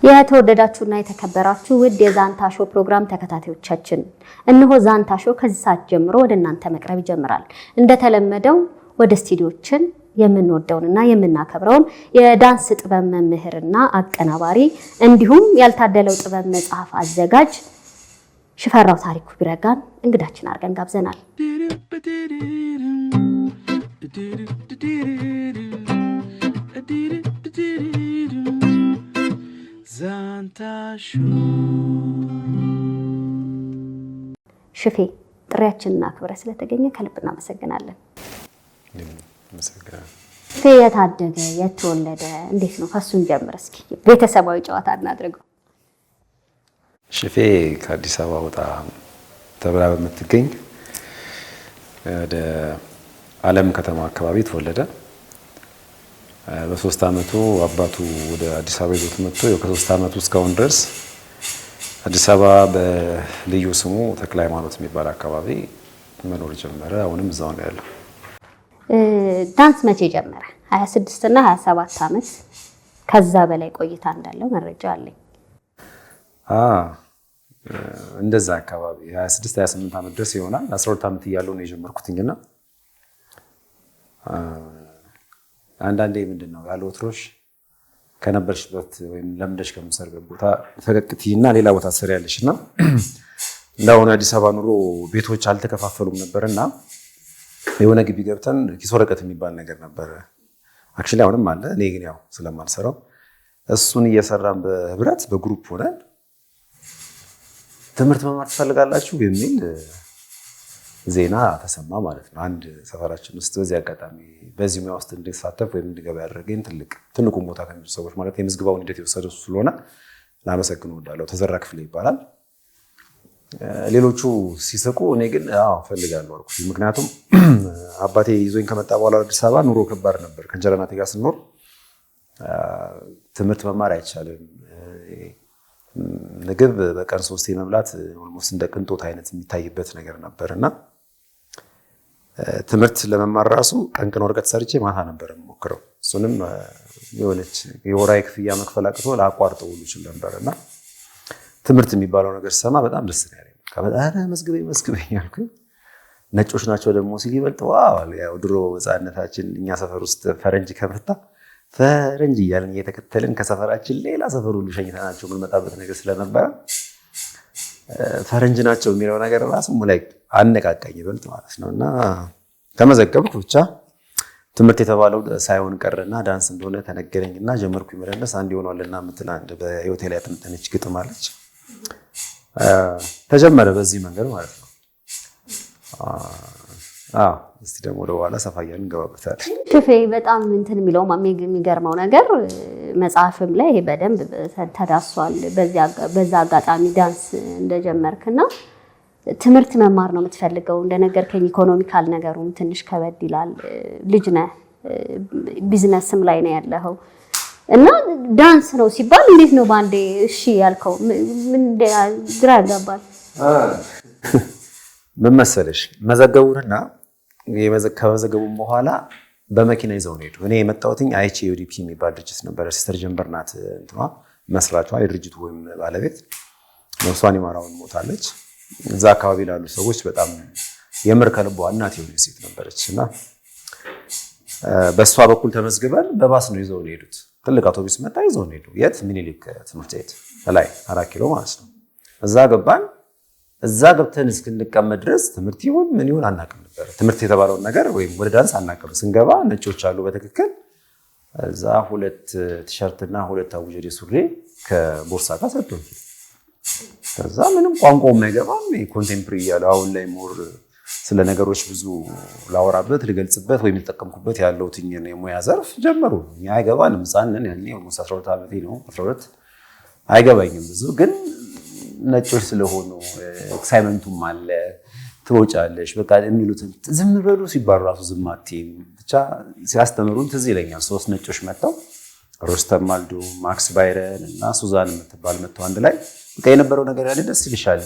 የተወደዳችሁና የተከበራችሁ ውድ የዛንታ ሾው ፕሮግራም ተከታታዮቻችን እነሆ ዛንታ ሾው ከዚህ ሰዓት ጀምሮ ወደ እናንተ መቅረብ ይጀምራል። እንደተለመደው ወደ ስቱዲዮችን የምንወደውንና የምናከብረውን የዳንስ ጥበብ መምህርና አቀናባሪ እንዲሁም ያልታደለው ጥበብ መጽሐፍ አዘጋጅ ሽፈራው ታሪኩ ቢረጋን እንግዳችን አድርገን ጋብዘናል። ዛንታ ሾው ሽፌ ጥሪያችንን አክብረህ ስለተገኘ ከልብ እናመሰግናለን። ሽፌ የታደገ የተወለደ እንዴት ነው? ከሱን ጀምር እስኪ ቤተሰባዊ ጨዋታ እናድርገው። ሽፌ ከአዲስ አበባ ወጣ ተብላ በምትገኝ ወደ ዓለም ከተማ አካባቢ ተወለደ። በ3 አመቱ አባቱ ወደ አዲስ አበባ ይዞት መጥቶ ከ3 አመቱ እስካሁን ድረስ አዲስ አበባ በልዩ ስሙ ተክለ ሃይማኖት የሚባል አካባቢ መኖር ጀመረ። አሁንም እዛው ነው ያለው። ዳንስ መቼ ጀመረ? 26 እና 27 አመት ከዛ በላይ ቆይታ እንዳለው መረጃ አለኝ። እንደዛ አካባቢ 26 28 አመት ድረስ ይሆናል። 12 አመት እያለሁ ነው የጀመርኩትኝና አንዳንዴ ምንድነው ያለ ወትሮሽ ከነበርሽበት ወይም ለምደሽ ከምሰርበት ቦታ ፈቀቅቲና ሌላ ቦታ ትሰሪያለሽና እንዳሁን አዲስ አበባ ኑሮ ቤቶች አልተከፋፈሉም ነበርና የሆነ ግቢ ገብተን ኪስ ወረቀት የሚባል ነገር ነበር። አክቹሊ አሁንም አለ። እኔ ግን ያው ስለማልሰራው እሱን እየሰራን በህብረት በግሩፕ ሆነን ትምህርት መማር ትፈልጋላችሁ የሚል ዜና ተሰማ ማለት ነው። አንድ ሰፈራችን ውስጥ በዚህ አጋጣሚ በዚህ ሙያ ውስጥ እንድሳተፍ ወይም እንድገባ ያደረገኝ ትልቁን ቦታ ከሚሉ ሰዎች ማለት የምዝግባውን ሂደት የወሰደው ስለሆነ ላመሰግን እወዳለሁ። ተዘራ ክፍሌ ይባላል። ሌሎቹ ሲስቁ እኔ ግን ፈልጋለሁ አልኩት። ምክንያቱም አባቴ ይዞኝ ከመጣ በኋላ አዲስ አበባ ኑሮ ከባድ ነበር። ከእንጀራ እናቴ ጋር ስንኖር ትምህርት መማር አይቻልም። ምግብ በቀን 3 መብላት ኦልሞስት እንደ ቅንጦት አይነት የሚታይበት ነገር ነበርና ትምህርት ለመማር ራሱ ቀን ወረቀት ሰርቼ ማታ ነበር የምሞክረው። እሱንም የሆነች የወራይ ክፍያ መክፈል አቅቶ ላቋርጠው ሁሉ ይችላል ነበርና ትምህርት የሚባለው ነገር ሰማ በጣም ደስ ነው ያለኝ። ከበጣም መስግበኝ ያልኩኝ ነጮች ናቸው ደግሞ ሲል ይበልጥ ያው ድሮ ህፃንነታችን እኛ ሰፈር ውስጥ ፈረንጅ ከመጣ ፈረንጅ እያልን እየተከተልን ከሰፈራችን ሌላ ሰፈር ሁሉ ሸኝተናቸው የምንመጣበት ነገር ስለነበረ ፈረንጅ ናቸው የሚለው ነገር ራሱ ላይ አነቃቃኝ ይበልጥ ማለት ነውና ተመዘገብኩ። ብቻ ትምህርት የተባለው ሳይሆን ቀረና ዳንስ እንደሆነ ተነገረኝና ጀመርኩ። ይመረነስ አንድ ይሆናልና ምትል አንድ በሆቴል ያጠነጠነች ግጥም አለች። ተጀመረ በዚህ መንገድ ማለት ነው። እስቲ ደግሞ ወደኋላ ሰፋ እያልን እንገባበታለን። ሽፌ በጣም እንትን የሚለው የሚገርመው ነገር መጽሐፍም ላይ በደንብ ተዳሷል። በዛ አጋጣሚ ዳንስ እንደጀመርክና ትምህርት መማር ነው የምትፈልገው እንደነገርከኝ። ኢኮኖሚካል ነገሩም ትንሽ ከበድ ይላል። ልጅ ነህ፣ ቢዝነስም ላይ ነው ያለኸው እና ዳንስ ነው ሲባል እንዴት ነው ባንዴ እሺ ያልከው? ምን ግራ ያጋባል። ምን መሰለሽ መዘገቡንና ከመዘገቡን በኋላ በመኪና ይዘው ነው ሄዱ። እኔ የመጣሁትኝ አይቼ ዩዲፒ የሚባል ድርጅት ነበረ። ሲስተር ጀንበር ናት እንትኗ መስራቿ፣ የድርጅቱ ወይም ባለቤት ነፍሷን ይማራውን ሞታለች። እዛ አካባቢ ላሉ ሰዎች በጣም የምር ከልቧ እናት የሆነች ሴት ነበረች እና በእሷ በኩል ተመዝግበን በባስ ነው ይዘው ነው ሄዱት። ትልቅ አውቶቡስ መጣ ይዘው ነው ሄዱ። የት? ሚኒሊክ ትምህርት ቤት ላይ 4 ኪሎ ማለት ነው። እዛ ገባን። እዛ ገብተን እስክንቀመጥ ድረስ ትምህርት ይሁን ምን ይሁን አናውቅም ነበር። ትምህርት የተባለውን ነገር ወይም ወደ ዳንስ አናውቅም። ስንገባ ነጮች አሉ በትክክል እዛ 2 ቲሸርት እና 2 አቡጀዴ ሱሪ ከቦርሳ ጋር ሰጡን። ከዛ ምንም ቋንቋውም አይገባም። ኮንቴምፖራሪ ያለው አሁን ላይ ሞር ስለ ነገሮች ብዙ ላወራበት ልገልጽበት ወይም ተጠቀምኩበት ያለው ትኝነ የሙያ ዘርፍ ጀመሩ። እኛ አይገባንም። ህፃን ነን ያኔ 12 ዓመቴ ነው 12 አይገባኝም ብዙ ግን ነጮች ስለሆኑ ኤክሳይትመንቱም አለ። ትወጫለሽ በቃ የሚሉትን ዝም በሉ ሲባል ራሱ ዝም አትይም። ብቻ ሲያስተምሩን ትዝ ይለኛል። 3 ነጮች መጣው ሮስተም ማልዶ፣ ማክስ ባይረን እና ሱዛን የምትባል መጣው አንድ ላይ በቃ የነበረው ነገር ያለ ደስ ይልሻል።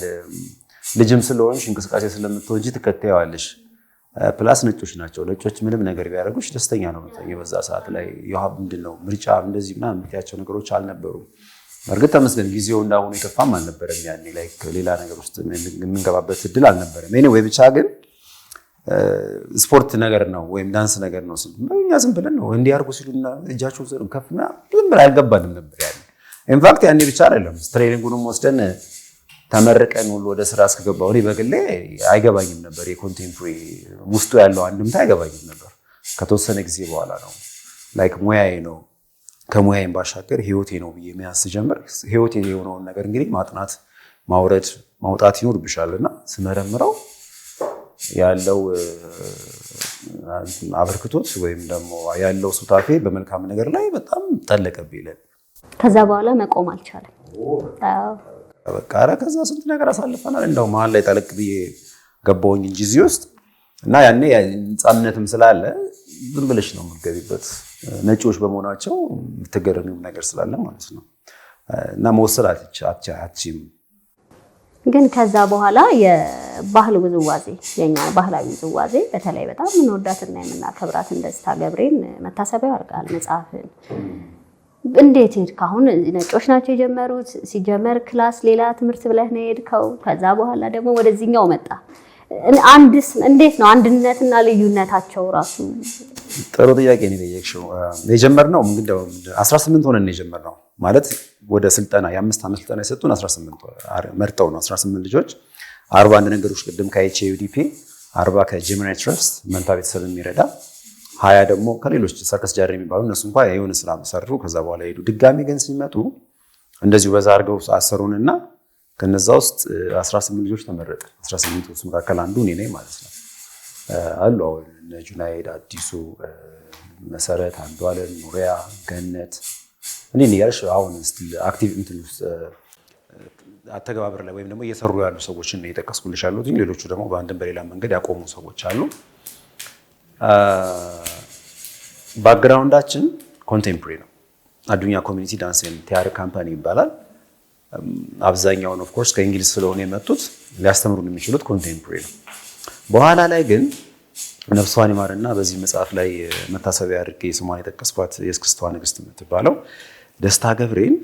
ልጅም ስለሆንሽ እንቅስቃሴ ስለምትወጂ ትከታያለሽ። ፕላስ ነጮች ናቸው። ነጮች ምንም ነገር ቢያደርጉሽ ደስተኛ ነው የምትሆኚው። በዛ ሰዓት ላይ ምንድነው ምርጫ እንደዚህ ምናምን የምትያቸው ነገሮች አልነበሩም። እርግጥ ተመስገን ጊዜው እንዳሁኑ የከፋም አልነበረም። ያኔ ላይ ሌላ ነገር ውስጥ የምንገባበት እድል አልነበረም። ኤኒዌይ ብቻ ግን ስፖርት ነገር ነው ወይም ዳንስ ነገር ነው ስል እኛ ዝም ብለን ነው እንዲያርጉ ሲሉና እጃቸው ዘር ከፍና ዝም ብለን አልገባንም ነበር ያኔ። ኢንፋክት ያኔ ብቻ አይደለም ትሬኒንጉንም ወስደን ተመርቀን ሁሉ ወደ ስራ እስከገባሁ እኔ በግሌ አይገባኝም ነበር። የኮንቴምፖራሪ ውስጡ ያለው አንድምታ አይገባኝም ነበር። ከተወሰነ ጊዜ በኋላ ነው ላይክ ሙያዬ ነው ከሙያዬም ባሻገር ህይወቴ ነው ብዬ መያዝ ስጀምር ህይወቴ የሆነውን ነገር እንግዲህ ማጥናት ማውረድ ማውጣት ይኖርብሻልና ስመረምረው ያለው አበርክቶት ወይም ደግሞ ያለው ሱታፌ በመልካም ነገር ላይ በጣም ጠለቀብኝ። ከዛ በኋላ መቆም አልቻለም። በቃ ኧረ ከዛ ስንት ነገር አሳልፈናል። እንደው መሀል ላይ ጠለቅ ብዬ ገባሁኝ እንጂ እዚህ ውስጥ እና ያኔ ህፃንነትም ስላለ ዝም ብለሽ ነው የምትገቢበት ነጮች በመሆናቸው የምትገረሚው ነገር ስላለ ማለት ነው። እና መወሰድ አትችይም። ግን ከዛ በኋላ የባህል ውዝዋዜ የኛ ባህላዊ ውዝዋዜ በተለይ በጣም የምንወዳትና የምናከብራትን ደስታ ገብሬን መታሰቢያው አድርጋል መጽሐፍን። እንዴት ሄድክ? አሁን ነጮች ናቸው የጀመሩት። ሲጀመር ክላስ ሌላ ትምህርት ብለህ ነው የሄድከው። ከዛ በኋላ ደግሞ ወደዚህኛው መጣ። እንዴት ነው አንድነትና ልዩነታቸው ራሱ? ጥሩ ጥያቄ ነው የጠየቅሽው። የጀመርነው እንግዲህ 18 ሆነን ነው የጀመርነው ማለት ወደ ስልጠና የ5 ዓመት ስልጠና የሰጡን 18 መርጠው ነው 18 ልጆች 41 ነገሮች ቅድም ከኤችዩዲፒ 40 ከጀሚናይ ትረስት መንታ ቤተሰብ የሚረዳ 20 ደግሞ ከሌሎች ሰርከስ ጃር የሚባሉ እነሱ እንኳን የሆነ ስራ ሰሩ። ከዛ በኋላ ሄዱ። ድጋሚ ግን ሲመጡ እንደዚሁ በዛ አድርገው አሰሩንና ከነዛ ውስጥ 18 ልጆች ተመረጠ። 18 ውስጥ መካከል አንዱ እኔ ነኝ ማለት ነው። አሉ አሁን ጁናይድ፣ አዲሱ፣ መሰረት፣ አንዷለም፣ ኑሪያ፣ ገነት እኔ ያልሽ አሁን ስቲል አክቲቭ እንትን ውስጥ አተገባበር ላይ ወይም ደግሞ እየሰሩ ያሉ ሰዎችን ነው የጠቀስኩልሽ ያሉት። ሌሎቹ ደግሞ በአንድም በሌላ መንገድ ያቆሙ ሰዎች አሉ። ባክግራውንዳችን ኮንቴምፖራሪ ነው። አዱኛ ኮሚኒቲ ዳንስ ኤንድ ቲያትር ካምፓኒ ይባላል። አብዛኛውን ኦፍ ኮርስ ከእንግሊዝ ስለሆነ የመጡት ሊያስተምሩን የሚችሉት ኮንቴምፖራሪ ነው። በኋላ ላይ ግን ነፍሷን ይማርና በዚህ መጽሐፍ ላይ መታሰቢያ አድርጌ ስሟን የጠቀስኳት የእስክስታዋ ንግስት የምትባለው ደስታ ገብሬን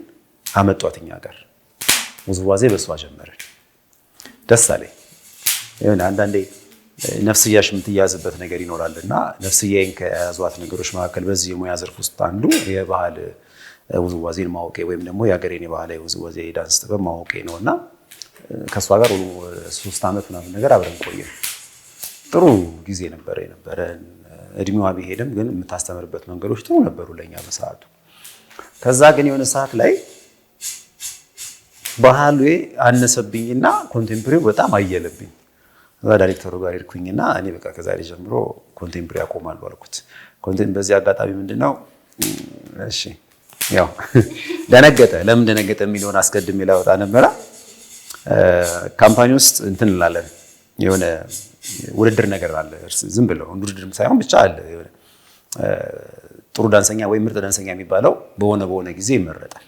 አመጧት እኛ ጋር። ውዝዋዜ በሷ ጀመረን። ደስ አለኝ። ይሄን አንዳንዴ ነፍስያሽ የምትያዝበት ነገር ይኖራልና ነፍስያዬን ከያዟት ነገሮች መካከል በዚህ የሙያ ዘርፍ ውስጥ አንዱ የባህል ውዝዋዜን ማወቄ ወይም ደግሞ የሀገሬን የባህላዊ ውዝዋዜ ዳንስ ጥበብ ማወቄ ነውና ከሷ ጋር 3 ዓመት ምናምን ነገር አብረን ቆየን። ጥሩ ጊዜ ነበረን። እድሜዋ ቢሄድም ግን የምታስተምርበት መንገዶች ጥሩ ነበሩ ለኛ በሰዓቱ። ከዛ ግን የሆነ ሰዓት ላይ ባህሉ አነሰብኝና ኮንቴምፖራሪ በጣም አየለብኝ። ከዛ ዳይሬክተሩ ጋር ሄድኩኝና እኔ በቃ ከዛሬ ጀምሮ ኮንቴምፖራሪ አቆማለሁ አልኩት። በዚህ አጋጣሚ ምንድነው እሺ ያው ደነገጠ። ለምን ደነገጠ የሚለውን አስቀድሜ ላወጣ ነበረ። ካምፓኒ ውስጥ እንትን እንላለን የሆነ ውድድር ነገር አለ። ዝም ብለው ውድድርም ሳይሆን ብቻ አለ የሆነ ጥሩ ዳንሰኛ ወይ ምርጥ ዳንሰኛ የሚባለው በሆነ ጊዜ ይመረጣል።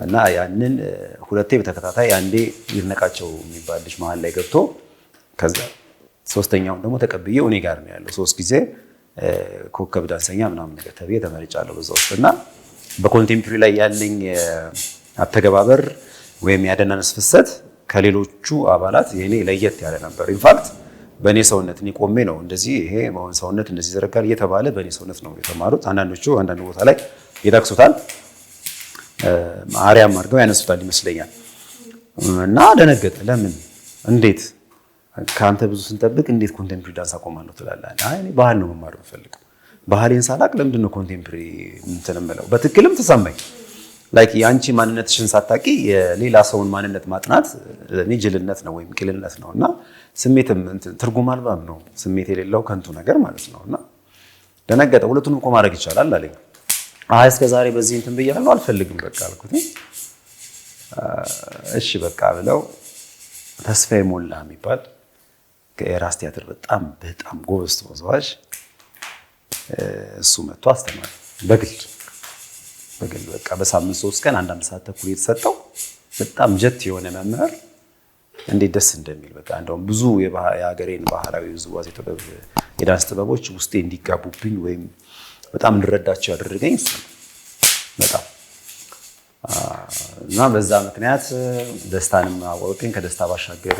እና ያንን ሁለቴ በተከታታይ አንዴ ይርነቃቸው የሚባል ልጅ መሀል ላይ ገብቶ ከዛ ሶስተኛውን ደግሞ ተቀብዬው እኔ ጋር ነው ያለው 3 ጊዜ ኮከብ ዳንሰኛ ምናምን ነገር ተብዬ ተመርጫለሁ በዛ ውስጥ። እና በኮንቴምፖራሪ ላይ ያለኝ አተገባበር ወይም ያደናነስ ፍሰት ከሌሎቹ አባላት የኔ ለየት ያለ ነበር። ኢንፋክት በኔ ሰውነት እኔ ቆሜ ነው እንደዚህ ይሄ ሰውነት እንደዚህ ዘረጋል እየተባለ በኔ ሰውነት ነው የተማሩት። አንዳንዶቹ አንዳንድ ቦታ ላይ ይጠቅሱታል፣ አርያም አድርገው ያነሱታል ይመስለኛል። እና ደነገጠ። ለምን እንዴት ከአንተ ብዙ ስንጠብቅ እንዴት ኮንቴምፖራሪ ዳንስ አቆማለሁ ትላለህ? አይ እኔ ባህል ነው መማር የምፈልገው። ባህሌን ሳላቅ ለምንድን ነው ኮንቴምፖራሪ እንትን የምለው? በትክክልም ተሰማኝ። ላይክ የአንቺ ማንነትሽን ሳታቂ የሌላ ሰውን ማንነት ማጥናት ለኔ ጅልነት ነው ወይም ቂልነት ነው። እና ስሜትም ትርጉም አልባም ነው፣ ስሜት የሌለው ከንቱ ነገር ማለት ነው። እና ደነገጠ። ሁለቱንም እኮ ማድረግ ይቻላል አለኝ። አይ እስከዛሬ በዚህ እንትን ብያለሁ አልፈልግም በቃ አልኩት። እሺ በቃ ብለው ተስፋዬ ሞላ የሚባል ከራስ ቲያትር በጣም ጎበዝ ተወዛዋዥ እሱ መጥቶ አስተማሪ በግል በቃ በሳምንት 3 ቀን 1 ሰዓት ተኩል የተሰጠው በጣም ጀት የሆነ መምህር እንዴት ደስ እንደሚል በቃ እንደውም ብዙ የሀገሬን ባህላዊ ውዝዋዜ ጥበብ የዳንስ ጥበቦች ውስጤ እንዲጋቡብኝ ወይም በጣም እንድረዳቸው ያደረገኝ እሱ በጣም እና እና በዛ ምክንያት ደስታንም አወቅን። ከደስታ ባሻገር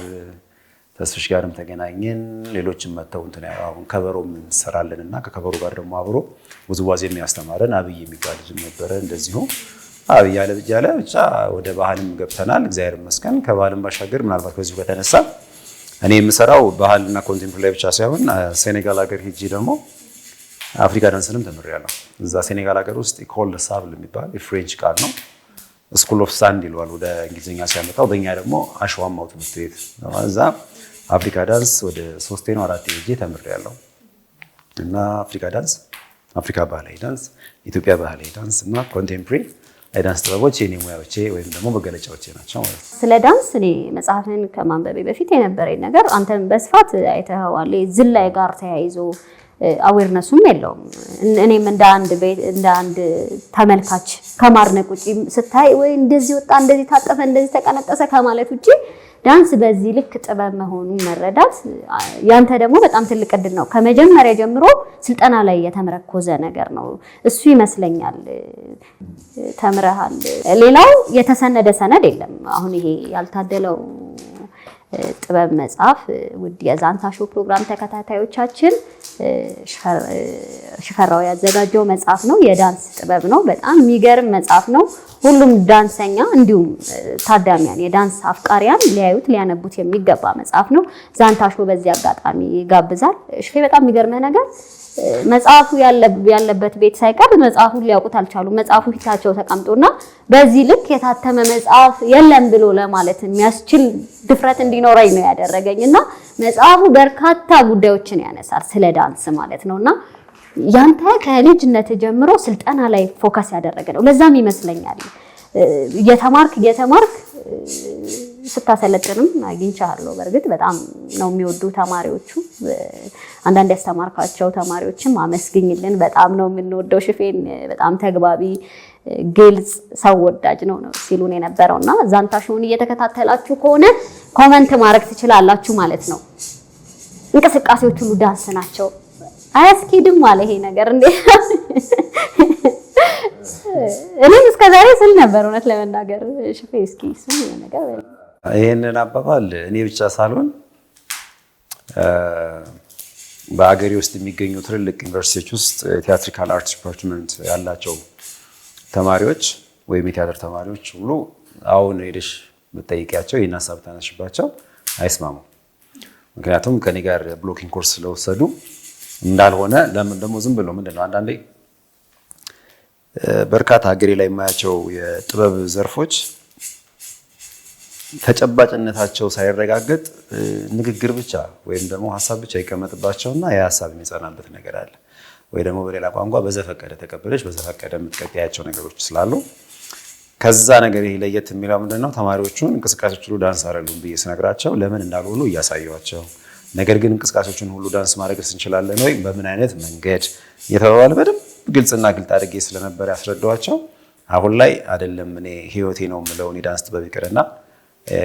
ተስፍሽ ጋርም ተገናኘን። ሌሎችም መተው እንትን አሁን ከበሮም እንሰራለንና ከከበሮ ጋር ደግሞ አብሮ ውዝዋዜ የሚያስተማረን አብይ የሚባል ልጅ ነበረ። እንደዚሁ አብይ ያለ ብቻ ወደ ባህልም ገብተናል። እግዚአብሔር ይመስገን። ከባህልም ባሻገር ምናልባት በዚሁ ከተነሳ እኔ የምሰራው ባህልና ኮንቴምፖራሪ ብቻ ሳይሆን ሴኔጋል ሀገር ሄጄ ደግሞ አፍሪካ ዳንስንም ተምሬያለሁ። እዛ ሴኔጋል ሀገር ውስጥ ኢኮል ሳብል የሚባል የፍሬንች ቃል ነው። ስኩል ኦፍ ሳንድ ይለዋል ወደ እንግሊዝኛ ሲያመጣው፣ በእኛ ደግሞ አሸዋማው ትምህርት ቤት ነው። እዛ አፍሪካ ዳንስ ወደ 3 ነው 4 ሄጄ ተምሬያለሁ። እና አፍሪካ ዳንስ፣ አፍሪካ ባህላዊ ዳንስ፣ ኢትዮጵያ ባህላዊ ዳንስ እና ኮንቴምፖራሪ የዳንስ ጥበቦች የኔ ሙያዎቼ ወይም ደግሞ መገለጫዎቼ ናቸው ማለት ነው። ስለ ዳንስ እኔ መጽሐፍን ከማንበቤ በፊት የነበረኝ ነገር አንተም በስፋት አይተኸዋል። ዝላይ ጋር ተያይዞ አዌርነሱም የለውም። እኔም እንደ አንድ ተመልካች ከማድነቅ ውጪ ስታይ ወይ እንደዚህ ወጣ፣ እንደዚህ ታጠፈ፣ እንደዚህ ተቀነጠሰ ከማለት ውጪ ዳንስ በዚህ ልክ ጥበብ መሆኑን መረዳት ያንተ ደግሞ በጣም ትልቅ እድል ነው። ከመጀመሪያ ጀምሮ ስልጠና ላይ የተመረኮዘ ነገር ነው እሱ ይመስለኛል። ተምረሃል። ሌላው የተሰነደ ሰነድ የለም። አሁን ይሄ ያልታደለው ጥበብ መጽሐፍ ውድ የዛንታ ሾው ፕሮግራም ተከታታዮቻችን ሽፈራው ያዘጋጀው መጽሐፍ ነው። የዳንስ ጥበብ ነው። በጣም የሚገርም መጽሐፍ ነው። ሁሉም ዳንሰኛ እንዲሁም ታዳሚያን የዳንስ አፍቃሪያን ሊያዩት ሊያነቡት የሚገባ መጽሐፍ ነው። ዛንታ ሾው በዚህ አጋጣሚ ይጋብዛል። ሽፌ በጣም የሚገርመህ ነገር መጽሐፉ ያለበት ቤት ሳይቀር መጽሐፉን ሊያውቁት አልቻሉም። መጽሐፉ ፊታቸው ተቀምጦና በዚህ ልክ የታተመ መጽሐፍ የለም ብሎ ለማለት የሚያስችል ድፍረት እንዲኖረኝ ነው ያደረገኝና መጽሐፉ በርካታ ጉዳዮችን ያነሳል ስለ ዳንስ ማለት ነውና ያንተ ከልጅነት ጀምሮ ስልጠና ላይ ፎከስ ያደረገ ነው። ለዛም ይመስለኛል እየተማርክ ስታሰለጥንም አግኝቻለሁ። በእርግጥ በጣም ነው የሚወዱ ተማሪዎቹ። አንዳንድ ያስተማርካቸው ተማሪዎችም አመስግኝልን፣ በጣም ነው የምንወደው ሽፌን፣ በጣም ተግባቢ፣ ግልጽ፣ ሰው ወዳጅ ነው ሲሉን የነበረውና ዛንታ ሾውን እየተከታተላችሁ ከሆነ ኮመንት ማድረግ ትችላላችሁ ማለት ነው። እንቅስቃሴዎች ሁሉ ዳንስ ናቸው። አያስኬድም አለ ይሄ ነገር እንዴ? እኔም እስከዛሬ ስል ነበር እውነት ለመናገር ሽፌ፣ እስኪ ስም ነገር ይሄንን አባባል እኔ ብቻ ሳልሆን በአገሬ ውስጥ የሚገኙ ትልልቅ ዩኒቨርሲቲዎች ውስጥ ቲያትሪካል አርትስ ዲፓርትመንት ያላቸው ተማሪዎች ወይም የቲያትር ተማሪዎች ሁሉ አሁን ሄደሽ ብትጠይቂያቸው ይህን ሀሳብ ታነሽባቸው አይስማሙም። ምክንያቱም ከኔ ጋር ብሎኪንግ ኮርስ ስለወሰዱ እንዳልሆነ ለምን ደግሞ ዝም ብሎ ምንድነው አንዳንዴ በርካታ ሀገሬ ላይ የማያቸው የጥበብ ዘርፎች ተጨባጭነታቸው ሳይረጋገጥ ንግግር ብቻ ወይም ደግሞ ሀሳብ ብቻ ይቀመጥባቸውና የሀሳብ የሚጸናበት ነገር አለ። ወይ ደግሞ በሌላ ቋንቋ በዘፈቀደ ተቀበለች በዘፈቀደ የምትቀጥያቸው ነገሮች ስላሉ ከዛ ነገር ይሄ ለየት የሚለው ምንድነው ተማሪዎቹን እንቅስቃሴዎች ሁሉ ዳንስ አይደሉም ብዬ ስነግራቸው ለምን እንዳልሆኑ እያሳየዋቸው፣ ነገር ግን እንቅስቃሴዎችን ሁሉ ዳንስ ማድረግ እንችላለን ወይ በምን አይነት መንገድ የተባለ በደንብ ግልጽና ግልጥ አድርጌ ስለነበር ያስረዳዋቸው አሁን ላይ አይደለም እኔ ህይወቴ ነው የምለውን የዳንስ ጥበብ ይቅርና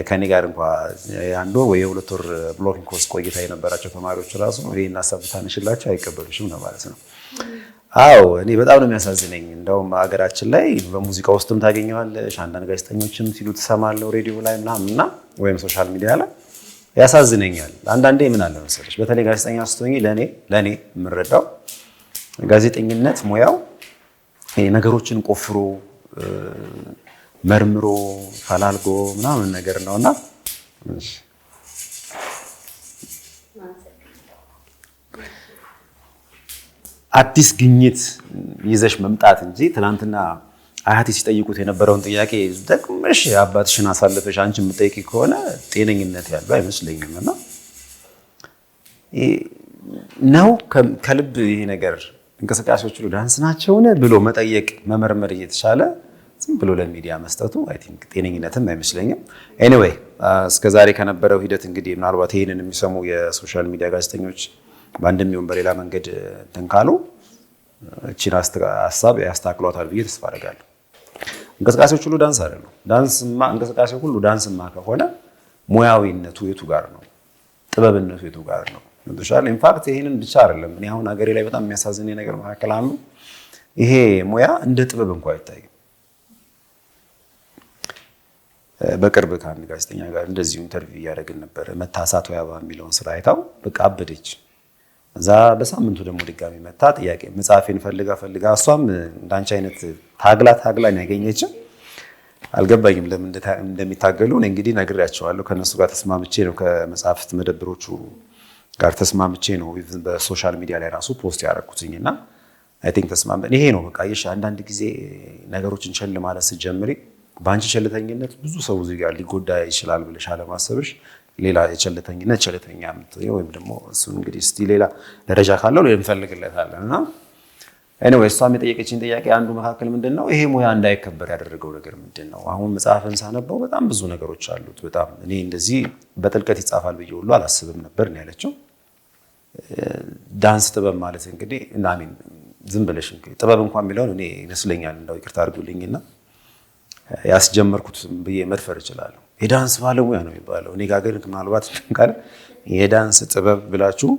ከኔ ጋር እንኳን አንድ ወይ የሁለት ወር ብሎኪንግ ኮርስ ቆይታ የነበራቸው ተማሪዎች ራሱ ይሄን ሀሳብ ታነሽላቸው አይቀበሉሽም ነው ማለት ነው። አዎ እኔ በጣም ነው የሚያሳዝነኝ። እንደውም ሀገራችን ላይ በሙዚቃ ውስጥም ታገኘዋለሽ፣ አንዳንድ ጋዜጠኞችም ሲሉ ትሰማለሁ ሬዲዮ ላይ ምናምንና ወይም ሶሻል ሚዲያ ላይ ያሳዝነኛል። አንዳንዴ ምን አለ መሰለሽ በተለይ ጋዜጠኛ ስትሆኚ ለኔ የምረዳው ጋዜጠኝነት ሙያው ነገሮችን ቆፍሮ መርምሮ ፈላልጎ ምናምን ነገር ነውና አዲስ ግኝት ይዘሽ መምጣት እንጂ ትናንትና አያቴ ሲጠይቁት የነበረውን ጥያቄ ደግመሽ አባትሽን አሳልፈሽ አንቺ የምትጠይቂ ከሆነ ጤነኝነት ያለው አይመስለኝም። እና ነው ከልብ ይሄ ነገር እንቅስቃሴዎች ሁሉ ዳንስ ናቸውን ብሎ መጠየቅ መመርመር እየተሻለ ዝም ብሎ ለሚዲያ መስጠቱ አይ ቲንክ ጤነኝነትም አይመስለኝም። ኤኒዌይ እስከዛሬ ከነበረው ሂደት እንግዲህ ምናልባት ይሄንን የሚሰሙ የሶሻል ሚዲያ ጋዜጠኞች በአንድም ይሁን በሌላ መንገድ ተንካሉ እቺን ሀሳብ ያስተካክሏታል ብዬ ተስፋ አደርጋለሁ። እንቅስቃሴዎች ሁሉ ዳንስ አይደለም። እንቅስቃሴው ሁሉ ዳንስማ ከሆነ ሙያዊነቱ የቱ ጋር ነው? ጥበብነቱ የቱ ጋር ነው? ምንድነው? ኢንፋክት ይሄንን ብቻ አይደለም። እኔ አሁን ሀገሬ ላይ በጣም የሚያሳዝነኝ ነገር መካከል አንዱ ይሄ ሙያ እንደ ጥበብ እንኳን አይታይም። በቅርብ ከአንድ ጋዜጠኛ ጋር እንደዚሁ ኢንተርቪው እያደረግን ነበር። መታሳት ወይ አበባ የሚለውን ስራ አይታው በቃ አበደች። እዛ በሳምንቱ ደግሞ ድጋሚ መታ ጥያቄ መጽሐፌን ፈልጋ እሷም እንዳንቺ አይነት ታግላ ያገኘችው አልገባኝም ለምን እንደሚታገሉ እኔ እንግዲህ ነግሬያቸዋለሁ። ከነሱ ጋር ተስማምቼ ነው ከመጽሐፍት መደብሮቹ ጋር ተስማምቼ ነው በሶሻል ሚዲያ ላይ ራሱ ፖስት ያደረኩትኝና አይ ቲንክ ተስማምተን ይሄ ነው በቃ ይሽ አንዳንድ ጊዜ ነገሮችን ቸል ማለት ስትጀምሪ በአንቺ ቸልተኝነት ብዙ ሰው እዚህ ጋር ሊጎዳ ይችላል ብለሽ አለማሰብሽ ሌላ ቸልተኛ ወይም ደግሞ እሱ እንግዲህ እስቲ ሌላ ደረጃ ካለው እንፈልግለታለንና ኤኒዌይ እሷም የጠየቀችኝ ጥያቄ አንዱ መካከል ምንድነው ይሄ ሙያ እንዳይከበር ያደረገው ነገር ምንድነው? አሁን መጽሐፍን ሳነበው በጣም ብዙ ነገሮች አሉት። በጣም እኔ እንደዚህ በጥልቀት ይጻፋል ብዬ ሁሉ አላስብም ነበር ነው ያለችው። ዳንስ ጥበብ ማለት እንግዲህ አሚን ዝም ብለሽ ጥበብ እንኳን የሚለውን እኔ ይመስለኛል እንደው ይቅርታ አድርጉልኝና ያስጀመርኩት ብዬ መድፈር እችላለሁ። የዳንስ ባለሙያ ነው የሚባለው። እኔ ጋር ግን ምናልባት ካለ የዳንስ ጥበብ ብላችሁ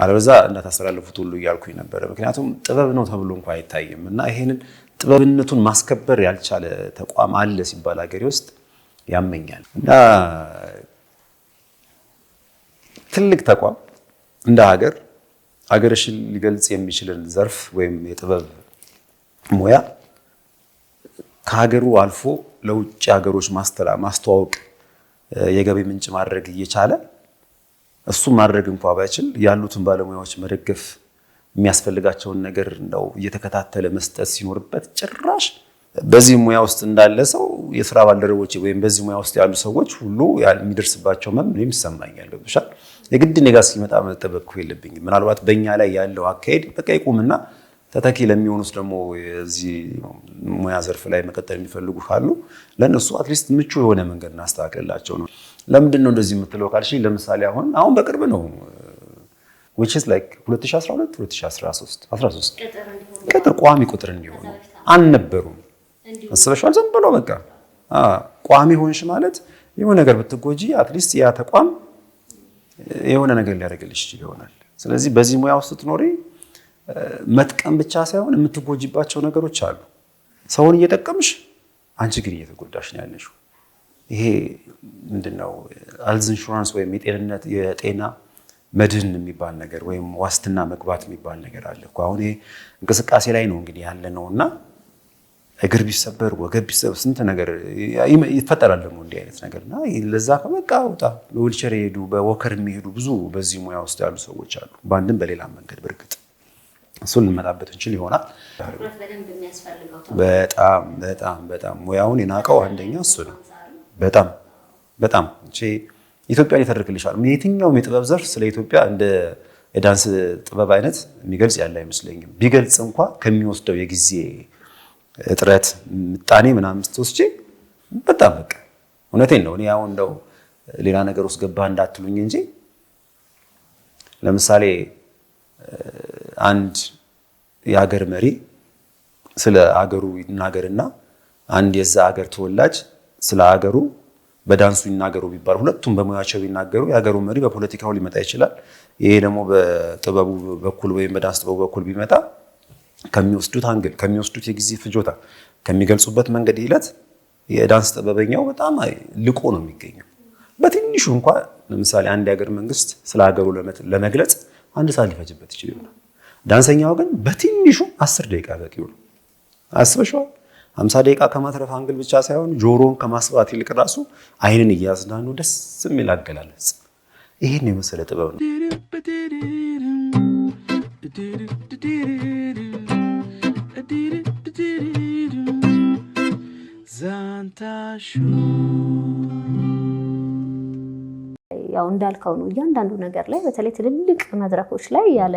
አለበዛ እንዳታስተላልፉት ሁሉ እያልኩኝ ነበር። ምክንያቱም ጥበብ ነው ተብሎ እንኳን አይታይም እና ይሄንን ጥበብነቱን ማስከበር ያልቻለ ተቋም አለ ሲባል ሀገሬ ውስጥ ያመኛል። እና ትልቅ ተቋም እንደ ሀገርሽን ሊገልጽ የሚችልን ዘርፍ ወይም የጥበብ ሙያ ከሀገሩ አልፎ ለውጭ ሀገሮች ማስተዋወቅ የገቢ ምንጭ ማድረግ እየቻለ እሱ ማድረግ እንኳን ባይችል ያሉትን ባለሙያዎች መደገፍ የሚያስፈልጋቸውን ነገር እንደው እየተከታተለ መስጠት ሲኖርበት ጭራሽ በዚህ ሙያ ውስጥ እንዳለ ሰው የሥራ ባልደረቦች ወይም በዚህ ሙያ ውስጥ ያሉ ሰዎች ሁሉ የሚደርስባቸው መም ነው የሚሰማኛል። ብቻ የግድ ኔጋ ሲመጣ መጠበቅ የለብኝም። ምናልባት በእኛ ላይ ያለው አካሄድ በቃ ይቁምና ተተኪ ለሚሆኑት ደግሞ የዚህ ሙያ ዘርፍ ላይ መቀጠል የሚፈልጉ ካሉ ለነሱ አትሊስት ምቹ የሆነ መንገድ እናስተካክልላቸው ነው። ለምንድን ነው እንደዚህ የምትለው ካልሽኝ ለምሳሌ አሁን በቅርብ ነው which is like 2012 2013 ቅጥር ቋሚ ቁጥር እንዲሆኑ አልነበሩም። አስበሽዋል? ዝም ብሎ በቃ ቋሚ ሆንሽ ማለት የሆነ ነገር ብትጎጂ አትሊስት ያ ተቋም የሆነ ነገር ሊያደርግልሽ ይሆናል። ስለዚህ በዚህ ሙያ ውስጥ ስትኖሪ መጥቀም ብቻ ሳይሆን የምትጎጂባቸው ነገሮች አሉ። ሰውን እየጠቀምሽ አንቺ ግን እየተጎዳሽ ነው ያለሽው። ይሄ ምንድነው ሄልዝ ኢንሹራንስ ወይም የጤና መድህን የሚባል ነገር ወይም ዋስትና መግባት የሚባል ነገር አለ እኮ። አሁን ይሄ እንቅስቃሴ ላይ ነው እንግዲህ ያለ ነውና እግር ቢሰበር ወገብ ቢሰበር ስንት ነገር ይፈጠራል ደግሞ እንዲህ አይነት ነገርና ለዛ ከበቃ ወጣ በዊልቸር ይሄዱ በወከር የሚሄዱ ብዙ በዚህ ሙያ ውስጥ ያሉ ሰዎች አሉ። በአንድም በሌላ መንገድ በርግጥ እሱን ልንመጣበት እንችል ይሆናል። በጣም ሙያውን የናቀው አንደኛ እሱ ነው። በጣም እቺ ኢትዮጵያን ይተርክልሻል። የትኛውም የጥበብ ዘርፍ ስለ ኢትዮጵያ እንደ የዳንስ ጥበብ አይነት የሚገልጽ ያለ አይመስለኝም። ቢገልጽ እንኳን ከሚወስደው የጊዜ እጥረት ምጣኔ ምናምን ስትወስጂ በጣም በቃ እውነቴን ነው። እኔ አሁን እንደው ሌላ ነገር ውስጥ ገባ እንዳትሉኝ እንጂ ለምሳሌ አንድ የሀገር መሪ ስለ ሀገሩ ይናገርና አንድ የዛ ሀገር ተወላጅ ስለ ሀገሩ በዳንሱ ይናገሩ ቢባል ሁለቱም በሙያቸው ይናገሩ የሀገሩ መሪ በፖለቲካው ሊመጣ ይችላል። ይሄ ደግሞ በጥበቡ በኩል ወይም በዳንስ ጥበቡ በኩል ቢመጣ ከሚወስዱት አንግል ከሚወስዱት የጊዜ ፍጆታ ከሚገልጹበት መንገድ ይለት የዳንስ ጥበበኛው በጣም ልቆ ነው የሚገኘው። በትንሹ እንኳን ለምሳሌ አንድ የሀገር መንግስት ስለ ሀገሩ ለመግለጽ አንድ ሰዓት ሊፈጅበት ይችላል ይሆናል። ዳንሰኛው ግን በትንሹ 10 ደቂቃ በቂው ነው። አስበሽዋል? 50 ደቂቃ ከማትረፍ አንግል ብቻ ሳይሆን ጆሮን ከማስባት ይልቅ ራሱ አይንን እያዝናኑ ደስ የሚል አገላለጽ ይሄን የመሰለ ጥበብ ነው። ያው እንዳልከው ነው እያንዳንዱ ነገር ላይ በተለይ ትልልቅ መድረኮች ላይ ያለ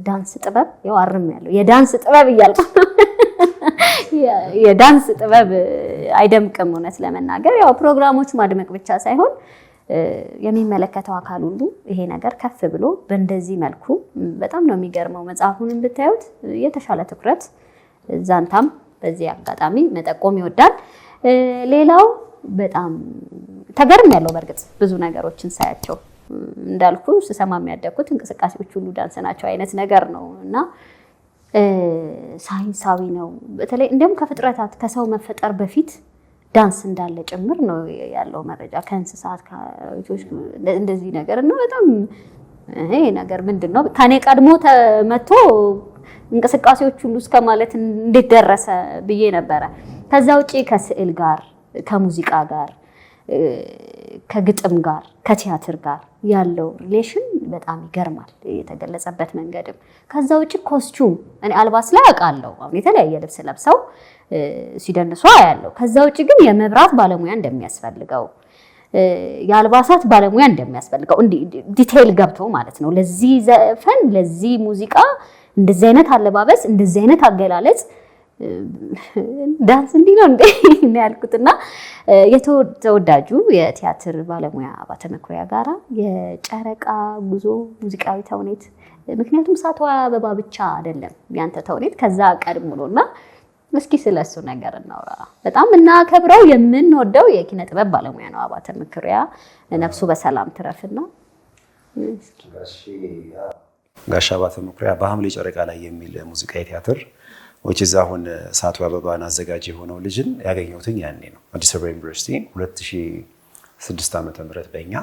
ዳንስ ጥበብ ያው አርም ያለው የዳንስ ጥበብ እያልኩ የዳንስ ጥበብ አይደምቅም። እውነት ለመናገር ያው ፕሮግራሞች ማድመቅ ብቻ ሳይሆን የሚመለከተው አካል ሁሉ ይሄ ነገር ከፍ ብሎ በእንደዚህ መልኩ በጣም ነው የሚገርመው። መጽሐፉን ብታዩት የተሻለ ትኩረት ዛንታም በዚህ አጋጣሚ መጠቆም ይወዳል። ሌላው በጣም ተገርም ያለው በርግጥ ብዙ ነገሮችን ሳያቸው እንዳልኩ ስሰማ የሚያደኩት እንቅስቃሴዎች ሁሉ ዳንስ ናቸው አይነት ነገር ነው እና ሳይንሳዊ ነው። በተለይ እንደም ከፍጥረታት ከሰው መፈጠር በፊት ዳንስ እንዳለ ጭምር ነው ያለው መረጃ ከእንስሳት ከአራዊቶች እንደዚህ ነገር እና በጣም ይሄ ነገር ምንድነው ከኔ ቀድሞ ተመቶ እንቅስቃሴዎች ሁሉ እስከ ማለት እንዴት ደረሰ ብዬ ነበረ። ከዛ ውጪ ከስዕል ጋር ከሙዚቃ ጋር ከግጥም ጋር ከቲያትር ጋር ያለው ሪሌሽን በጣም ይገርማል የተገለጸበት መንገድም። ከዛ ውጪ ኮስቹም እኔ አልባስ ላይ አውቃለሁ አሁን የተለያየ ልብስ ለብሰው ሲደንሱ ያለው። ከዛ ውጪ ግን የመብራት ባለሙያ እንደሚያስፈልገው የአልባሳት ባለሙያ እንደሚያስፈልገው ዲቴይል ገብቶ ማለት ነው ለዚህ ዘፈን ለዚህ ሙዚቃ እንደዚህ አይነት አለባበስ እንደዚህ አይነት አገላለጽ ዳንስ እንዲህ ነው እንዴ ያልኩትና የተወዳጁ የቲያትር ባለሙያ አባተ መኩሪያ ጋራ የጨረቃ ጉዞ ሙዚቃዊ ተውኔት ምክንያቱም እሳቷ አበባ ብቻ አይደለም ያንተ ተውኔት ከዛ ቀድሞ ነውና እስኪ ስለሱ ነገር እናውራ። በጣም እናከብረው የምንወደው የኪነ ጥበብ ባለሙያ ነው አባተ መኩሪያ ነፍሱ በሰላም ትረፍና እስኪ ጋሽ አባተ መኩሪያ በሐምሌ ጨረቃ ላይ የሚል ሙዚቃ ቲያትር ወይስ አሁን እሳቷ አበባን አዘጋጅ የሆነው ልጅን ያገኘሁትኝ ያኔ ነው አዲስ አበባ ዩኒቨርሲቲ 2006 ዓመተ ምህረት በእኛ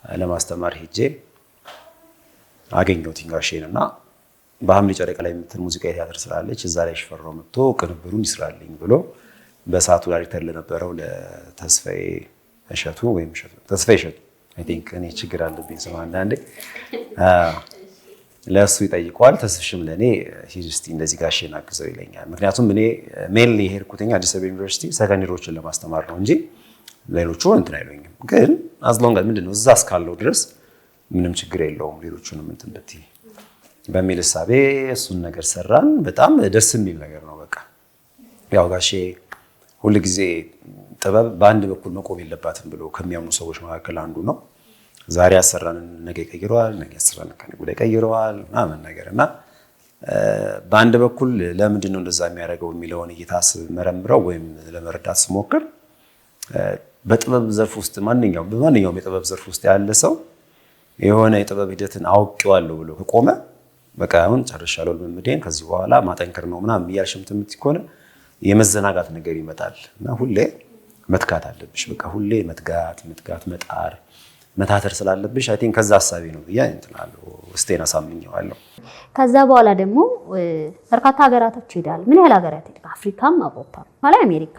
ለማስተማር ሄጄ አገኘሁትኝ ጋሼንና በሐምሌ ጨረቃ ላይ የምትል ሙዚቃ ቲያትር ስላለች እዛ ላይ ሽፈራው መጥቶ ቅንብሩን ይስራልኝ ብሎ በሰዓቱ ዳይሬክተር ለነበረው ለተስፋዬ እሸቱ ወይም ተስፋዬ እሸቱ አይ ቲንክ እኔ ችግር አለብኝ ስማ አንዳንዴ ለሱ ይጠይቀዋል። ተስፍሽም ለኔ ሂስቲ እንደዚህ ጋሼን አግዘው ይለኛል። ምክንያቱም እኔ ሜንሊ ሄድኩትኛ አዲስ አበባ ዩኒቨርሲቲ ሰከንደሪዎችን ለማስተማር ነው እንጂ ሌሎቹ እንትን አይሉኝም። ግን አዝሎንግ ምንድነው እዛ እስካለው ድረስ ምንም ችግር የለውም ሌሎቹንም እንትን ብትይ በሚል እሳቤ እሱን ነገር ሰራን። በጣም ደስ የሚል ነገር ነው። በቃ ያው ጋሼ ሁሉ ጊዜ ጥበብ በአንድ በኩል መቆም የለባትም ብሎ ከሚያምኑ ሰዎች መካከል አንዱ ነው። ዛሬ አሰራንን ነገ ይቀይረዋል፣ ነገ አሰራንን ከነገ ወዲያ ይቀይረዋል ምናምን ነገርና በአንድ በኩል ለምንድን ነው እንደዛ የሚያደርገው የሚለውን እይታስ መረምረው ወይም ለመረዳት ስሞክር በጥበብ ዘርፍ ውስጥ በማንኛውም የጥበብ ዘርፍ ውስጥ ያለ ሰው የሆነ የጥበብ ሂደትን አውቄዋለሁ ብሎ ከቆመ በቃ አሁን ጨርሻለሁ ልምምዴን ከዚህ በኋላ ማጠንከር ነው ምናምን እያልሽም ትምት ይኮነ የመዘናጋት ነገር ይመጣል እና ሁሌ መትጋት አለብሽ። በቃ ሁሌ መትጋት መጣር መታተር ስላለብሽ አይ ቲንክ ከዛ ሐሳቤ ነው ያ እንትናለሁ እስቴና ሳምኘዋለሁ። ከዛ በኋላ ደግሞ በርካታ ሀገራቶች ሄዳል። ምን ያህል ሀገራት ሄዳል? አፍሪካም አውሮፓም ማለት አሜሪካ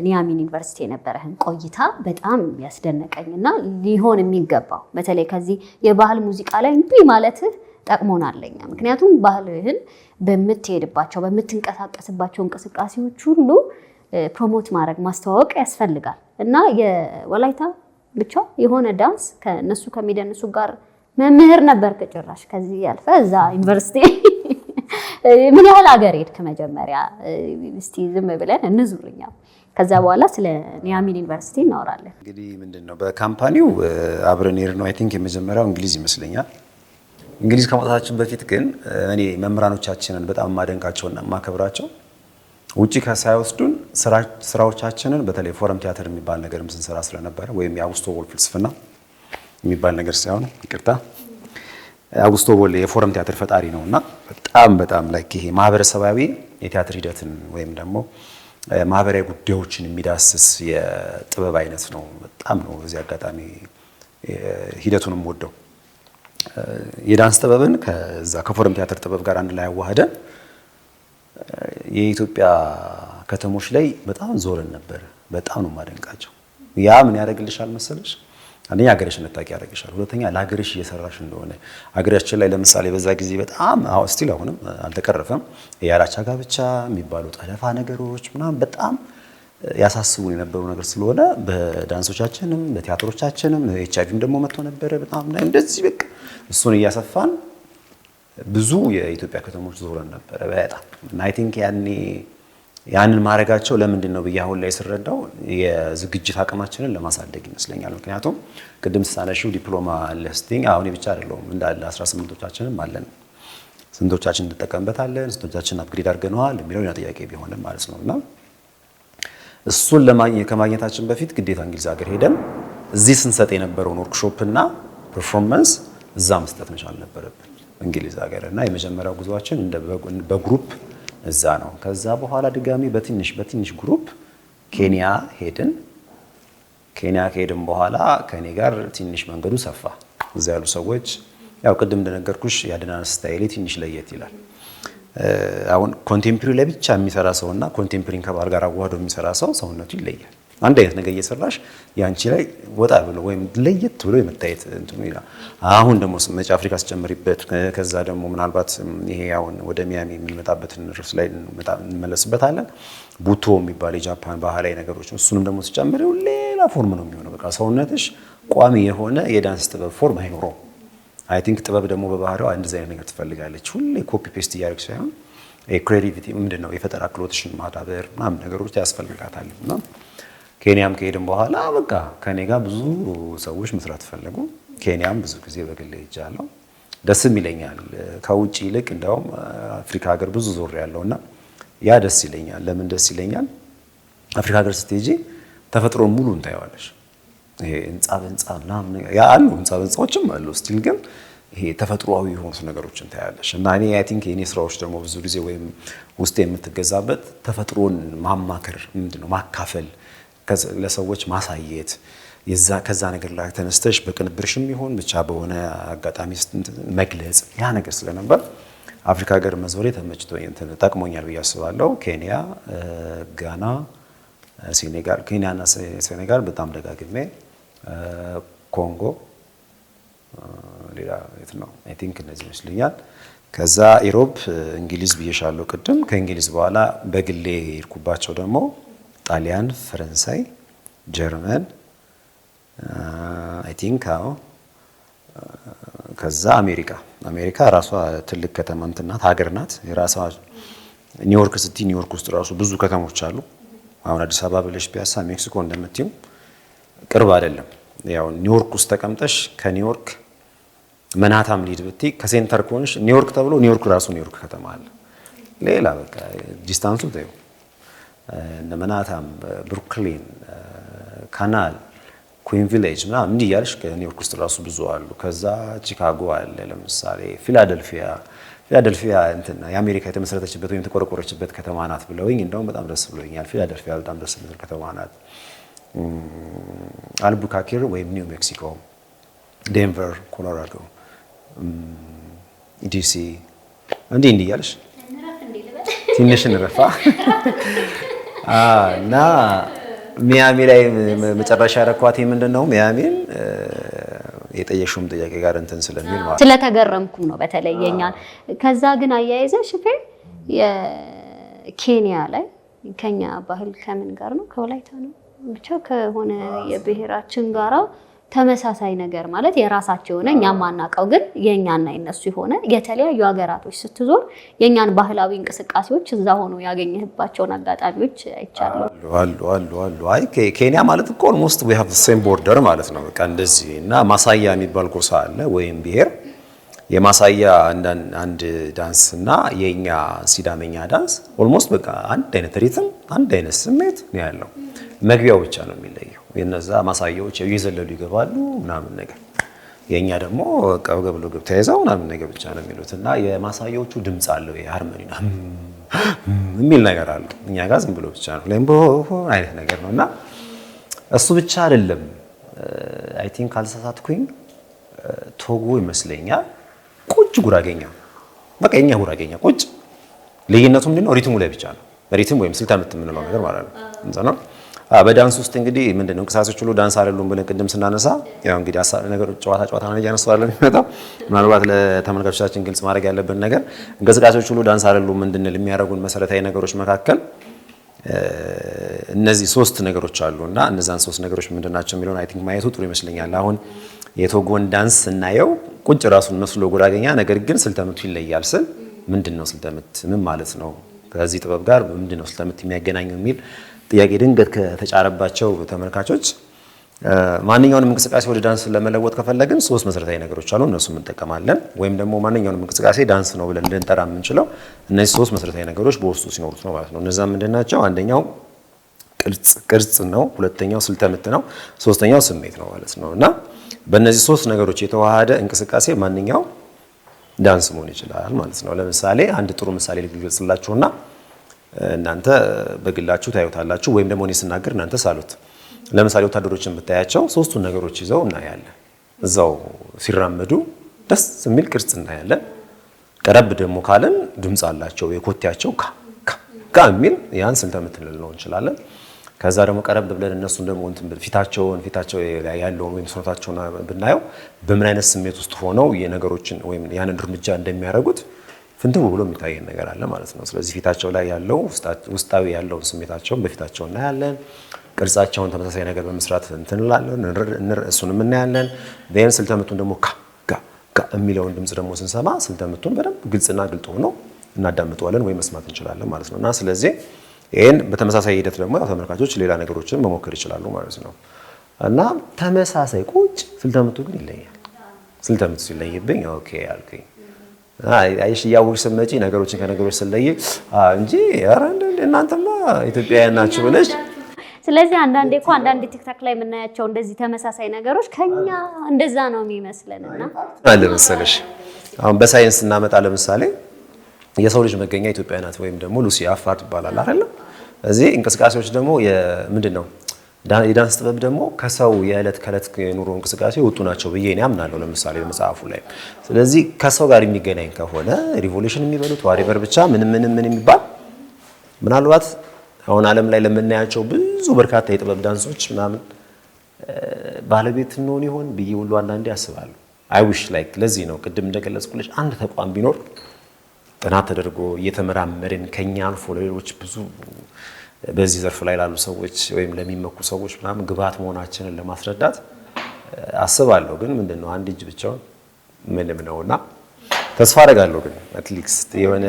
ኒያሚን ዩኒቨርሲቲ የነበረህን ቆይታ በጣም ያስደነቀኝና ሊሆን የሚገባው በተለይ ከዚህ የባህል ሙዚቃ ላይ እንዲህ ማለትህ ጠቅሞናለኛ። ምክንያቱም ባህልህን በምትሄድባቸው በምትንቀሳቀስባቸው እንቅስቃሴዎች ሁሉ ፕሮሞት ማድረግ ማስተዋወቅ ያስፈልጋል እና የወላይታ ብቻ የሆነ ዳንስ ከነሱ ከሚደንሱ ጋር መምህር ነበር ከጭራሽ ከዚህ ያልፈ እዛ ዩኒቨርሲቲ ምን ያህል ሀገር ሄድክ መጀመሪያ እስቲ ዝም ብለን እንዙርኛ ከዛ በኋላ ስለ ኒያሚን ዩኒቨርሲቲ እናወራለን። እንግዲህ ምንድነው በካምፓኒው አብረን ሄድ ነው አይ ቲንክ የመጀመሪያው እንግሊዝ ይመስለኛል። እንግሊዝ ከመጣታችን በፊት ግን እኔ መምህራኖቻችንን በጣም ማደንቃቸውና ማከብራቸው ውጪ ከሳይወስዱን ስራዎቻችንን በተለይ ፎረም ቲያትር የሚባል ነገርም ስንሰራ ስለነበረ ወይም የአውጉስቶ ቦል ፍልስፍና የሚባል ነገር ሳይሆን ይቅርታ አውጉስቶ ቦል የፎረም ቲያትር ፈጣሪ ነውና በጣም ላይክ ይሄ ማህበረሰባዊ የቲያትር ሂደትን ወይም ደግሞ ማህበራዊ ጉዳዮችን የሚዳስስ የጥበብ አይነት ነው። በጣም ነው በዚህ አጋጣሚ ሂደቱንም ወደው የዳንስ ጥበብን ከዛ ከፎረም ቲያትር ጥበብ ጋር አንድ ላይ አዋህደን የኢትዮጵያ ከተሞች ላይ በጣም ዞረን ነበር። በጣም ነው ማደንቃቸው። ያ ምን ያደርግልሻል መሰለሽ? አንደኛ ሀገርሽን እንድታውቂ ያደርግሻል። ሁለተኛ ለሀገርሽ እየሰራሽ እንደሆነ ሀገራችን ላይ ለምሳሌ በዛ ጊዜ በጣም ስቲል አሁንም አልተቀረፈም የያራቻ ጋብቻ የሚባሉ ጠለፋ ነገሮች ምናምን በጣም ያሳስቡን የነበሩ ነገር ስለሆነ በዳንሶቻችንም በቲያትሮቻችንም ኤችአይቪም ደግሞ መጥቶ ነበር በጣም እንደዚህ በቃ እሱን እያሰፋን ብዙ የኢትዮጵያ ከተሞች ዞረን ነበር በጣም እና አይ ቲንክ ያንን ማድረጋቸው ለምንድን ነው ብዬ አሁን ላይ ስረዳው የዝግጅት አቅማችንን ለማሳደግ ይመስለኛል። ምክንያቱም ቅድም ሳነሽው ዲፕሎማ ለስቲንግ አሁን ብቻ አይደለም እንዳለ 18ቶቻችንም አለን። ስንቶቻችን እንጠቀምበታለን ስንቶቻችን አፕግሬድ አድርገናል የሚለው ጥያቄ ቢሆንም ማለት ነውና እሱን ከማግኘታችን በፊት ግዴታ እንግሊዝ ሀገር ሄደን እዚህ ስንሰጥ የነበረውን ወርክሾፕ እና ፐርፎርማንስ እዛ መስጠት መቻል ነበረብን እንግሊዝ ሀገር እና የመጀመሪያው ጉዟችን በግሩፕ እዛ ነው። ከዛ በኋላ ድጋሚ በትንሽ ግሩፕ ኬንያ ሄድን። ኬንያ ከሄድን በኋላ ከኔ ጋር ትንሽ መንገዱ ሰፋ። እዛ ያሉ ሰዎች ያው ቅድም እንደነገርኩሽ የአድናን ስታይል ትንሽ ለየት ይላል። አሁን ኮንቴምፖራሪ ላይ ብቻ የሚሰራ ሰውና ኮንቴምፖራሪን ከባህል ጋር አዋህዶ የሚሰራ ሰው ሰውነቱ ይለያል። አንድ አይነት ነገር እየሰራሽ ያንቺ ላይ ወጣ ብሎ ወይም ለየት ብሎ የመታየት እንትኑ ይላል። አሁን ደግሞ መጪ አፍሪካ ስጨምሪበት ከዛ ደግሞ ምናልባት ይሄ አሁን ወደ ሚያሚ የምንመጣበትን ርዕስ ላይ እንመለስበታለን። ቡቶ የሚባል የጃፓን ባህላዊ ነገሮች እሱንም ደግሞ ስጨምሪው ሌላ ፎርም ነው የሚሆነው። በቃ ሰውነትሽ ቋሚ የሆነ የዳንስ ጥበብ ፎርም አይኖረውም። አይ ቲንክ ጥበብ ደግሞ በባህሪዋ እንደዚህ አይነት ነገር ትፈልጋለች። ሁሌ ኮፒ ፔስት እያደረግሽ ሳይሆን ክሬቲቪቲ ምንድነው የፈጠራ ክህሎትሽን ማዳበር ምናምን ነገሮች ያስፈልጋታል። እና ኬንያም ከሄድን በኋላ በቃ ከኔ ጋር ብዙ ሰዎች መስራት ፈለጉ። ኬንያም ብዙ ጊዜ በግል ሄጃለሁ። ደስም ይለኛል። ከውጭ ይልቅ እንደውም አፍሪካ ሀገር ብዙ ዞር ያለውና ያ ደስ ይለኛል። ለምን ደስ ይለኛል? አፍሪካ ሀገር ስትሄጂ ተፈጥሮን ሙሉ እንታየዋለሽ። ይሄ ህንጻ በህንጻ ምናምን ያ አሉ ህንጻዎችም አሉ ስቲል ግን ይሄ ተፈጥሮአዊ የሆኑ ነገሮችን ታያለሽ። እና እኔ አይ ቲንክ የኔ ስራዎች ደግሞ ብዙ ጊዜ ወይም ውስጥ የምትገዛበት ተፈጥሮን ማማከር ምንድነው ማካፈል ለሰዎች ማሳየት ከዛ ነገር ላይ ተነስተሽ በቅንብርሽም ይሁን ብቻ በሆነ አጋጣሚ መግለጽ ያ ነገር ስለነበር አፍሪካ ሀገር መዞሬ ተመችቶኝ ጠቅሞኛል ብዬ አስባለሁ። ኬንያ፣ ጋና፣ ሴኔጋል ኬንያና ሴኔጋል በጣም ደጋግሜ ኮንጎ ሌላ የት ነው አይ ቲንክ እነዚህ ይመስለኛል። ከዛ ኢሮፕ እንግሊዝ ብዬሻለሁ ቅድም። ከእንግሊዝ በኋላ በግሌ ሄድኩባቸው ደግሞ ጣሊያን፣ ፈረንሳይ፣ ጀርመን አይ ቲንክ አዎ። ከዛ አሜሪካ ራሷ ትልቅ ከተማ ናት፣ ሀገር ናት የራሷ። ኒውዮርክ ሲቲ ኒውዮርክ ውስጥ ራሱ ብዙ ከተሞች አሉ። አሁን አዲስ አበባ ብለሽ ፒያሳ ሜክሲኮ እንደምትይው ቅርብ አይደለም። ያው ኒውዮርክ ውስጥ ተቀምጠሽ ከኒውዮርክ መናታም ሊድ ብትይ ከሴንተር ኮንሽ ኒውዮርክ ተብሎ ኒውዮርክ ራሱ ኒውዮርክ ከተማ አለ። ሌላ በቃ ዲስታንሱ ተይው እነ መናታም፣ ብሩክሊን፣ ካናል፣ ኩዊን ቪሌጅ ምናምን እንዲህ እያልሽ ከኒውዮርክ ውስጥ ራሱ ብዙ አሉ። ከዛ ቺካጎ አለ ለምሳሌ። ፊላደልፊያ እንትን የአሜሪካ የተመሰረተችበት ወይም የተቆረቆረችበት ከተማ ናት ብለውኝ እንደውም በጣም ደስ ብሎኛል። ፊላደልፊያ በጣም ደስ የምትል ከተማ ናት። አልቡካኪር ወይም ኒው ሜክሲኮ፣ ዴንቨር ኮሎራዶ፣ ዲሲ እንዲህ እያልሽ ትንሽ እንረፋ እና ሚያሚ ላይ መጨረሻ ያረኳት ምንድነው ሚያሚን የጠየሽውም ጥያቄ ጋር እንትን ስለሚል ማለት ስለተገረምኩም ነው በተለይ የኛን። ከዛ ግን አያይዘሽ የኬንያ ላይ ከኛ ባህል ከምን ጋር ነው? ከወላይታ ነው ብቻ ከሆነ የብሔራችን ጋራ ተመሳሳይ ነገር ማለት የራሳቸው የሆነ እኛ ማናቀው ግን የኛና የነሱ የሆነ የተለያዩ ሀገራቶች ስትዞር የኛን ባህላዊ እንቅስቃሴዎች እዛ ሆኖ ያገኘህባቸውን አጋጣሚዎች አይቻለሁ። አሉ አይ ኬንያ ማለት እኮ ኦልሞስት we have the same border ማለት ነው። በቃ እንደዚህ እና ማሳያ የሚባል ጎሳ አለ ወይም ብሔር የማሳያ አንድ ዳንስ እና የኛ ሲዳመኛ ዳንስ ኦልሞስት በቃ አንድ አይነት ሪትም አንድ አይነት ስሜት ነው ያለው። መግቢያው ብቻ ነው የሚለየው። የነዛ ማሳያዎች እየዘለሉ ይገባሉ ምናምን ነገር፣ የኛ ደግሞ ቀብገብ ብሎ ገብታ ይዘው ምናምን ነገር ብቻ ነው የሚሉት እና የማሳያዎቹ ድምጽ አለው የሃርመኒ የሚል ነገር አለው። እኛ ጋር ዝም ብሎ ብቻ ነው ሌምቦ አይነት ነገር ነውና እሱ ብቻ አይደለም። አይ ቲንክ ካልተሳሳትኩኝ ቶጎ ይመስለኛል ቁጭ ጉራጌኛ በቃ የኛ ጉራጌኛ ቁጭ። ልዩነቱ ምንድነው? ሪትሙ ላይ ብቻ ነው። ሪትም ወይም ስልታ የምትምንለው ነገር ማለት ነው እንዘና በዳንስ ውስጥ እንግዲህ ምንድነው እንቅስቃሴዎች ሁሉ ዳንስ አይደሉም ብለን ቅድም ስናነሳ ያው እንግዲህ ነገሮች ጨዋታ ነው እያነሳዋለን የሚመጣው። ምናልባት ለተመልካቾቻችን ግልጽ ማድረግ ያለብን ነገር እንቅስቃሴዎች ሁሉ ዳንስ አይደሉም እንድንል የሚያደርጉን መሰረታዊ ነገሮች መካከል እነዚህ ሶስት ነገሮች አሉና እነዛን ሶስት ነገሮች ምንድናቸው የሚለውን አይ ቲንክ ማየቱ ጥሩ ይመስለኛል። አሁን የቶጎን ዳንስ ስናየው ቁጭ ራሱን መስሎ ጉራጌኛ ነገር ግን ስልተምቱ ይለያል ስል ምንድነው ስልተምት ምን ማለት ነው? ከዚህ ጥበብ ጋር ምንድነው ስልተምት የሚያገናኘው የሚል ጥያቄ ድንገት ከተጫረባቸው ተመልካቾች ማንኛውንም እንቅስቃሴ ወደ ዳንስ ለመለወጥ ከፈለግን ሶስት መሰረታዊ ነገሮች አሉ። እነሱን እንጠቀማለን ወይም ደግሞ ማንኛውንም እንቅስቃሴ ዳንስ ነው ብለን ልንጠራ የምንችለው እነዚህ ሶስት መሰረታዊ ነገሮች በውስጡ ሲኖሩት ነው ማለት ነው። እነዛ ምንድናቸው? አንደኛው ቅርጽ ነው፣ ሁለተኛው ስልተምት ነው፣ ሶስተኛው ስሜት ነው ማለት ነው። እና በእነዚህ ሶስት ነገሮች የተዋሃደ እንቅስቃሴ ማንኛው ዳንስ መሆን ይችላል ማለት ነው። ለምሳሌ አንድ ጥሩ ምሳሌ ልግለጽላችሁና እናንተ በግላችሁ ታዩታላችሁ ወይም ደግሞ እኔ ስናገር እናንተ ሳሉት። ለምሳሌ ወታደሮችን ብታያቸው ሶስቱን ነገሮች ይዘው እናያለን። እዛው ሲራመዱ ደስ የሚል ቅርጽ እናያለን። ቀረብ ደግሞ ካለን ድምፅ አላቸው። የኮቴያቸው ካ የሚል ያን ስልተ ምት ልንለው እንችላለን። ከዛ ደግሞ ቀረብ ብለን እነሱን ደግሞ ፊታቸው ያለውን ወይም ሰውነታቸውን ብናየው በምን አይነት ስሜት ውስጥ ሆነው የነገሮችን ወይም ያንን እርምጃ እንደሚያደርጉት ፍንትው ብሎ የሚታየን ነገር አለ ማለት ነው። ስለዚህ ፊታቸው ላይ ያለው ውስጣዊ ያለውን ስሜታቸውን በፊታቸው እናያለን። ቅርጻቸውን ተመሳሳይ ነገር በመስራት እንትንላለን እሱንም እናያለን። ደን ስልተ ምቱን ደግሞ ካ የሚለውን ድምጽ ደግሞ ስንሰማ ስልተ ምቱን በደንብ ግልጽና ግልጥ ሆኖ እናዳምጠዋለን ወይም መስማት እንችላለን ማለት ነው። እና ስለዚህ ይሄን በተመሳሳይ ሂደት ደግሞ ተመልካቾች ሌላ ነገሮችን መሞከር ይችላሉ ማለት ነው። እና ተመሳሳይ ቁጭ ስልተ ምቱ ግን ይለያል። ስልተ ምቱ ሲለይብኝ ኦኬ አልኩኝ። አይሽ ያውሽ ስመጪ ነገሮችን ከነገሮች ስለይ እንጂ ኧረ እናንተማ ኢትዮጵያውያን ናችሁ ብለሽ ስለዚህ አንዳንዴ ቲክታክ ላይ የምናያቸው እንደዚህ ተመሳሳይ ነገሮች ከኛ እንደዛ ነው የሚመስለንና አለ መሰለሽ አሁን በሳይንስ እናመጣ ለምሳሌ የሰው ልጅ መገኛ ኢትዮጵያ ናት ወይም ደግሞ ሉሲ አፋር ይባላል አይደል? እዚህ እንቅስቃሴዎች ደግሞ ምንድነው የዳንስ ጥበብ ደግሞ ከሰው የዕለት ከዕለት ኑሮ እንቅስቃሴ ወጡ ናቸው ብዬ እኔ አምናለሁ። ለምሳሌ በመጽሐፉ ላይ ስለዚህ ከሰው ጋር የሚገናኝ ከሆነ ሪቮሉሽን የሚበሉት ዋሪቨር ብቻ ምን የሚባል ምናልባት አሁን ዓለም ላይ ለምናያቸው ብዙ በርካታ የጥበብ ዳንሶች ምናምን ባለቤት እንሆን ይሆን ብዬ ሁሉ አንዳንዴ አስባለሁ። አይ ዊሽ ላይክ ለዚህ ነው ቅድም እንደገለጽኩልሽ አንድ ተቋም ቢኖር ጥናት ተደርጎ እየተመራመርን ከኛ አልፎ ለሌሎች ብዙ በዚህ ዘርፍ ላይ ላሉ ሰዎች ወይም ለሚመኩ ሰዎች ምናምን ግብአት መሆናችንን ለማስረዳት አስባለሁ። ግን ምንድነው አንድ እጅ ብቻውን ምንም ነውና ተስፋ አደርጋለሁ። ግን አትሊስት የሆነ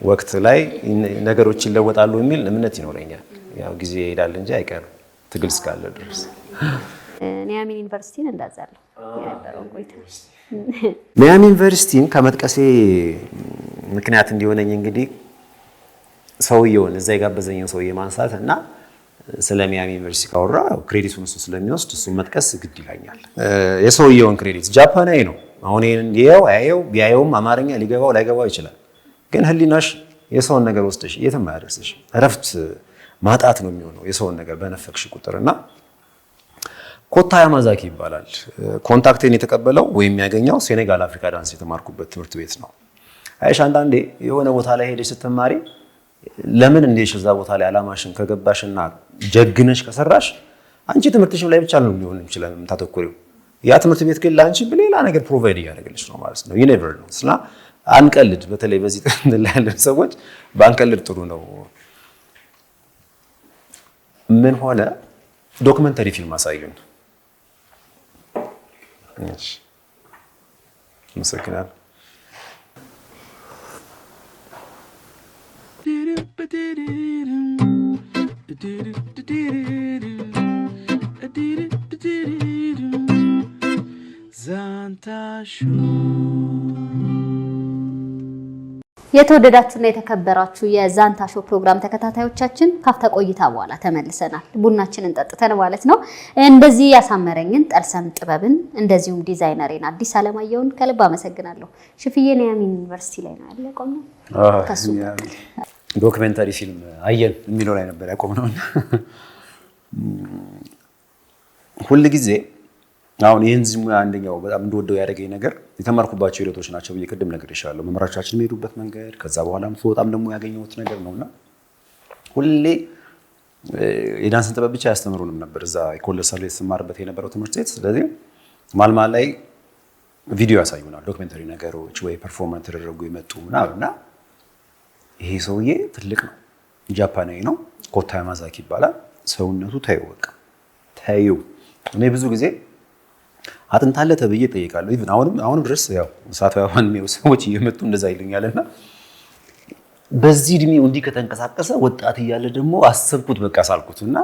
ወቅት ላይ ነገሮች ይለወጣሉ የሚል እምነት ይኖረኛል። ያው ጊዜ ይሄዳል እንጂ አይቀርም ትግል እስካለ ድረስ። ኒያሚን ዩኒቨርሲቲን እንዳዛለሁ የነበረው ቆይታ ኒያሚን ዩኒቨርሲቲን ከመጥቀሴ ምክንያት እንዲሆነኝ እንግዲህ ሰውየውን እዛ የጋበዘኝን ሰውዬ ማንሳት እና ስለ ኒያሚን ዩኒቨርሲቲ ካወራ ክሬዲቱን እሱ ስለሚወስድ እሱን መጥቀስ ግድ ይላኛል። የሰውየውን ክሬዲት ጃፓናዊ ነው። አሁን ይሄው ቢያየውም አማርኛ ሊገባው ላይገባው ይችላል። ግን ህሊናሽ የሰውን ነገር ወስደሽ የትም አያደርስሽ። እረፍት ማጣት ነው የሚሆነው የሰውን ነገር በነፈክሽ ቁጥርና ኮታ ያማዛኪ ይባላል። ኮንታክቴን የተቀበለው ወይም ያገኘው ሴኔጋል አፍሪካ ዳንስ የተማርኩበት ትምህርት ቤት ነው። አይሽ አንዳንዴ የሆነ ቦታ ላይ ሄደሽ ስትማሪ ለምን እንደሽ እዛ ቦታ ላይ አላማሽን ከገባሽና ጀግነሽ ከሰራሽ አንቺ ትምህርትሽም ላይ ብቻ ነው ሊሆን ይችላል የምታተኩሪው። ያ ትምህርት ቤት ግን ላንቺ በሌላ ነገር ፕሮቫይድ ያደርግልሽ ነው ማለት ነው። ዩኒቨር ነው ስላ አንቀልድ። በተለይ በዚህ ጥንት ላይ ያሉ ሰዎች ባንቀልድ ጥሩ ነው። ምን ሆነ ዶክመንተሪ ፊልም አሳዩን። እሺ መስከናል የተወደዳችሁና የተከበራችሁ የዛንታ ሾው ፕሮግራም ተከታታዮቻችን ካፍታ ቆይታ በኋላ ተመልሰናል። ቡናችንን ጠጥተን ማለት ነው። እንደዚህ ያሳመረኝን ጠልሰም ጥበብን እንደዚሁም ዲዛይነሬን አዲስ አለማየሁን ከልብ አመሰግናለሁ። ሽፍዬ ኒያሚን ዩኒቨርሲቲ ላይ ነው ያለ ቆመው ከሱ ዶክመንተሪ ፊልም አየን የሚለው ላይ ነበር ያቆምነውና ሁሉ ጊዜ አሁን ይሄን ሙያ አንደኛው በጣም እንደወደው ያደረገኝ ነገር የተማርኩባቸው ሂደቶች ናቸው ብዬ ቅድም ነገር ይሻላል። መመራቻችን የሚሄዱበት መንገድ ከዛ በኋላም በጣም ደግሞ ያገኘሁት ነገር ነውና ሁሌ የዳንስ ጥበብ ብቻ ያስተምሩንም ነበር እዛ ኢኮለሳል የተማርበት የነበረው ትምህርት ቤት። ስለዚህ ማልማ ላይ ቪዲዮ ያሳዩናል፣ ዶክመንተሪ ነገሮች ወይ ፐርፎርማንስ ተደረጉ ይመጡ እና ይሄ ሰውዬ ትልቅ ነው፣ ጃፓናዊ ነው፣ ኮታ ያማዛኪ ይባላል። ሰውነቱ ታዩ እኔ ብዙ ጊዜ አጥንታለ ተብዬ ጠይቃለሁ። ኢቭን አሁንም ድረስ ያው ሳታዋን ነው ሰዎች እየመጡ እንደዛ ይሉኛልና በዚህ እድሜው እንዲህ ከተንቀሳቀሰ ወጣት እያለ ደግሞ አሰብኩት በቃ ሳልኩትና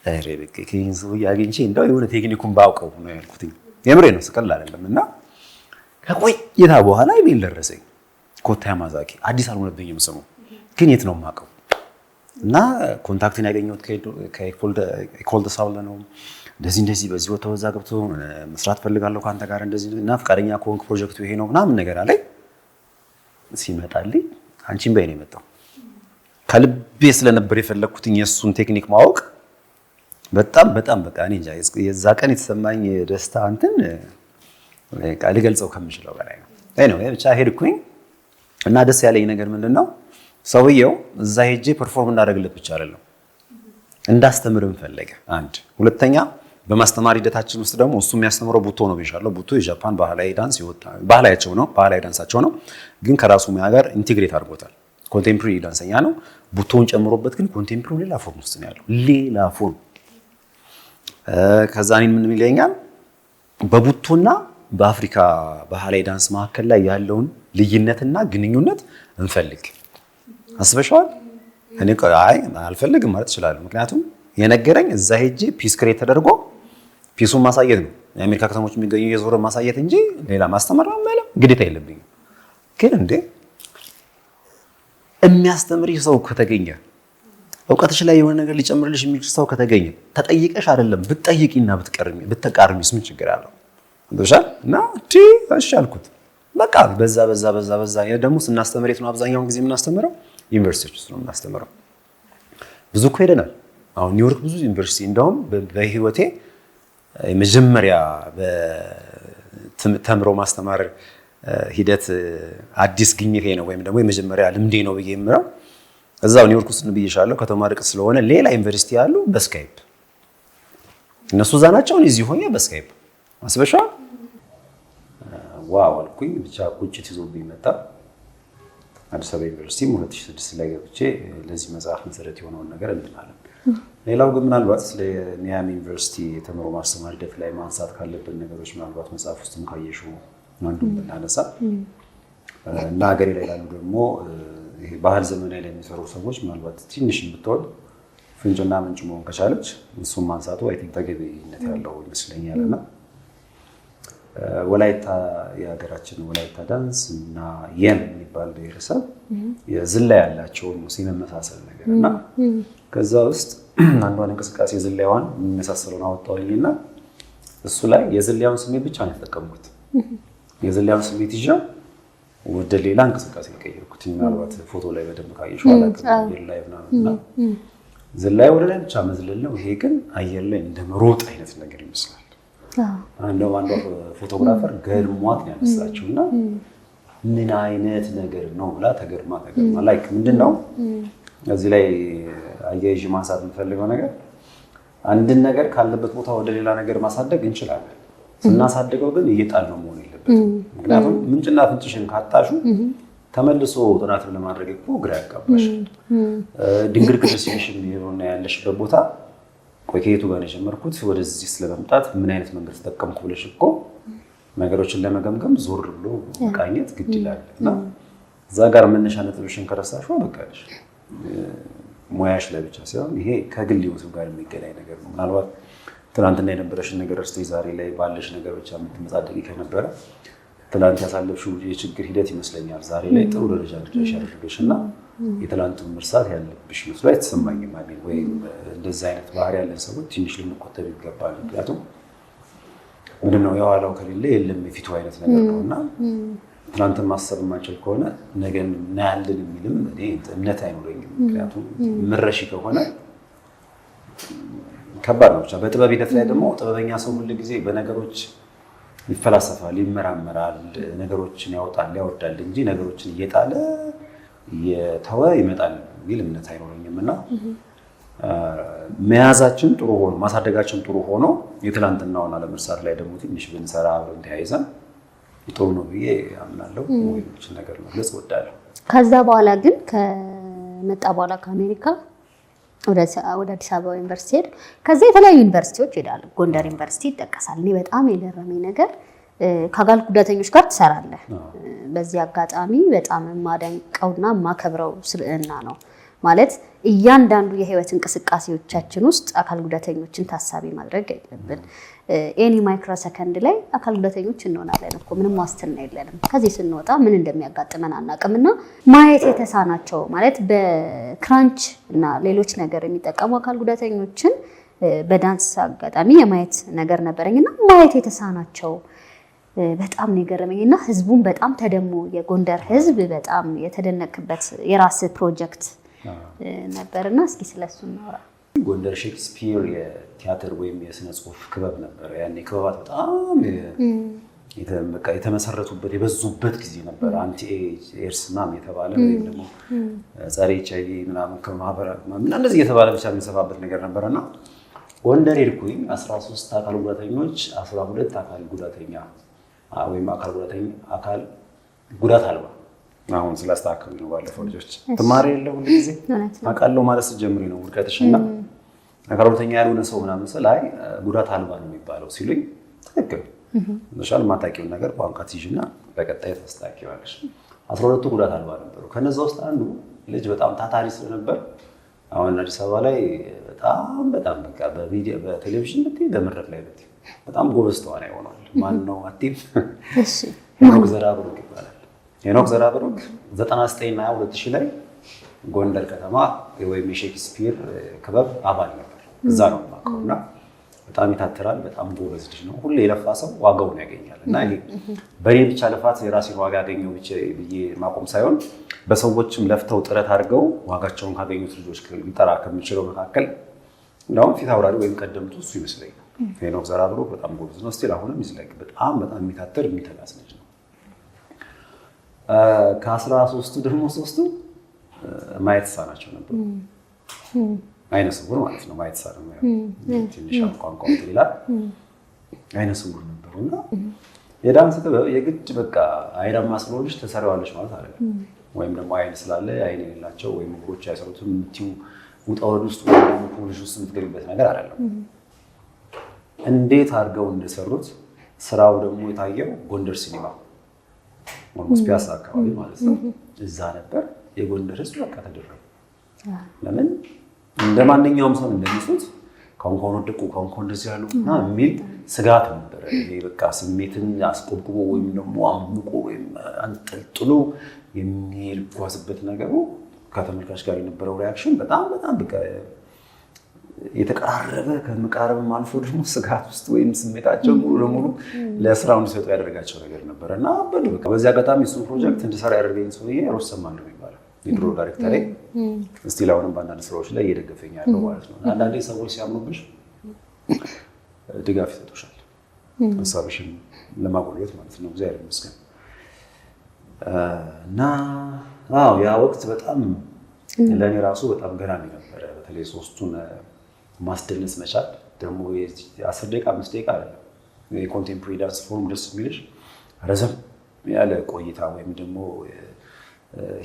አሬ በቃ ከይንሱ ያገኝቼ እንደው የሆነ ቴክኒኩን ባውቀው ነው ያልኩት። የምሬ ነው ስቀል አይደለምና ከቆይታ በኋላ ኢሜል ደረሰኝ። ኮታ ያማዛኪ አዲስ አልሆነብኝም ስሙ ግን የት ነው የማውቀው እና ኮንታክትን ያገኘሁት ከኢኮልድ ሳውል ነው። እንደዚህ በዚህ ወጣው እዛ ገብቶ መስራት ፈልጋለሁ ካንተ ጋር እንደዚህ እና ፍቃደኛ ከሆንክ ፕሮጀክቱ ይሄ ነው ምናምን ነገር አለኝ። ሲመጣልኝ አንቺን በይ ነው የመጣው ከልቤ ስለነበር የፈለኩት የሱን ቴክኒክ ማወቅ በጣም በቃ እኔ እንጃ የዛ ቀን የተሰማኝ ደስታ እንትን ልገልጸው ከምችለው በላይ ነው። ብቻ ሄድኩኝ እና ደስ ያለኝ ነገር ምንድነው ሰውየው እዛ ሄጄ ፐርፎርም እንዳደረግለት ብቻ አይደለም እንዳስተምርም ፈለገ። አንድ ሁለተኛ በማስተማር ሂደታችን ውስጥ ደግሞ እሱ የሚያስተምረው ቡቶ ነው ብቻለሁ። ቡቶ የጃፓን ባህላዊ ዳንስ ባህላዊ ዳንሳቸው ነው፣ ግን ከራሱ ሙያ ጋር ኢንቲግሬት አድርጎታል። ኮንቴምፖራሪ ዳንሰኛ ነው። ቡቶውን ጨምሮበት ግን ኮንቴምፖራሪ ሌላ ፎርም ውስጥ ነው ያለው፣ ሌላ ፎርም። ከዛ እኔን ምን ይለኛል በቡቶና በአፍሪካ ባህላዊ ዳንስ መካከል ላይ ያለውን ልዩነትና ግንኙነት እንፈልግ። አስበሽዋል? እኔ አልፈልግም ማለት እችላለሁ። ምክንያቱም የነገረኝ እዛ ሄጄ ፒስ ክሬት ተደርጎ ፒሱን ማሳየት ነው። የአሜሪካ ከተሞች የሚገኙ የዞረ ማሳየት እንጂ ሌላ ማስተማር ማለት ግዴታ የለብኝም። ግን እንዴ የሚያስተምርሽ ሰው ከተገኘ እውቀትሽ ላይ የሆነ ነገር ሊጨምርልሽ የሚችል ሰው ከተገኘ ተጠይቀሽ አይደለም ብትጠይቂና ብትቃርሚስ ምን ችግር አለው? እንደሻል እና እሺ አልኩት። በቃ በዛ ደግሞ ስናስተምር የት ነው አብዛኛውን ጊዜ የምናስተምረው? ዩኒቨርሲቲዎች ውስጥ ነው የምናስተምረው። ብዙ እኮ ሄደናል። አሁን ኒውዮርክ ብዙ ዩኒቨርሲቲ እንደውም በህይወቴ መጀመሪያ በተምሮ ማስተማር ሂደት አዲስ ግኝቴ ነው ወይም ደግሞ የመጀመሪያ ልምዴ ነው ብዬ የምለው እዛው ኒውዮርክ ውስጥ ብዬሻለሁ። ከተማ ርቀት ስለሆነ ሌላ ዩኒቨርሲቲ ያሉ በስካይፕ እነሱ እዛ ናቸው፣ እዚህ ሆኜ በስካይፕ አስበሽዋል። ዋው አልኩኝ። ብቻ ቁጭት ይዞብኝ መጣ። አዲስ አበባ ዩኒቨርሲቲ 2006 ላይ ገብቼ ለዚህ መጽሐፍ መሰረት የሆነውን ነገር እንድናለን። ሌላው ግን ምናልባት ስለ ሚያሚ ዩኒቨርሲቲ የተምሮ ማስተማር ሂደት ላይ ማንሳት ካለብን ነገሮች ምናልባት መጽሐፍ ውስጥም ካየሽው አንዱን ብናነሳ እና ሀገሬ ላይ ላሉ ደግሞ ይሄ ባህል ዘመናዊ ላይ የሚሰሩ ሰዎች ምናልባት ትንሽ ብትሆን ፍንጭና ምንጭ መሆን ከቻለች እሱም ማንሳቱ አይ ቲንክ ተገቢነት ያለው ይመስለኛልና ወላይታ የሀገራችን ወላይታ ዳንስ እና የም የሚባል ብሔረሰብ የዝላይ ያላቸው ሲመሳሰል ነገር እና ከዛ ውስጥ አንዷን እንቅስቃሴ ዝላይዋን የሚመሳሰለውን አወጣሁኝና እሱ ላይ የዝላይዋን ስሜት ብቻ ነው የተጠቀምኩት። የዝላይዋን ስሜት ይዤ ወደ ሌላ እንቅስቃሴ ቀየርኩት። ምናልባት ፎቶ ላይ በደንብ ካየሽው አላውቅም ላይ ምናምንና ዝላይ ወደ ላይ ብቻ መዝለል ነው። ይሄ ግን አየር ላይ እንደ መሮጥ አይነት ነገር ይመስላል። አንዷ ፎቶግራፈር ገርሟት ነው ያነሳችውና ምን አይነት ነገር ነው ብላ ተገርማ ላይክ ምንድነው እዚህ ላይ አያይዤ ማንሳት የምፈልገው ነገር አንድን ነገር ካለበት ቦታ ወደ ሌላ ነገር ማሳደግ እንችላለን። ስናሳድገው ግን እየጣል ነው መሆን የለበትም። ምክንያቱም ምንጭና ፍንጭሽን ካጣሹ ተመልሶ ጥናት ለማድረግ እኮ ግራ ያጋባሻል። ድንግርግር ሲልሽ የሚሆነው ያለሽበት ቦታ ቆይ ከየቱ ጋር ነው የጀመርኩት ወደዚህ ስለመምጣት ምን አይነት መንገድ ተጠቀምኩ ብለሽ እኮ ነገሮችን ለመገምገም ዞር ብሎ መቃኘት ግድ ይላል እና እዛ ጋር መነሻ ነጥብሽን ከረሳሽው በቃሽ። ሙያሽ ላይ ብቻ ሳይሆን ይሄ ከግል ህይወት ጋር የሚገናኝ ነገር ነው። ምናልባት ትናንትና የነበረሽን ነገር እስቲ ዛሬ ላይ ባለሽ ነገር ብቻ የምትመጻደቂ ከነበረ ትናንት ያሳለፍሽው የችግር ሂደት ይመስለኛል ዛሬ ላይ ጥሩ ደረጃ ድረሽ ያደረገሽና የትናንቱን መርሳት ያለብሽ መስሎ አይተሰማኝም። ማለት ወይ እንደዚህ አይነት ባህሪ ያለን ሰዎች ትንሽ ልንቆጠብ ይገባል። ምክንያቱም ምንድነው የኋላው ከሌለ የለም የፊቱ አይነት ነገር ነውና ትናንትን ማሰብ የማንችል ከሆነ ነገን እናያለን የሚልም እኔ እምነት አይኖረኝም። ምክንያቱም ምረሺ ከሆነ ከባድ ነው። ብቻ በጥበብ ሂደት ላይ ደግሞ ጥበበኛ ሰው ሁሉ ጊዜ በነገሮች ይፈላሰፋል፣ ይመራመራል፣ ነገሮችን ያወጣል ያወርዳል እንጂ ነገሮችን እየጣለ የተወ ይመጣል የሚል እምነት አይኖረኝም እና መያዛችን ጥሩ ሆኖ ማሳደጋችን ጥሩ ሆኖ የትላንትናውን አለመርሳት ላይ ደግሞ ትንሽ ብንሰራ አብረን ተያይዘን ጥሩ ነው ብዬ አምናለሁ። ወይስ ነገር ነው ለጽወዳለሁ። ከዛ በኋላ ግን ከመጣ በኋላ ከአሜሪካ ወደ አዲስ አበባ ዩኒቨርሲቲ ሄድ። ከዛ የተለያዩ ዩኒቨርሲቲዎች ሄዳሉ። ጎንደር ዩኒቨርሲቲ ይጠቀሳል። እኔ በጣም የገረመኝ ነገር ከአካል ጉዳተኞች ጋር ትሰራለህ። በዚህ አጋጣሚ በጣም የማደንቀውና የማከብረው ስብዕና ነው። ማለት እያንዳንዱ የህይወት እንቅስቃሴዎቻችን ውስጥ አካል ጉዳተኞችን ታሳቢ ማድረግ አይደለም። ኤኒ ማይክሮ ሰከንድ ላይ አካል ጉዳተኞች እንሆናለን እኮ ምንም ዋስትና የለንም። ከዚህ ስንወጣ ምን እንደሚያጋጥመን አናውቅምና ማየት የተሳናቸው ማለት በክራንች እና ሌሎች ነገር የሚጠቀሙ አካል ጉዳተኞችን በዳንስ አጋጣሚ የማየት ነገር ነበረኝና ማየት የተሳናቸው በጣም ነው የገረመኝና ህዝቡን በጣም ተደሞ የጎንደር ህዝብ በጣም የተደነቀበት የራስ ፕሮጀክት ነበርና እስኪ ስለሱ እናወራ። ጎንደር ሼክስፒር የቲያትር ወይም የስነ ጽሁፍ ክበብ ነበር። ያኔ ክበባት በጣም የተመሰረቱበት የበዙበት ጊዜ ነበር። አንቲ ኤድስ ምናምን የተባለ ወይም ደግሞ ጸረ ኤችአይቪ ምናምን ከማህበራት ምናምን እንደዚህ የተባለ ብቻ የሚሰፋበት ነገር ነበርና ጎንደር ሄድኩኝ። 13 አካል ጉዳተኞች 12 አካል ጉዳተኛ ወይም አካል ጉዳት አልባ አሁን ስላስተካከሉ ነው። ባለፈው ልጆች ትማሪ የለ ሁሉ ጊዜ አቃለው ማለት ስትጀምሪ ነው ውድቀትሽና አካል ጉዳተኛ ያልሆነ ሰው ምናምን ላይ ጉዳት አልባ ነው የሚባለው ሲሉኝ ትክክል ለሻል ማታቂው ነገር ቋንቋ ትይዥና በቀጣይ ተስተካክያለሽ። 12ቱ ጉዳት አልባ ነበሩ። ከነዛ ውስጥ አንዱ ልጅ በጣም ታታሪ ስለነበር አሁን አዲስ አበባ ላይ በጣም በቃ በቪዲዮ በቴሌቪዥን ብትይ በመድረክ ላይ ብትይ በጣም ጎበዝ ተዋናይ ሆኗል። ማን ነው አቲፍ? እሺ ሄኖክ ዘራብሩክ ይባላል። ሄኖክ ዘራብሩክ 99 እና 2000 ላይ ጎንደር ከተማ ወይም የሼክስፒር ክበብ አባል ነበር። እዛ ነው ማቀውና በጣም ይታተራል። በጣም ጎበዝ ልጅ ነው። ሁሌ የለፋ ሰው ዋጋውን ያገኛል እና ይሄ በኔ ብቻ ልፋት የራሴን ዋጋ ያገኘው ብዬ ማቆም ሳይሆን በሰዎችም ለፍተው ጥረት አድርገው ዋጋቸውን ካገኙት ልጆች ሊጠራ ከሚችለው መካከል እንደውም ፊት አውራሪ ወይም ቀደምቱ እሱ ይመስለኛል። ሄኖክ ዘራብሩክ በጣም ጎበዝ ነው። ስቲል አሁንም ይዝለቅ በጣም የሚታተር የሚተላስ ልጅ ነው። ከ13ቱ ደግሞ 3ቱ ማየት ተሳናቸው ነበሩ። አይነ ስውር ማለት ነው። ማየት ተሳናቸው ነው። ትንሽ ቋንቋው ይላል። አይነ ስውር ነበሩና የዳንስ ጥበብ የግድ በቃ አይናማ ስለሆነች ተሰራዋለች ማለት አይደለም። ወይም ደግሞ አይን ስላለ አይን የሌላቸው ወይም እግሮች አይሰሩትም የምትይው ውጣ ወረድ ውስጥ ወይ ደግሞ ፖሊሽ ውስጥ የምትገቢበት ነገር አይደለም። እንዴት አድርገው እንደሰሩት ስራው ደግሞ የታየው ጎንደር ሲኒማ ሞልሞስ ፒያሳ አካባቢ ማለት ነው። እዛ ነበር የጎንደር ህዝብ በቃ ተደረገ። ለምን እንደማንኛውም ሰው እንደሚሱት ኮንኮን ወደቁ ኮንኮን እንደዚህ ያሉ እና የሚል ስጋት ነበር። ይሄ በቃ ስሜትን አስቆብቆ ወይም ደግሞ አምቆ ወይም አንጠልጥሎ የሚጓዝበት ነገሩ ከተመልካች ጋር የነበረው ሪአክሽን በጣም በቃ የተቀራረበ ከመቃረብም አልፎ ደግሞ ስጋት ውስጥ ወይም ስሜታቸው ሙሉ ለሙሉ ለስራው እንዲሰጡ ያደረጋቸው ነገር ነበር እና በቃ በዚህ አጋጣሚ እሱን ፕሮጀክት እንድሰራ ያደረገኝ ሰውዬ ሮስ ሰማን ነው የሚባለው የድሮ ዳይሬክተር እስቲል አሁንም በአንዳንድ ስራዎች ላይ እየደገፈኝ ያለው ማለት ነው። አንዳንዴ ሰዎች ሲያምኑብሽ ድጋፍ ይሰጡሻል ሀሳብሽን ለማጎልበት ማለት ነው። እግዚአብሔር ይመስገን እና ያ ወቅት በጣም ለእኔ ራሱ በጣም ገራሚ ነበረ። በተለይ 3ቱን ማስደነስ መቻል ደግሞ 10 ደቂቃ 5 ደቂቃ አይደለም። የኮንቴምፖራሪ ዳንስ ፎርም ደስ የሚልሽ ረዘም ያለ ቆይታ ወይም ደግሞ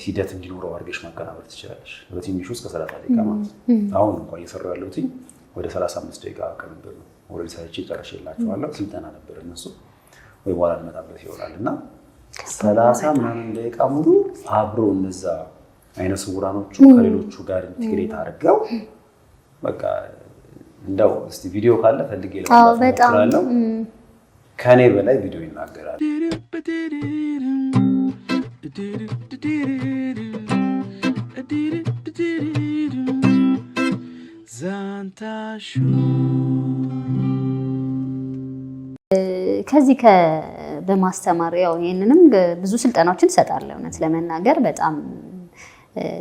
ሂደት እንዲኖረው አድርገሽ ማቀናበር ትችላለሽ። በትንሹ እስከ 30 ደቂቃ ማለት ነው። አሁን እንኳን እየሰራሁ ያለሁት ወደ 35 ደቂቃ ቅንብር ነው። ኦልሬዲ ሰርቼ ጨርሼላቸዋለሁ። ስልጠና ነበር እነሱ ወይ በኋላ እንመጣበት ይሆናል እና 30 ምናምን ደቂቃ ሙሉ አብሮ እነዛ አይነ ስውራኖቹ ከሌሎቹ ጋር ኢንቲግሬት አድርገው በቃ እንደው እስቲ ቪዲዮ ካለ ፈልጌ ለማለት ከኔ በላይ ቪዲዮ ይናገራል። ከዚህ በማስተማር ያው ይሄንንም ብዙ ስልጠናዎችን እሰጣለሁ። እውነት ለመናገር በጣም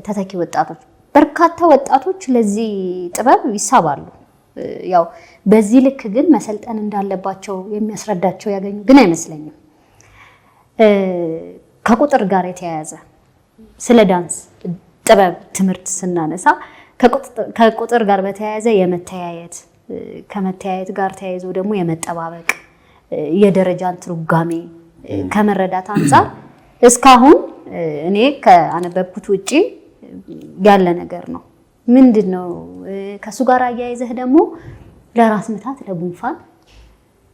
ተተኪ ወጣቶች በርካታ ወጣቶች ለዚህ ጥበብ ይሳባሉ። ያው በዚህ ልክ ግን መሰልጠን እንዳለባቸው የሚያስረዳቸው ያገኙ ግን አይመስለኝም። ከቁጥር ጋር የተያያዘ ስለ ዳንስ ጥበብ ትምህርት ስናነሳ ከቁጥር ጋር በተያያዘ የመተያየት ከመተያየት ጋር ተያይዞ ደግሞ የመጠባበቅ የደረጃን ትርጓሜ ከመረዳት አንፃር እስካሁን እኔ ከአነበብኩት ውጪ ያለ ነገር ነው። ምንድነው ከሱ ጋር አያይዘህ ደግሞ ለራስ ምታት ለጉንፋን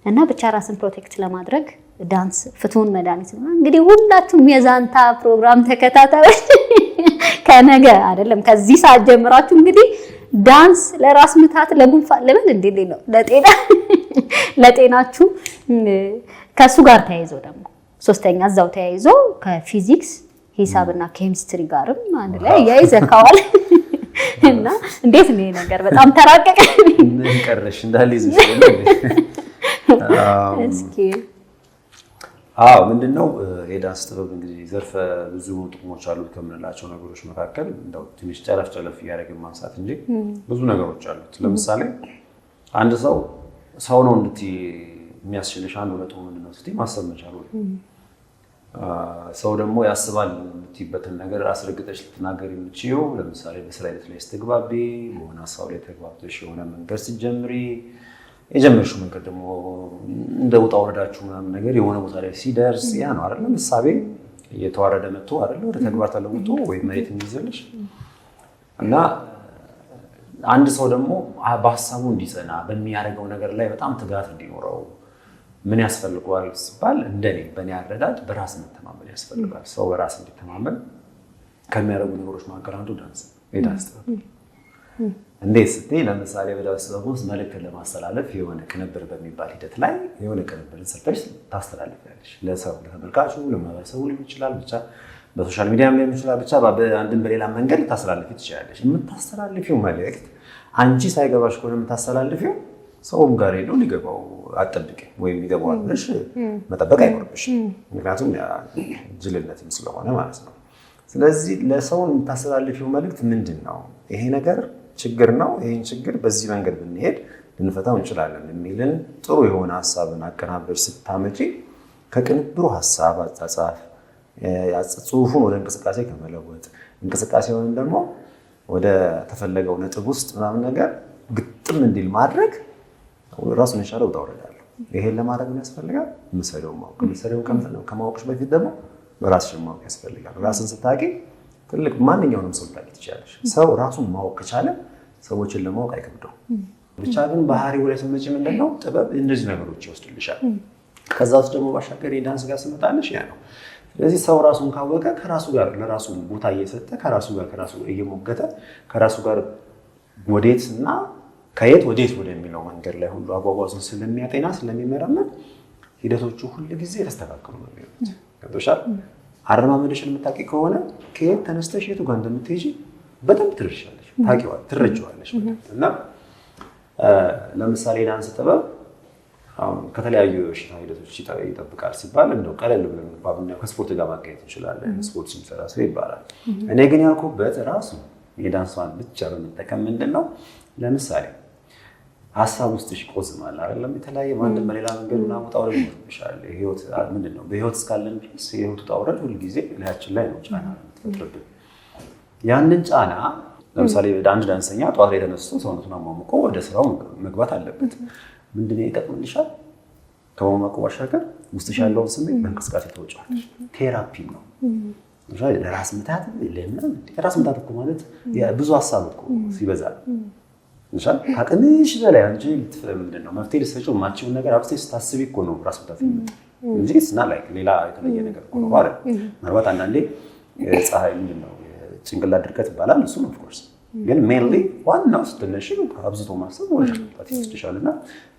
እና ብቻ ራስን ፕሮቴክት ለማድረግ ዳንስ ፍቱን መድኃኒት ነው። እንግዲህ ሁላችሁም የዛንታ ፕሮግራም ተከታታዮች ከነገ አይደለም ከዚህ ሰዓት ጀምራችሁ እንግዲህ ዳንስ ለራስ ምታት ለጉንፋን ለምን እንዴ ነው ለጤናችሁ ከሱ ጋር ተያይዞ ደግሞ ሶስተኛ እዛው ተያይዞ ከፊዚክስ ሂሳብና ኬሚስትሪ ጋርም አንድ ላይ ያይዘካዋል እና እንዴት ነው ነገር በጣም ተራቀቀ ምን ቀረሽ እንዳልይዝሽ እስኪ አዎ ምንድነው የዳንስ ጥበብ እንግዲህ ዘርፈ ብዙ ጥቅሞች አሉት ከምንላቸው ነገሮች መካከል እንደው ትንሽ ጨለፍ እያደረግን ማንሳት እንጂ ብዙ ነገሮች አሉት። ለምሳሌ አንድ ሰው ነው እንድትይ የሚያስችልሽ አንዱ ነጥቡ ምንድነው ስትይ ማሰብ መቻል ነው። ሰው ደግሞ ያስባል የምትይበትን ነገር አስረግጠሽ ልትናገር የምትችይው ለምሳሌ በስራ ሂደት ላይ ስትግባቢ፣ በሆነ ሀሳብ ላይ ተግባብተሽ የሆነ መንገድ ስትጀምሪ የጀመርሽው መንገድ ደግሞ እንደ ውጣ ወረዳችሁ ምናምን ነገር የሆነ ቦታ ላይ ሲደርስ ያ ነው አይደል? ምሳሌ እየተዋረደ መጥቶ አይደል ወደ ተግባር ተለውጦ ወይ መሬት እንዲዘልሽ እና አንድ ሰው ደግሞ በሀሳቡ እንዲጸና በሚያደርገው ነገር ላይ በጣም ትጋት እንዲኖረው ምን ያስፈልገዋል ሲባል እንደኔ በእኔ አረዳድ በራስ መተማመን ያስፈልጋል። ሰው በራስ እንዲተማመን ከሚያደርጉ ነገሮች መካከል አንዱ የዳንስ ጥበብ። እንዴት ስትይ ለምሳሌ በዳንስ ጥበብ ውስጥ መልዕክትን ለማስተላለፍ የሆነ ቅንብር በሚባል ሂደት ላይ የሆነ ቅንብርን ሰርተሽ ታስተላልፊያለሽ። ለሰው ለተመልካቹ፣ ለማህበረሰቡ ሊሆን ይችላል፣ ብቻ በሶሻል ሚዲያም ሊሆን ይችላል፣ ብቻ በአንድም በሌላ መንገድ ልታስተላልፊ ትችላለሽ። የምታስተላልፊው መልዕክት አንቺ ሳይገባሽ ከሆነ የምታስተላልፊው ሰውም ጋር ሄዶ ሊገባው አጠብቂ ወይም ይገባዋል ብለሽ መጠበቅ አይኖርብሽም። ምክንያቱም ጅልነትም ስለሆነ ማለት ነው። ስለዚህ ለሰው የምታስተላልፊው መልዕክት ምንድን ነው? ይሄ ነገር ችግር ነው፣ ይህን ችግር በዚህ መንገድ ብንሄድ ልንፈታው እንችላለን የሚልን ጥሩ የሆነ ሀሳብን አቀናብረሽ ስታመጪ ከቅንብሩ ሀሳብ አጻጻፍ ጽሁፉን ወደ እንቅስቃሴ ከመለወጥ እንቅስቃሴውን ደግሞ ወደ ተፈለገው ነጥብ ውስጥ ምናምን ነገር ግጥም እንዲል ማድረግ ራሱን የቻለ ውጣ ውረድ አለው። ይሄን ለማድረግ ምን ያስፈልጋል? ምሳሌውን ማወቅ። ምሳሌውን ከማወቅሽ በፊት ደግሞ ራስሽን ማወቅ ያስፈልጋል። ራስን ስታውቂ ትልቅ ማንኛውንም ሰው ልታውቂ ትችላለሽ። ሰው ራሱን ማወቅ ከቻለ ሰዎችን ለማወቅ አይከብደውም። ብቻ ግን ባህሪው ላይ ስትመጪ ምንድነው ጥበብ እንደዚህ ነገሮች ይወስድልሻል። ከዛ ውስጥ ደግሞ ባሻገር የዳንስ ጋር ስመጣለሽ ያ ነው። ስለዚህ ሰው ራሱን ካወቀ ከራሱ ጋር ለራሱ ቦታ እየሰጠ ከራሱ እየሞገተ ከራሱ ጋር ወዴትና ከየት ወዴት ወደሚለው መንገድ ላይ ሁሉ አጓጓዙን ስለሚያጤና ስለሚመረመር ሂደቶቹ ሁሉ ጊዜ የተስተካከሉ ነው የሚሆኑት። ገብቶሻል? አረማመድሽን የምታውቂ ከሆነ ከየት ተነስተሽ የቱ ጋር እንደምትሄጂ በደንብ ትደርሻለሽ፣ ትረጂዋለሽ። እና ለምሳሌ ዳንስ ጥበብ አሁን ከተለያዩ የበሽታ ሂደቶች ይጠብቃል ሲባል እንደው ቀለል ብለን ባብና ከስፖርት ጋር ማገናኘት እንችላለን። ስፖርት ሲሰራ ሰው ይባላል። እኔ ግን ያልኩበት ራሱ የዳንሷን ብቻ በመጠቀም ምንድነው ለምሳሌ ሀሳብ ውስጥሽ ይቆዝማል አይደለም? የተለያየ ማንም በሌላ መንገድ እና ውጣ ውረድ ይኖርብሻል። ህይወት ምንድነው? በህይወት እስካለን ድረስ የህይወት ውጣ ውረድ ሁልጊዜ ላያችን ላይ ነው ጫና የምትፈጥርብን። ያንን ጫና ለምሳሌ አንድ ዳንሰኛ ጠዋት ላይ ተነስቶ ሰውነቱን አሟሙቆ ወደ ስራው መግባት አለበት። ምንድነው ይጠቅምልሻል? ከማሟሙቆ ባሻገር ውስጥሽ ያለውን ስሜት በእንቅስቃሴ ተወጪዋለሽ። ቴራፒ ነው። ለራስ ምታት ራስ ምታት እኮ ማለት ብዙ ሀሳብ እኮ ሲበዛ ከአቅምሽ በላይ አንቺ ምንድነው መፍትሄ ልትሰጪው የማትችይውን ነገር አብዝተሽ ስታስቢ እኮ ነው ራስ ምታት እንጂ ስና ላይ ሌላ የተለየ ነገር እኮ ነው አይደል? ምናልባት አንዳንዴ ፀሐይ ምንድነው ጭንቅላት ድርቀት ይባላል። እሱ ነው ኦፍኮርስ። ግን ሜንሊ ዋናው ስትነሽ አብዝቶ ማሰብ ወደ ጭንቅላት ይወስድሻልና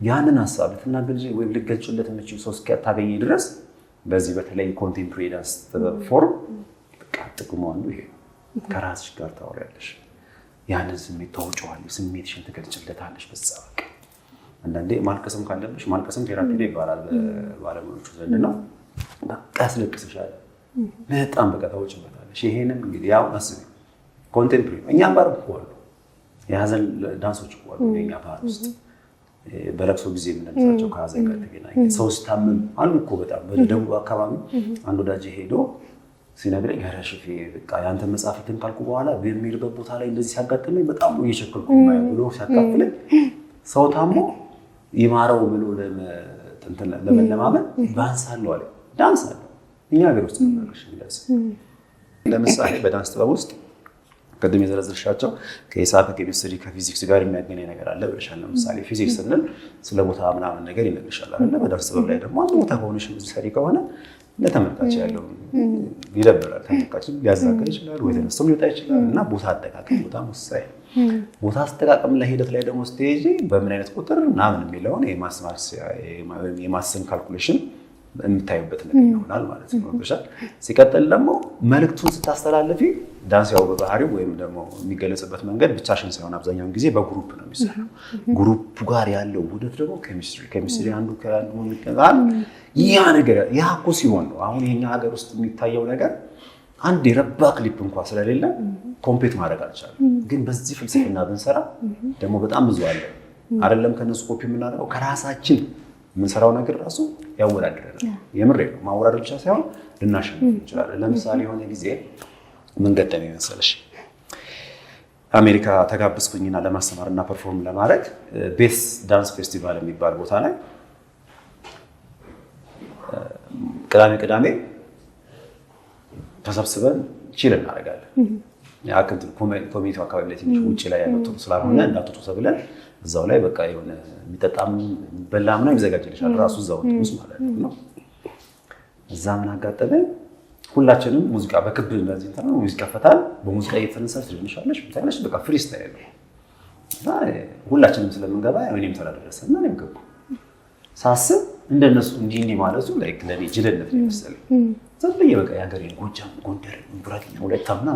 ያንን ሀሳብ ልትናገሪ ወይም ልትገልጪለት የምትችይው ሰው እስኪያገኝ ድረስ በዚህ በተለይ ኮንቴምፖራሪ ዳንስ ፎርም በቃ ጥቅሙ አንዱ ይሄ ከራስሽ ጋር ታወሪያለሽ። ያንን ስሜት ታውጪዋለሽ፣ ስሜትሽን ትገልጪለታለሽ። በዛ በቃ አንዳንዴ ማልቀስም ካለብሽ ማልቀስም ቴራፒ ነው ይባላል ባለሙያዎቹ ዘንድ ነው። በቃ ያስለቅስሻል፣ በጣም በቃ ታውጪበታለሽ። ይሄንን እንግዲህ ያው አስቢ ኮንቴምፖራሪ እኛም ባር እኮ አሉ የሀዘን ዳንሶች እኮ አሉ የኛ ባህል ውስጥ በለቅሶ ጊዜ የምንነሳቸው ከሀዘን ጋር ተገናኝ ሰው ሲታመም አሉ እኮ በጣም በደቡብ አካባቢ አንድ ወዳጅ ሄዶ ሲነግረኝ ያራሽፊ በቃ ያንተ መጻፍትን ካልኩ በኋላ በሚልበት ቦታ ላይ እንደዚህ ሲያጋጥመኝ በጣም ነው እየቸከልኩ ማይ ብሎ ሲያካፍለኝ ሰው ታሞ ይማረው ብሎ ለመለማመን ባንሳለው አለ ዳንስ አለ እኛ ሀገር ውስጥ ነው ማለት ለምሳሌ በዳንስ ጥበብ ውስጥ ቀደም የዘረዘርሻቸው ከሂሳብ ከኬሚስትሪ ከፊዚክስ ጋር የሚያገናኝ ነገር አለ ብለሻል። ለምሳሌ ፊዚክስ ስንል ስለ ቦታ ምናምን ነገር ይነግርሻል አይደል? በዳንስ ጥበብ ላይ ደግሞ አንድ ቦታ ሆነሽ የምትሰሪ ከሆነ ለተመልካች ያለው ይደብራል። ተመልካች ሊያዛጋ ይችላል ወይ ተነስቶ ሊወጣ ይችላል። እና ቦታ አጠቃቀም በጣም ወሳኝ ቦታ አጠቃቀም ላይ ሂደት ላይ ደግሞ ስትሄጂ በምን አይነት ቁጥር ምናምን የሚለውን የማስን ካልኩሌሽን የምታዩበት ነገር ይሆናል ማለት ነው። ሲቀጥል ደግሞ መልእክቱን ስታስተላልፊ ዳንስ ያው በባህሪው ወይም ደግሞ የሚገለጽበት መንገድ ብቻሽን ሳይሆን አብዛኛውን ጊዜ በግሩፕ ነው የሚሰራው። ግሩፕ ጋር ያለው ውህደት ደግሞ ኬሚስትሪ አንዱ ከአንዱ የሚቀላል ያ ነገር ያ እኮ ሲሆን ነው አሁን የኛ ሀገር ውስጥ የሚታየው ነገር አንድ የረባ ክሊፕ እንኳን ስለሌለ ኮምፒት ማድረግ አልቻለም። ግን በዚህ ፍልስፍና ብንሰራ ደግሞ በጣም ብዙ አለ አይደለም ከነሱ ኮፒ የምናደርገው ከራሳችን የምንሰራው ነገር ራሱ ያወዳድረናል። የምሬ ነው ማወዳደር ብቻ ሳይሆን ልናሸንፍ እንችላለን። ለምሳሌ የሆነ ጊዜ ምን ገጠመኝ መሰለሽ አሜሪካ ተጋብዝኩኝና ለማስተማርና ፐርፎርም ለማድረግ ቤስ ዳንስ ፌስቲቫል የሚባል ቦታ ላይ ቅዳሜ ተሰብስበን ቺል እናደርጋለን። ያክንት ኮሚቴው አካባቢ ላይ ትንሽ ውጪ ላይ ያለው ጥሩ ስላልሆነ እንዳትወጡ ተብለን እዛው ላይ በቃ የሆነ የሚጠጣም በላም ነው የሚዘጋጅልሻል ራሱ እዛው ውስጥ ማለት ነው። እዛ ምን አጋጠመኝ ሁላችንም ሙዚቃ በክብ እንደዚህ እንትን ነው ሙዚቃ ፈታል በሙዚቃ እየተነሳች ትንሽአለሽ ታለሽ በቃ ፍሪ ስታይል ነው። ሁላችንም ስለምንገባ እኔም ተራደረሰና እኔም ገቡ ሳስብ እንደነሱ እንዲህ ማለቱ ላይክ ለኔ ጅልነት ነው መሰለኝ። ዘብዬ በቃ ያገሬን ጎጃም ጎንደር ጉራጌኛ ወላይታና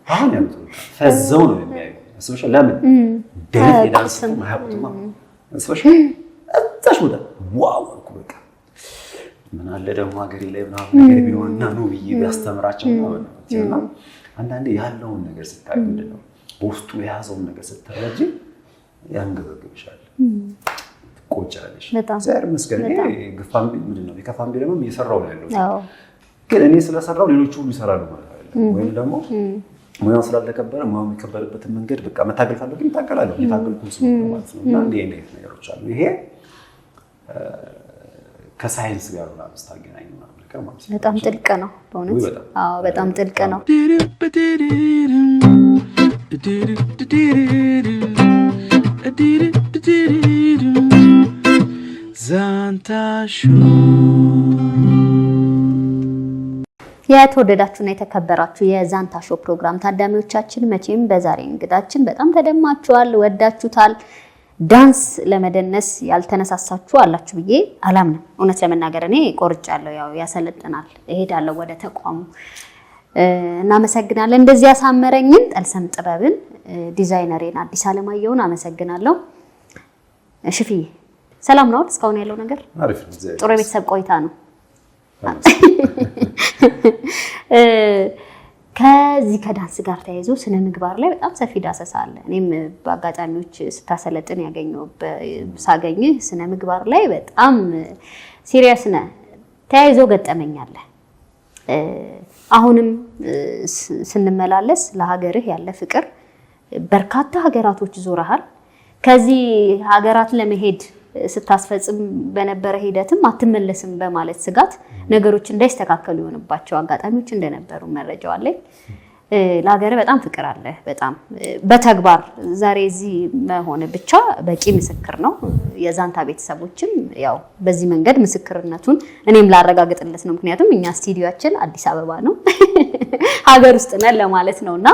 አሁን ያሉት ፈዘው ነው የሚያዩ ሶሻል ለምን ደስ ይላል ማህበቱማ ሶሻል አጣሽ ወደ ዋው በቃ ምን አለ ደግሞ ሀገሬ ላይ ምናምን ነገር ቢሆንና ነው ብዬ ያስተምራቸው ነው። አንዳንዴ ያለውን ነገር ስታይ ምንድነው በውስጡ የያዘውን ነገር ስትረጂ ያንገበግብሻል ቆጫለሽ ዛሬ መስገን ግፋም ምንድነው የከፋም ቢለም እየሰራው ነው ያለው ግን እኔ ስለሰራው ሌሎቹ ይሰራሉ ማለት አይደለም። ወይም ደግሞ ሙያው ስላልተከበረ ሙያው የሚከበርበትን መንገድ በቃ መታገል ካለብኝ እታገላለሁ እየታገልኩኝ ነው ማለት ነው። እና እንዲህ አይነት ነገሮች አሉ። ይሄ ከሳይንስ ጋር ነው ማስተገናኝ ነገር ማለት ነው። በጣም ጥልቅ ነው በእውነት። አዎ በጣም ጥልቅ ነው። ዛንታሹ የተወደዳችሁና የተከበራችሁ የዛንታ ሾው ፕሮግራም ታዳሚዎቻችን መቼም በዛሬ እንግዳችን በጣም ተደማችኋል፣ ወዳችሁታል። ዳንስ ለመደነስ ያልተነሳሳችሁ አላችሁ ብዬ አላምንም። እውነት ለመናገር እኔ ቆርጫለሁ። ያው ያሰለጥናል እሄዳለሁ ወደ ተቋሙ። እናመሰግናለን። እንደዚህ ያሳመረኝን ጠልሰም ጥበብን ዲዛይነሬን አዲስ አለማየሁን አመሰግናለሁ። ሽፍዬ ሰላም ነው? እስካሁን ያለው ነገር አሪፍ ነው። ጥሩ የቤተሰብ ቆይታ ነው። ከዚህ ከዳንስ ጋር ተያይዞ ስነ ምግባር ላይ በጣም ሰፊ ዳሰሳ አለ። እኔም በአጋጣሚዎች ስታሰለጥን ሳገኝ ስነ ምግባር ላይ በጣም ሲሪየስ ነህ። ተያይዞ ገጠመኛለ። አሁንም ስንመላለስ ለሀገርህ ያለ ፍቅር በርካታ ሀገራቶች ዞረሃል። ከዚህ ሀገራት ለመሄድ ስታስፈጽም በነበረ ሂደትም አትመለስም በማለት ስጋት ነገሮች እንዳይስተካከሉ የሆነባቸው አጋጣሚዎች እንደነበሩ መረጃው አለኝ። ለሀገር በጣም ፍቅር አለ። በጣም በተግባር ዛሬ እዚህ መሆን ብቻ በቂ ምስክር ነው። የዛንታ ቤተሰቦችም ያው በዚህ መንገድ ምስክርነቱን እኔም ላረጋግጥለት ነው። ምክንያቱም እኛ ስቱዲዮአችን አዲስ አበባ ነው፣ ሀገር ውስጥ ነን ለማለት ነውና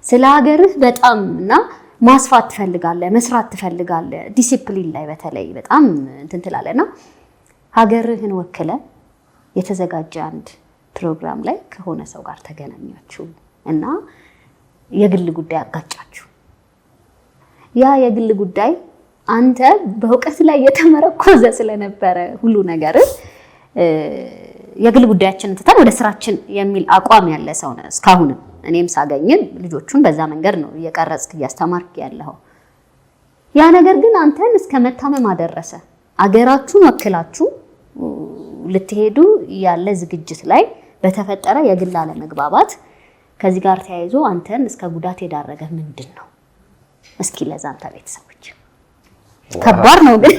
ስለ ሀገርህ በጣም እና ማስፋት ትፈልጋለህ፣ መስራት ትፈልጋለህ። ዲሲፕሊን ላይ በተለይ በጣም እንትን ትላለህና ሀገርህን ወክለ የተዘጋጀ አንድ ፕሮግራም ላይ ከሆነ ሰው ጋር ተገናኛችሁ እና የግል ጉዳይ አጋጫችሁ። ያ የግል ጉዳይ አንተ በእውቀት ላይ የተመረኮዘ ስለነበረ ሁሉ ነገር የግል ጉዳያችንን ትተን ወደ ስራችን የሚል አቋም ያለ ሰው ነው እስካሁንም። እኔም ሳገኝን ልጆቹን በዛ መንገድ ነው እየቀረጽክ እያስተማርክ ያለው። ያ ነገር ግን አንተን እስከ መታመም አደረሰ። አገራችሁን ወክላችሁ ልትሄዱ ያለ ዝግጅት ላይ በተፈጠረ የግል አለመግባባት ከዚህ ጋር ተያይዞ አንተን እስከ ጉዳት የዳረገ ምንድን ነው? እስኪ ለዛንታ ቤተሰቦች። ከባድ ነው ግን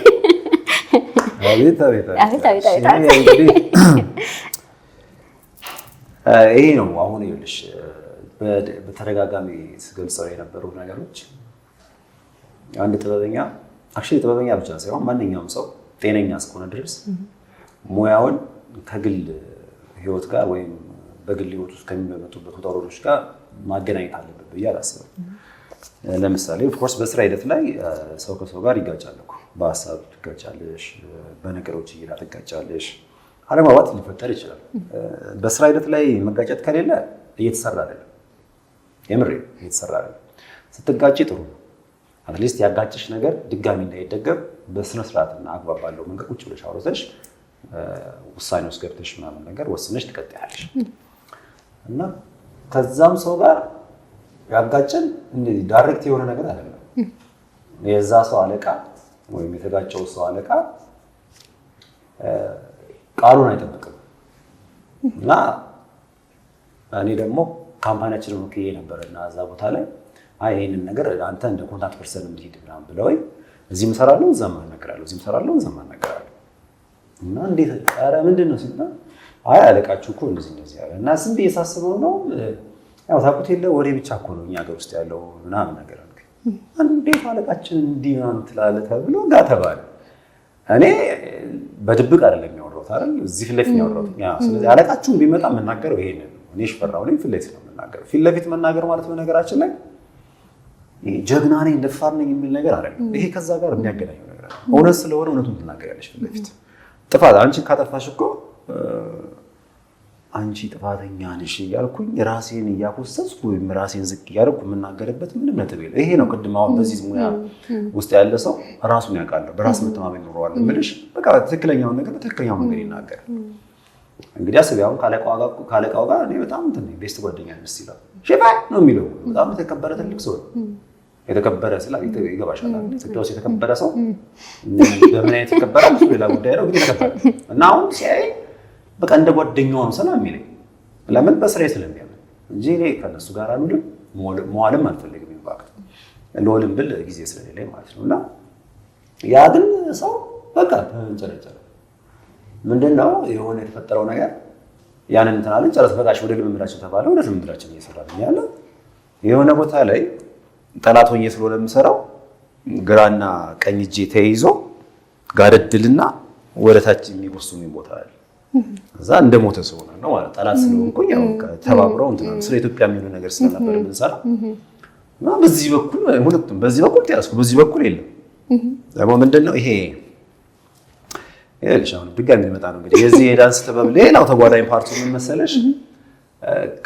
ይሄ ነው አሁን ይኸውልሽ በተደጋጋሚ ስገልጸው የነበሩ ነገሮች አንድ ጥበበኛ አክቹሊ ጥበበኛ ብቻ ሳይሆን ማንኛውም ሰው ጤነኛ እስከሆነ ድረስ ሙያውን ከግል ህይወት ጋር ወይም በግል ህይወት ውስጥ ከሚመጡበት ውጣ ውረዶች ጋር ማገናኘት አለበት ብዬ አላስብም። ለምሳሌ ኦፍ ኮርስ በስራ ሂደት ላይ ሰው ከሰው ጋር ይጋጫል እኮ በሀሳብ ትጋጫለሽ፣ በነገሮች እይታ ትጋጫለሽ። አለመግባባት ሊፈጠር ይችላል። በስራ ሂደት ላይ መጋጨት ከሌለ እየተሰራ አይደለም። የምሬ እየተሰራ አይደለም። ስትጋጭ ጥሩ ነው። አትሊስት ያጋጭሽ ነገር ድጋሚ እንዳይደገም በስነ ስርዓትና አግባብ ባለው መንገድ ቁጭ ብለሽ አውርተሽ ውሳኔ ውስጥ ገብተሽ ምናምን ነገር ወስነሽ ትቀጥያለሽ። እና ከዛም ሰው ጋር ያጋጨን እንደዚህ ዳይሬክት የሆነ ነገር አይደለም። የዛ ሰው አለቃ ወይም የተጋጨው ሰው አለቃ ቃሉን አይጠብቅም። እና እኔ ደግሞ ካምፓኒያችንን ወክዬ ነበርና እዛ ቦታ ላይ ይሄንን ነገር አንተ እንደ ኮንታክት ፐርሰን እንድትሄድ ምናምን ብለውኝ እዚህም እሰራለሁ እዛም አናገራለሁ፣ እዚህም እሰራለሁ እዛም አናገራለሁ። እና እንዴት ኧረ ምንድን ነው ሲባል አለቃችሁ እኮ እንደዚህ ያለ እና ዝም ብዬ ሳስበው ነው ያው ታውቁት የለ ወሬ ብቻ እኮ ነው እኛ ሀገር ውስጥ ያለው ምናምን ነገር አልኩኝ። እንዴት አለቃችን እንዲህ ምናምን ትላለህ ተብሎ ጋር ተባለ። እኔ በድብቅ አይደለም ያወራሁት አይደል፣ እዚህ ፊት ለፊት ነው ያወራሁት። ስለዚህ አለቃችሁን ቢመጣ የምናገረው ይሄንን ነው። እኔ ሽፈራው ነኝ፣ ፊት ለፊት ነው የምናገረው። ፊት ለፊት መናገር ማለት በነገራችን ላይ ጀግና ነኝ ደፋር ነኝ የሚል ነገር አይደለም። ይሄ ከዛ ጋር የሚያገናኘው ነገር አይደለም። እውነት ስለሆነ እውነቱን ትናገሪያለሽ ፊት ለፊት። ጥፋት አንቺ ካጠፋሽ እኮ አንቺ ጥፋተኛ ነሽ እያልኩኝ ራሴን እያኮሰስኩ ወይም ራሴን ዝቅ እያደረኩ የምናገርበት ምንም ነጥብ የለም። ይሄ ነው ቅድም አሁን በዚህ ሙያ ውስጥ ያለ ሰው ራሱን ያውቃል፣ በራስ መተማመን ይኖረዋል የምልሽ። በቃ ትክክለኛውን ነገር በትክክለኛው መንገድ ይናገራል። እንግዲህ አስቢ፣ አሁን ካለቃው ጋር እኔ በጣም እንትን ነኝ፣ ቤስት ጓደኛ ነኝ ሲለው ሼፋይ ነው የሚለው። በጣም የተከበረ ትልቅ ሰው ነው። የተከበረ ስላ ይገባሻል። ኢትዮጵያ ውስጥ የተከበረ ሰው በምን አይነት የተከበረ ሌላ ጉዳይ ነው፣ ግን የተከበረ እና አሁን ሲያይ በቃ እንደ ጓደኛውም ሰላም የሚለኝ ለምን በስራዬ ስለሚያምን እንጂ እኔ ከነሱ ጋር አልውልም፣ መዋልም አልፈልግም። ኢምፓክት ልወልም ብል ጊዜ ስለሌለኝ ማለት ነው። እና ያ ግን ሰው በቃ ተንጨረጨረ። ምንድነው የሆነ የተፈጠረው ነገር ያንን እንትን አለን ጨረስ በቃሽ ወደ ልምምዳችን ተባለ። ወደ ልምምዳችን እየሰራን ያለ የሆነ ቦታ ላይ ጠላት ሆኜ ስለሆነ የምሰራው ግራና ቀኝ እጄ ተይዞ ጋደድልና ወደ ታች የሚጎስሙኝ ቦታ አለ። እዛ እንደሞተ ሰው ነው ማለት ጠላት ስለሆንኩኝ ያው ተባብረው እንትን ስለ ኢትዮጵያ የሚሆነ ነገር ስለነበር የምንሰራው እና በዚህ በኩል ሁለቱም በዚህ በኩል ተያዝኩ፣ በዚህ በኩል የለም። ደግሞ ምንድነው ይሄ አሁን ድጋሚ ሊመጣ ነው እንግዲህ የዚህ የዳንስ ጥበብ ሌላው ተጓዳኝ ፓርቱ ምን መሰለሽ፣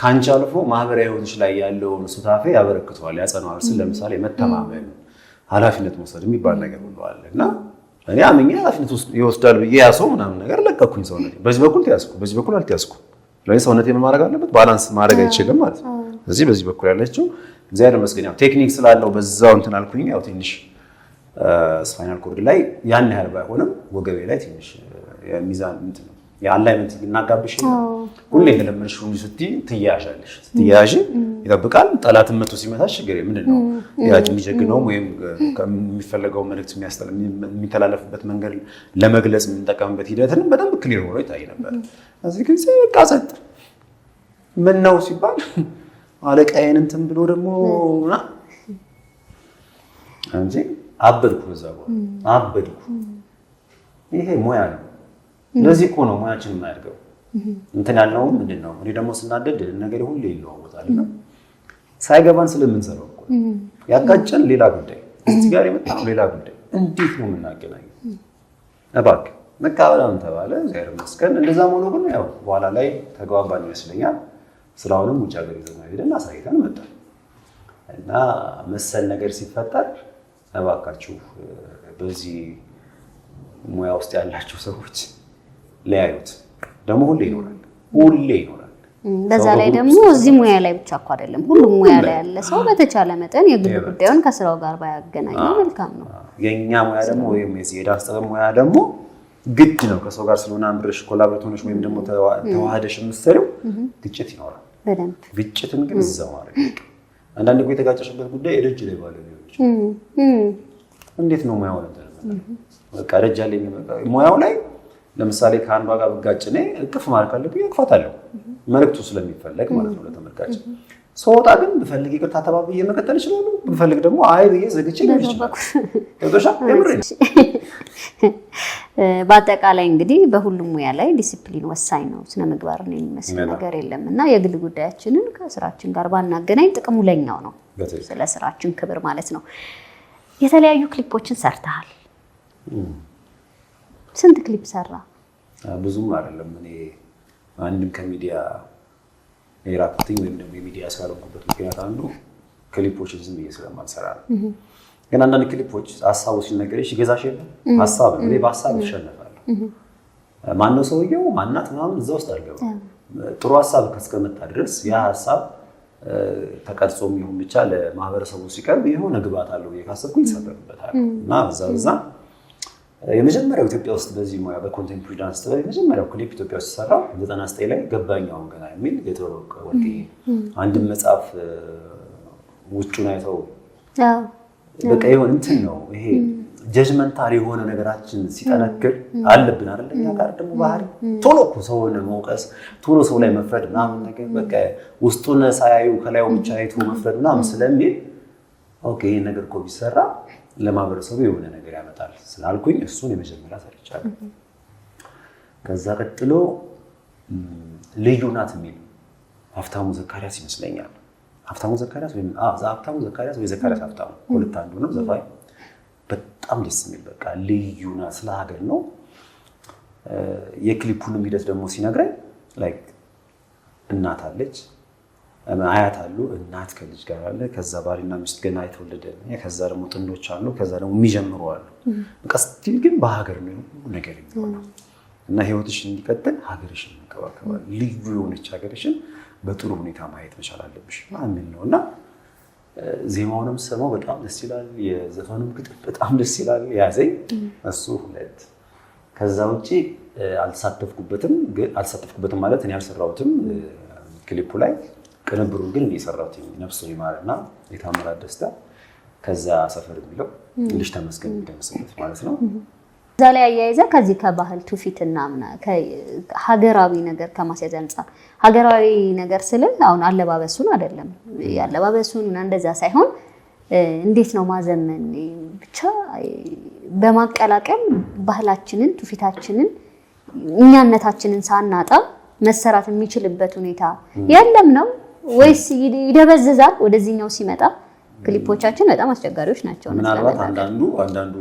ከአንቺ አልፎ ማህበራዊ ህይወትሽ ላይ ያለውን ሱታፌ ያበረክተዋል፣ ያጸናዋል። ለምሳሌ መተማመን፣ ኃላፊነት መውሰድ የሚባል ነገር ሁሉ አለ እና እኔ አምኜ ኃላፊነት ይወስዳል ብዬ ያሰው ምናምን ነገር ለቀኩኝ። ሰውነቴ በዚህ በኩል ተያዝኩ፣ በዚህ በኩል አልተያዝኩ። ስለዚህ ሰውነቴ ምን ማድረግ አለበት? ባላንስ ማድረግ አይችልም ማለት ነው። ስለዚህ በዚህ በኩል ያለችው እግዚአብሔር ይመስገን ያው ቴክኒክ ስላለው በዛው እንትን አልኩኝ። ያው ትንሽ ስፓይናል ኮርድ ላይ ያን ያህል ባይሆንም ወገቤ ላይ ትንሽ የሚዛን እንትን ነው የአላይመንት እናጋብሽ ሁሌ እንደለመድሽው እንጂ ስትይ ትያያዣለሽ። ስትያያዥ ይጠብቃል። ጠላትን መቶ ሲመታሽ ችግር ምንድነው ያጅ የሚጀግነው ወይም የሚፈለገው መልእክት የሚተላለፍበት መንገድ ለመግለጽ የምንጠቀምበት ሂደትን በደንብ ክሊር ሆኖ ይታይ ነበር። እዚህ ግን በቃ ጸጥ። ምን ነው ሲባል አለቃዬን እንትን ብሎ ደግሞ እንጂ አበድኩ። እዛ አበድኩ። ይሄ ሙያ ነው። ለዚህ እኮ ነው ሙያችን የማያድገው። እንትን ያልነው ምንድነው? እኔ ደግሞ ስናደድ ነገር ሁሉ ይለዋወጣልና ሳይገባን ስለምንሰራው እኮ ያጋጨን ሌላ ጉዳይ፣ እዚህ ጋር የመጣው ሌላ ጉዳይ። እንዴት ነው የምናገናኘው? እባክህ መቃበላም ተባለ። እግዚአብሔር ይመስገን እንደዛ ሆኖ ግን ያው በኋላ ላይ ተግባባን ይመስለኛል። ስራውንም ውጭ ሀገር ይዘን ሄደን አሳይተን መጣን እና መሰል ነገር ሲፈጠር እባካችሁ በዚህ ሙያ ውስጥ ያላችሁ ሰዎች ለያዩት። ደግሞ ሁሌ ይኖራል። በዛ ላይ ደግሞ እዚህ ሙያ ላይ ብቻ እኮ አይደለም፣ ሁሉም ሙያ ላይ ያለ ሰው በተቻለ መጠን የግል ጉዳዩን ከስራው ጋር ባያገናኘው መልካም ነው። የኛ ሙያ ደግሞ ወይም የዳንስ ጥበብ ሙያ ደግሞ ግድ ነው። ከሰው ጋር ስለሆነ አምብረሽ ኮላቦሬት ሆነሽ ወይም ደግሞ ተዋህደሽ የምትሰሪው ግጭት ይኖራል በደንብ። ግጭትን ግን እዛው ማድረግ አንዳንድ እኮ የተጋጨሽበት ጉዳይ እጅ ላይ ባለ ሊሆንሽ እንዴት ነው ሙያው ላይ በቃ ረጅ ያለኝ ሙያው ላይ ለምሳሌ ከአንዷ ጋር ብጋጭ እኔ እቅፍ ማድረግ አለብኝ፣ እቅፋታለሁ መልዕክቱ ስለሚፈለግ ማለት ነው ለተመልካች። ሰውጣ ግን ብፈልግ ይቅርታ ተባብዬ መቀጠል እችላለሁ፣ ብፈልግ ደግሞ አይ ብዬ ዘግቼ ነው ይችላል። በአጠቃላይ እንግዲህ በሁሉም ሙያ ላይ ዲሲፕሊን ወሳኝ ነው። ስነ ምግባርን የሚመስል ነገር የለም እና የግል ጉዳያችንን ከስራችን ጋር ባናገናኝ ጥቅሙ ለኛው ነው፣ ስለ ስራችን ክብር ማለት ነው። የተለያዩ ክሊፖችን ሰርተሃል። ስንት ክሊፕ ሰራ? ብዙም አይደለም። እኔ አንድም ከሚዲያ የራቁትኝ ወይም ደግሞ የሚዲያ ስላልሆንኩበት ምክንያት አንዱ ክሊፖችን ዝም ብዬ ስለማልሰራ ነው። ግን አንዳንድ ክሊፖች ሀሳቡ ሲነገርሽ ይገዛሽ የለም ሀሳብ ነው። እኔ በሀሳብ እሸነፋለሁ። ማነው ሰውየው ማናት ምናምን እዛ ውስጥ አልገባም። ጥሩ ሀሳብ እስከመጣ ድረስ ያ ሀሳብ ተቀርጾም ይሁን ብቻ ለማህበረሰቡ ሲቀርብ የሆነ ግብአት አለው ብዬ ካሰብኩኝ ይሰበርበታል እና በዛ የመጀመሪያው ኢትዮጵያ ውስጥ በዚህ ሙያ በኮንቴምፖራሪ ዳንስ ጥበብ የመጀመሪያው ክሊፕ ኢትዮጵያ ውስጥ ተሰራ 99 ላይ ገባኛውን ገና የሚል የተወቀ ወርቂ አንድም መጽሐፍ ውጩን አይተው በቃ ይሁን እንትን ነው ይሄ ጀጅመንታል የሆነ ነገራችን ሲጠነክር አለብን አይደል? ያ ጋር ደግሞ ባህሪ ቶሎ ሰውን መውቀስ ቶሎ ሰው ላይ መፍረድ ምናምን ነገር በቃ ውስጡን ሳያዩ ከላዩ ብቻ አይቶ መፍረድ ምናምን ስለሚል ኦኬ ይሄን ነገር እኮ ቢሰራ ለማህበረሰቡ የሆነ ነገር ያመጣል ስላልኩኝ እሱን የመጀመሪያ ሰርቻለሁ። ከዛ ቀጥሎ ልዩ ናት የሚል ሀብታሙ ዘካሪያስ ይመስለኛል። ሀብታሙ ዘካሪያስ ወይ ዘካሪያስ ሀብታሙ ሁለት አንዱ ነው ዘፋኝ። በጣም ደስ የሚል በቃ ልዩ ናት ስለ ሀገር ነው። የክሊፑንም ሂደት ደግሞ ሲነግረኝ ላይክ እናት አለች አያት አሉ እናት ከልጅ ጋር አለ ከዛ ባልና ሚስት ገና የተወለደ ከዛ ደግሞ ጥንዶች አሉ ከዛ ደግሞ የሚጀምሩ አሉ። በቃ ስቲል ግን በሀገር ነው ነገር የሚሆነው እና ህይወትሽ እንዲቀጥል ሀገርሽን መንከባከባል ልዩ የሆነች ሀገርሽን በጥሩ ሁኔታ ማየት መቻል አለብሽ አሚን ነውና ዜማውንም ሰማው በጣም ደስ ይላል። የዘፈኑም ግጥም በጣም ደስ ይላል። ያዘኝ እሱ ሁለት። ከዛ ውጪ አልተሳተፍኩበትም ማለት እኔ አልሰራሁትም ክሊፑ ላይ ቅንብሩን ግን እኔ የሰራሁት ነፍሱን ይማርና የታመራት ደስታ ከዛ ሰፈር የሚለው ልጅ ተመስገን እንደምስበት ማለት ነው። እዛ ላይ አያይዘህ ከዚህ ከባህል ትውፊትና ሀገራዊ ነገር ከማስያዝ አንፃር ሀገራዊ ነገር ስለ አሁን አለባበሱን አይደለም ያለባበሱን እና እንደዛ ሳይሆን እንዴት ነው ማዘመን ብቻ በማቀላቀል ባህላችንን ትውፊታችንን እኛነታችንን ሳናጣ መሰራት የሚችልበት ሁኔታ የለም ነው ወይስ ይደበዝዛል? ወደዚህኛው ሲመጣ ክሊፖቻችን በጣም አስቸጋሪዎች ናቸው። ምናልባት አንዳንዱ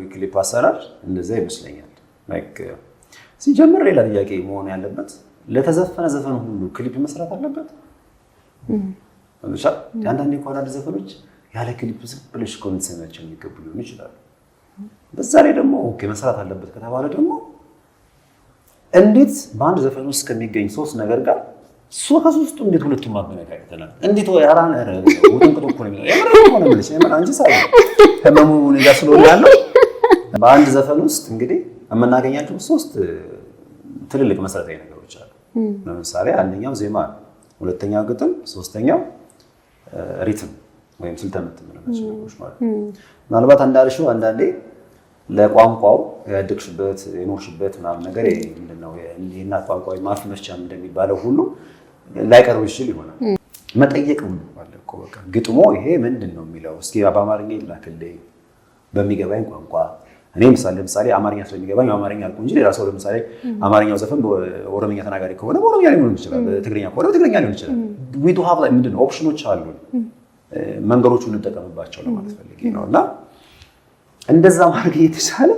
የክሊፕ አሰራር እንደዛ ይመስለኛል። ላይክ ሲጀምር ሌላ ጥያቄ መሆን ያለበት ለተዘፈነ ዘፈን ሁሉ ክሊፕ መስራት አለበት። አንዳንዴ እኮ አንዳንድ ዘፈኖች ያለ ክሊፕ ዝም ብለሽ እኮ ልትሰሚያቸው የሚገቡ ሊሆኑ ይችላሉ። በዛ ላይ ደግሞ ኦኬ መስራት አለበት ከተባለ ደግሞ እንዴት በአንድ ዘፈን ውስጥ ከሚገኝ ሶስት ነገር ጋር ከሶስቱ እንዴት ሁለቱም ማገናኘት አይተናል? እንዴት ወይ አራን ወጥንቅጥ እኮ ነው የሚለው አንቺ ሳይ ከመሙ ነገር ስለሆነ ያለው በአንድ ዘፈን ውስጥ እንግዲህ የምናገኛቸው ሶስት ትልልቅ መሰረታዊ ነገሮች አሉ። ለምሳሌ አንደኛው ዜማ፣ ሁለተኛው ግጥም፣ ሶስተኛው ሪትም ወይም ስልተ ምት የምንላቸው ነገሮች ማለት ነው። ምናልባት እንዳልሽው አንዳንዴ ለቋንቋው ያደግሽበት የኖርሽበት ምናምን ነገር ምንድነው የእናት ቋንቋ ማፍ መፍቻም እንደሚባለው ሁሉ ላይቀርብ ይችል ይሆናል። መጠየቅ ነው ማለት እኮ በቃ ግጥሞ ይሄ ምንድነው የሚለው እስኪ በአማርኛ ይላክልኝ በሚገባኝ ቋንቋ። እኔ ለምሳሌ አማርኛ ስለሚገባኝ አማርኛ አልኩ እንጂ ሌላ ሰው ለምሳሌ አማርኛው ዘፈን በኦሮምኛ ተናጋሪ ከሆነ በኦሮምኛ ሊሆን ይችላል፣ በትግርኛ ከሆነ በትግርኛ ሊሆን ይችላል። we do have like ምንድነው ኦፕሽኖች አሉ፣ መንገዶቹን እንጠቀምባቸው ለማለት ፈልጌ ነውና እንደዛ ማድረግ የተሻለ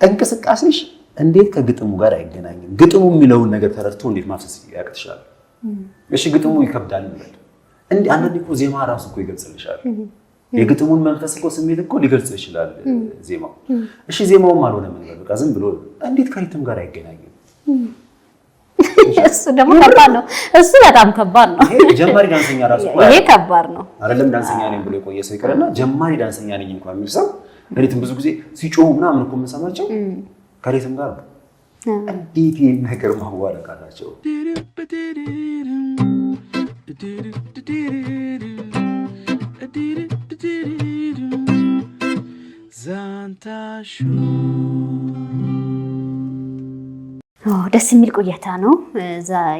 እንቅስቃሴሽ እንዴት ከግጥሙ ጋር አይገናኝም? ግጥሙ የሚለውን ነገር ተረድቶ እንዴት ማፍሰስ ያቅትሻል? እሺ ግጥሙ ይከብዳል ማለት እንዴ? አንዳንዴ እኮ ዜማ ራሱ እኮ ይገልጽልሻል። የግጥሙን መንፈስ እኮ ስሜት እኮ ሊገልጽ ይችላል ዜማው። እሺ ዜማውም አልሆነም እንበል በቃ ዝም ብሎ እንዴት ከሪትም ጋር አይገናኝም? እሱ ደግሞ ከባድ ነው። እሱ በጣም ከባድ ነው። ይሄ ጀማሪ ዳንሰኛ ራሱ ይሄ ከባድ ነው አይደለም? ዳንሰኛ ነኝ ብሎ የቆየ ሰው ይቀርና ጀማሪ ዳንሰኛ ነኝ እንኳን የሚል ሰው ሪትም ብዙ ጊዜ ሲጮሁ ምናምን እኮ የምንሰማቸው ከሪትም ጋር ነው። እንዴት ይሄን ነገር ማዋረድ አላቸው? ደስ የሚል ቆይታ ነው።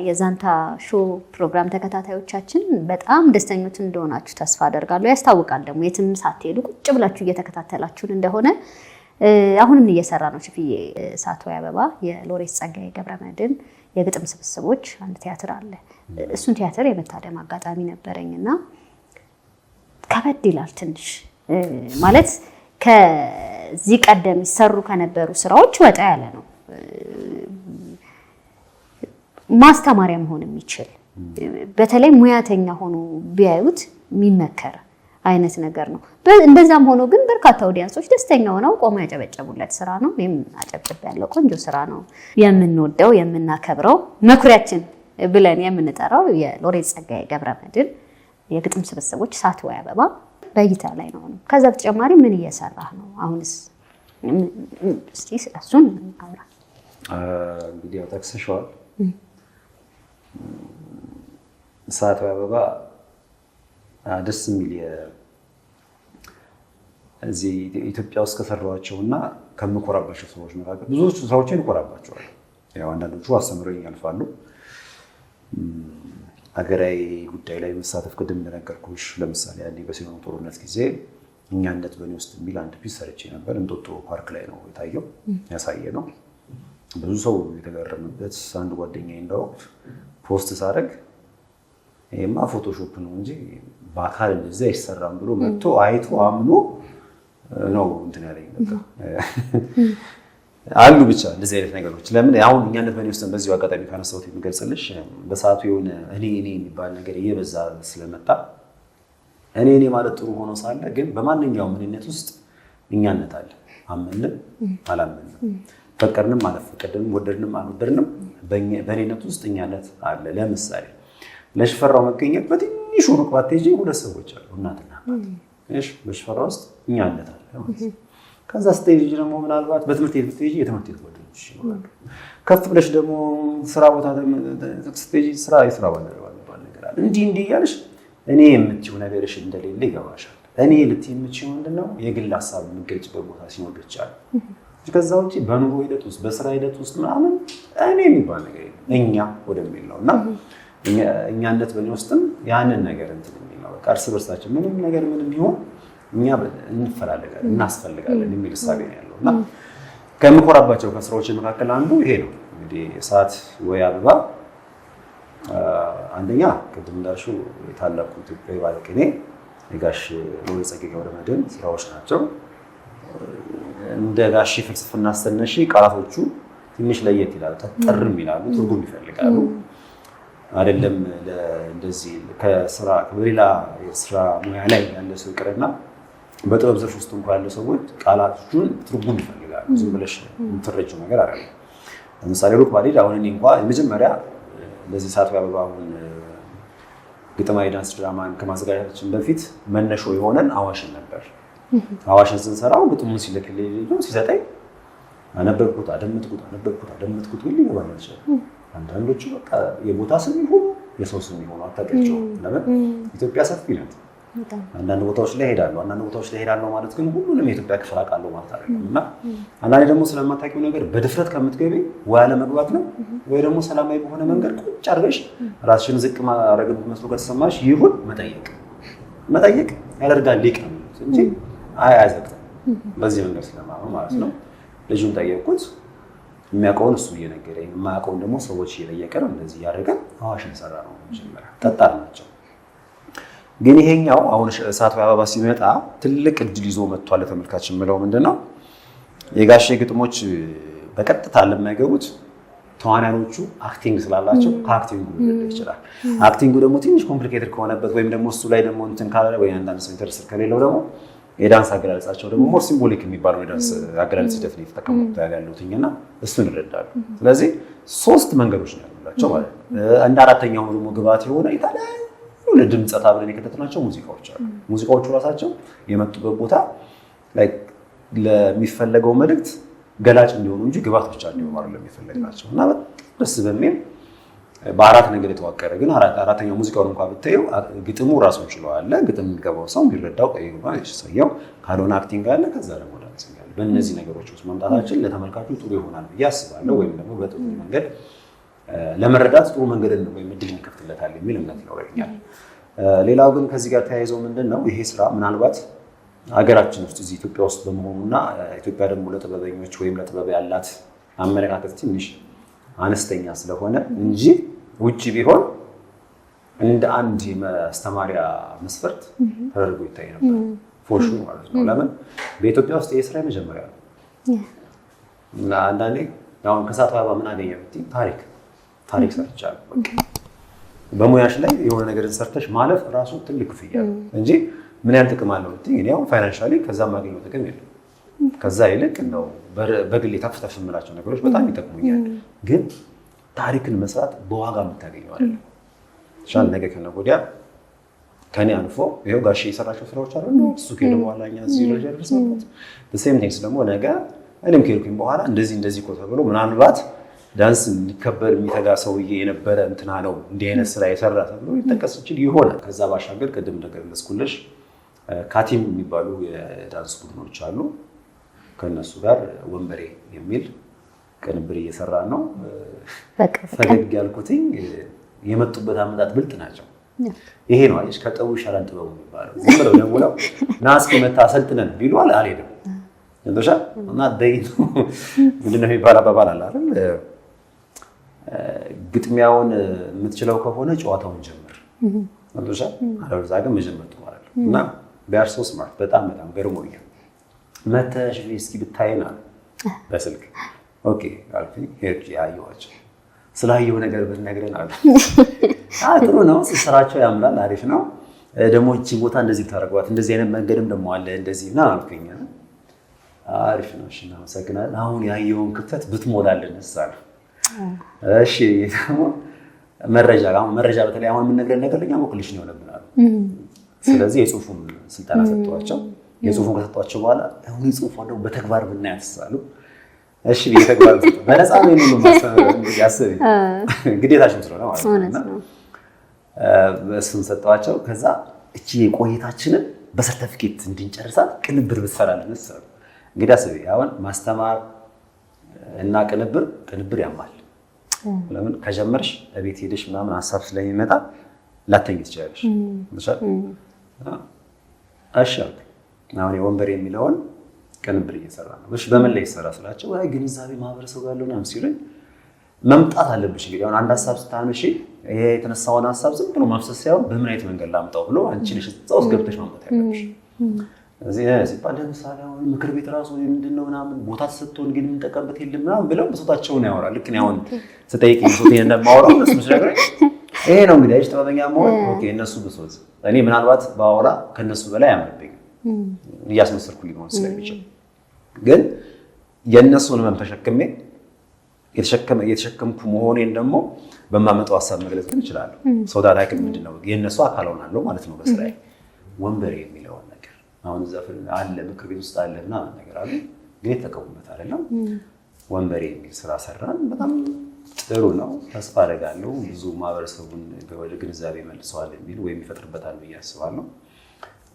የዛንታ ሾው ፕሮግራም ተከታታዮቻችን በጣም ደስተኞች እንደሆናችሁ ተስፋ አደርጋለሁ። ያስታውቃል ደግሞ የትም ሳትሄዱ ቁጭ ብላችሁ እየተከታተላችሁን እንደሆነ። አሁንም እየሰራ ነው ሽፍዬ ሳትወይ አበባ የሎሬት ጸጋዬ ገብረመድህን የግጥም ስብስቦች አንድ ቲያትር አለ። እሱን ቲያትር የመታደም አጋጣሚ ነበረኝና ከበድ ይላል ትንሽ ማለት ከዚህ ቀደም ይሰሩ ከነበሩ ስራዎች ወጣ ያለ ነው። ማስተማሪያ መሆን የሚችል በተለይ ሙያተኛ ሆኖ ቢያዩት የሚመከር አይነት ነገር ነው። እንደዛም ሆኖ ግን በርካታ ኦዲየንሶች ደስተኛ ሆነው ቆመው ያጨበጨቡለት ስራ ነው። እኔም አጨብጭብ ያለው ቆንጆ ስራ ነው። የምንወደው የምናከብረው መኩሪያችን ብለን የምንጠራው የሎሬት ጸጋዬ ገብረመድህን የግጥም ስብስቦች እሳት ወይ አበባ በእይታ ላይ ነው። ከዛ በተጨማሪ ምን እየሰራህ ነው አሁንስ? እስቲ ስለሱን አውራ። እንግዲህ ያው ጠቅሰሽዋል። እሳት ወይ አበባ ደስ የሚል እዚህ ኢትዮጵያ ውስጥ ከሰራኋቸውና ከምኮራባቸው ስራዎች መካከል ብዙዎቹ ስራዎችን እኮራባቸዋለሁ። ያው አንዳንዶቹ አስተምረውኝ ያልፋሉ። ሀገራዊ ጉዳይ ላይ መሳተፍ ቅድም እንደነገርኩሽ ለምሳሌ አንዴ በሲኖ ጦርነት ጊዜ እኛነት በእኔ ውስጥ የሚል አንድ ፒስ ሰርቼ ነበር። እንጦጦ ፓርክ ላይ ነው የታየው ያሳየ ነው። ብዙ ሰው የተገረመበት አንድ ጓደኛዬ እንደው ፖስት ሳደርግ ይሄማ ፎቶሾፕ ነው እንጂ በአካል እንደዚህ አይሰራም ብሎ መጥቶ አይቶ አምኖ ነው እንትን ያለኝ ነበር። አሉ ብቻ እንደዚህ አይነት ነገሮች ለምን አሁን እኛነት በእኔ ውስጥ በዚሁ አጋጣሚ ካነሳሁት የሚገልጽልሽ በሰዓቱ የሆነ እኔ የሚባል ነገር እየበዛ ስለመጣ እኔ ማለት ጥሩ ሆኖ ሳለ ግን በማንኛውም ምንነት ውስጥ እኛነት አለ። አመንም አላመንም፣ ፈቀድንም አልፈቀድንም፣ ወደድንም አልወደድንም በእኔነት ውስጥ እኛነት አለ። ለምሳሌ ለሽፈራው መገኘት በትንሹ ሩቅ ባትሄጂ ሁለት ሰዎች አሉ፣ እናትና አባት። እሺ በሽፈራው ውስጥ እኛነት አለ ማለት ነው። ከዛ ስቴጅ ደግሞ ምናልባት በትምህርት ቤት ስቴጅ የትምህርት ቤት ጓደኞች ይኖራሉ። ከፍ ብለሽ ደግሞ ስራ ቦታ ስቴጅ የስራ ባልደረባ ነገር አለ። እንዲህ እያለሽ እኔ የምትይው ነገርሽ እንደሌለ ይገባሻል። እኔ ልትይ የምትይው ምንድነው የግል ሀሳብ የምትገልጭበት ቦታ ሲኖር ብቻ ነው። ከዛ ውጪ በኑሮ ሂደት ውስጥ በስራ ሂደት ውስጥ ምናምን እኔ የሚባል ነገር የለም። እኛ ወደሚል ነው እና እኛነት በእኔ ውስጥም ያንን ነገር እንትን የሚል ነው። በቃ እርስ በርሳችን ምንም ነገር ምንም ቢሆን እኛ እንፈላለጋለን እናስፈልጋለን የሚል እሳቤ ነው ያለው እና ከምኮራባቸው ከስራዎች መካከል አንዱ ይሄ ነው። እንግዲህ እሳት ወይ አበባ አንደኛ ቅድም እንዳልሽው የታላቁ ኢትዮጵያዊ ባለቅኔ የጋሽ ሎሬት ጸጋዬ ገብረመድህን ስራዎች ናቸው። እንደ ጋሽ ፍልስፍና አስተነሺ ቃላቶቹ ትንሽ ለየት ይላሉ፣ ጠርም ይላሉ፣ ትርጉም ይፈልጋሉ። አይደለም እንደዚህ ከስራ በሌላ የስራ ሙያ ላይ ያለ ሰው ይቅርና በጥበብ ዘርፍ ውስጥ እንኳን ያለ ሰዎች ቃላቶቹን ትርጉም ይፈልጋሉ። ዝም ብለሽ የምትረጂው ነገር አይደለም። ለምሳሌ ሩቅ ባልሄድ አሁን እኔ እንኳን የመጀመሪያ ለዚህ እሳት ወይ አበባውን ግጥማዊ ዳንስ ድራማን ከማዘጋጀታችን በፊት መነሾ የሆነን አዋሽን ነበር። አዋሽን ስንሰራው ግጥሙን ሲልክልኝ ሲሰጠኝ አነበብኩት፣ አደመጥኩት ሁሉ ይገባኝ ነበር። አንዳንዶቹ በቃ የቦታ ስም ይሁን የሰው ስም ይሁን አታውቂያቸውም። ለምን ኢትዮጵያ ሰፊ ናት። አንዳንድ ቦታዎች ላይ ሄዳለሁ፣ አንዳንድ ቦታዎች ላይ ሄዳለሁ ማለት ግን ሁሉንም የኢትዮጵያ ክፍል አውቃለሁ ማለት አይደለም። እና አንዳንዴ ደግሞ ስለማታውቂው ነገር በድፍረት ከምትገቢ ወይ አለመግባት ነው ወይ ደግሞ ሰላማዊ በሆነ መንገድ ቁጭ አድርገሽ ራስሽን ዝቅ ማድረግ መስሎ ከተሰማሽ ይሁን መጠየቅ ያደርጋል ሊቅ ነው እንጂ አያዘቅጥም። በዚህ መንገድ ስለማመን ማለት ነው። ልጁን ጠየቅኩት። የሚያውቀውን እሱ እየነገረኝ የማያውቀውን ደግሞ ሰዎች እየጠየቀ ነው። እንደዚህ እያደረገን አዋሽን ሰራ ነው። መጀመሪያ ጠጣር ናቸው። ግን ይሄኛው አሁን እሳት ወይ አበባ ሲመጣ ትልቅ እድል ይዞ መጥቷል። ለተመልካች የምለው ምንድነው የጋሼ ግጥሞች በቀጥታ ለማይገቡት ተዋናዮቹ አክቲንግ ስላላቸው ከአክቲንጉ ሊለይ ይችላል። አክቲንጉ ደግሞ ትንሽ ኮምፕሊኬትድ ከሆነበት ወይም ደግሞ እሱ ላይ ደግሞ እንትን ካለ ወይ አንዳንድ ሰው ኢንተረስት ከሌለው ደግሞ የዳንስ አገላለጻቸው ደግሞ ሞር ሲምቦሊክ የሚባለው የዳንስ አገላለጽ ሂደት ነው የተጠቀሙት ያሉትኝና እሱን ይረዳሉ። ስለዚህ ሶስት መንገዶች ነው ያሉላቸው ማለት ነው። እንደ አራተኛው ደግሞ ግብአት የሆነ የተለያዩ ለድምጸት አብረን የከተትናቸው ሙዚቃዎች አሉ። ሙዚቃዎቹ ራሳቸው የመጡበት ቦታ ላይ ለሚፈለገው መልእክት ገላጭ እንዲሆኑ እንጂ ግብአት ብቻ እንዲሆኑ አይደለም የሚፈለግናቸው እና ደስ በሚል በአራት ነገር የተዋቀረ ግን አራተኛው ሙዚቃውን እንኳን ብታየው ግጥሙ ራሱን ችለዋል። ግጥም የሚገባው ሰው የሚረዳው ቀይባ ይሰየው ካልሆነ አክቲንግ አለ፣ ከዛ ደግሞ ዳንስ አለ። በእነዚህ ነገሮች ውስጥ መምጣታችን ለተመልካቹ ጥሩ ይሆናል ብዬ አስባለሁ። ወይም ደግሞ በጥሩ መንገድ ለመረዳት ጥሩ መንገድ ወይም እድል ይከፍትለታል የሚል እምነት ይኖረኛል። ሌላው ግን ከዚህ ጋር ተያይዘው ምንድነው ይሄ ስራ ምናልባት ሀገራችን ውስጥ እዚህ ኢትዮጵያ ውስጥ በመሆኑና ኢትዮጵያ ደግሞ ለጥበበኞች ወይም ለጥበብ ያላት አመለካከት ትንሽ አነስተኛ ስለሆነ እንጂ ውጪ ቢሆን እንደ አንድ የማስተማሪያ መስፈርት ተደርጎ ይታይ ነበር። ፎሹ ማለት ነው። ለምን በኢትዮጵያ ውስጥ ይሄ ስራ መጀመሪያ ነው እና አንዳንዴ አሁን ከሳት አበባ ምን አገኘ ብትይ ታሪክ ሰርቻለሁ። በሙያሽ ላይ የሆነ ነገርን ሰርተሽ ማለፍ ራሱ ትልቅ ክፍያ ነው እንጂ ምን ያህል ጥቅም አለው ብትይ እኔ አሁን ፋይናንሻሊ ከዛ ማገኘው ጥቅም የለም። ከዛ ይልቅ እንደው በግሌ ታፍታፍ የምላቸው ነገሮች በጣም ይጠቅሙኛል። ግን ታሪክን መስራት በዋጋ የምታገኘው አይደለም። ሻል ነገ ከነገ ወዲያ ከኔ አልፎ ይሄው ጋሼ የሰራቸው ስራዎች አሉ እሱ ከሄደ በኋላ እኛ እዚህ ደረጃ ደርሰናል። ሴም ቲንግስ ደግሞ ነገ እኔም ከሄድኩኝ በኋላ እንደዚህ እኮ ተብሎ ምናልባት ዳንስ ሊከበር የሚተጋ ሰውዬ የነበረ እንትና ነው እንዲህ አይነት ስራ የሰራ ተብሎ ሊጠቀስ ይችል ይሆናል። ከዛ ባሻገር ቅድም እንደገለጽኩልሽ ካቲም የሚባሉ የዳንስ ቡድኖች አሉ። ከነሱ ጋር ወንበሬ የሚል ቅንብር እየሰራ ነው። ፈገግ ያልኩትኝ የመጡበት አመጣጥ ብልጥ ናቸው። ይሄ ነው አይሽ ከጠው ይሻላል ጥበቡ የሚባለው። ዝም ብለው ደውለው ና እስኪ መታ አሰልጥነን ቢሏል አልሄድም እንደሻ እና ምንድነው የሚባል አባባል አለ አይደል? ግጥሚያውን የምትችለው ከሆነ ጨዋታውን ጀምር እንደሻ አለዛ ግን መጀመር ማለት ነው። እና ቢያር ሶ ስማርት በጣም ገርሞኛል። መተሽ እስኪ ብታይና በስልክ ኦኬ አልኩኝ። ሄድ ያየኋቸው ስላየው ነገር ብትነግረን አሉ። ጥሩ ነው ስራቸው ያምራል፣ አሪፍ ነው። ደግሞ እቺ ቦታ እንደዚህ ታደርጓት እንደዚህ አይነት መንገድም ደግሞ አለ እንደዚህ እና አልኩኝ። አሪፍ ነው እሺ እናመሰግናለን። አሁን ያየውን ክፍተት ብትሞላልን እሳለ እሺ ደግሞ መረጃ በተለይ አሁን የምንነግረን ነገር ለኛ ሞክልሽ ነው ይሆነብናል። ስለዚህ የጽሁፉን ስልጠና ሰጥቷቸው የጽሁፉን ከሰጧቸው በኋላ አሁን የጽሁፉን ደግሞ በተግባር ብናያት እሳሉ እሺ በተግባር በነፃ ነው የሚሉ ያስብ ግዴታችን ስለሆነ ማለት ነው። እሱን ሰጠዋቸው። ከዛ እቺ ቆይታችንን በሰርቲፊኬት እንድንጨርሳት ቅንብር ብትሰራልን እሳሉ። እንግዲህ አስቢ አሁን ማስተማር እና ቅንብር ያማል። ለምን ከጀመርሽ እቤት ሄደሽ ምናምን ሐሳብ ስለሚመጣ ላተኝ ትችላለሽ። እሺ አሁን የወንበር የሚለውን ቅንብር እየሰራ ነው። እሺ በምን ላይ ይሰራ ስላቸው አይ ግንዛቤ ማህበረሰቡ ያለው ነው ሲሉኝ መምጣት አለብሽ። እንግዲህ አሁን አንድ ሐሳብ ስታነሺ ይሄ የተነሳውን ሐሳብ ዝም ብሎ ማፍሰስ ሳይሆን በምን አይነት መንገድ ላምጣው ብሎ አንቺ ነሽ እዛው ውስጥ ገብተሽ ማምጣት ያለብሽ። እዚህ ሲባል ለምሳሌ አሁን ምክር ቤት ራሱ ምንድነው ምናምን ቦታ ተሰጥቶን ግን የምንጠቀምበት የለም ምናምን ብለው ብሶታቸውን ያወራል። ልክ ነው። አሁን ስጠይቅ ብሶቴን እንደማወራው እነሱ ስለገረ ይሄ ነው እንግዲህ አይሽ ተባበኛ መሆን ኦኬ። እነሱ ብሶት እኔ ምናልባት ባወራ ከነሱ በላይ ያምርብኝ እያስመሰልኩ ሊሆን ስለሚችል ግን የነሱን መም ተሸክሜ የተሸከምኩ መሆኔን ደግሞ በማመጣው ሐሳብ መግለጽ ግን እችላለሁ። ሰው ዳላይክ ምንድነው የነሱ አካል ሆናለሁ ማለት ነው። በስራዬ ወንበሬ የሚለው ነገር አሁን ዘፈን አለ ምክር ቤት ውስጥ አለና ነገር አለ ግን የተቀበሉት አይደለም። ወንበሬ የሚል ስራ ሰራን። በጣም ጥሩ ነው። ተስፋ አደርጋለሁ ብዙ ማህበረሰቡን ወደ ግንዛቤ መልሰዋል የሚል ወይም ይፈጥርበታል ብዬ አስባለሁ።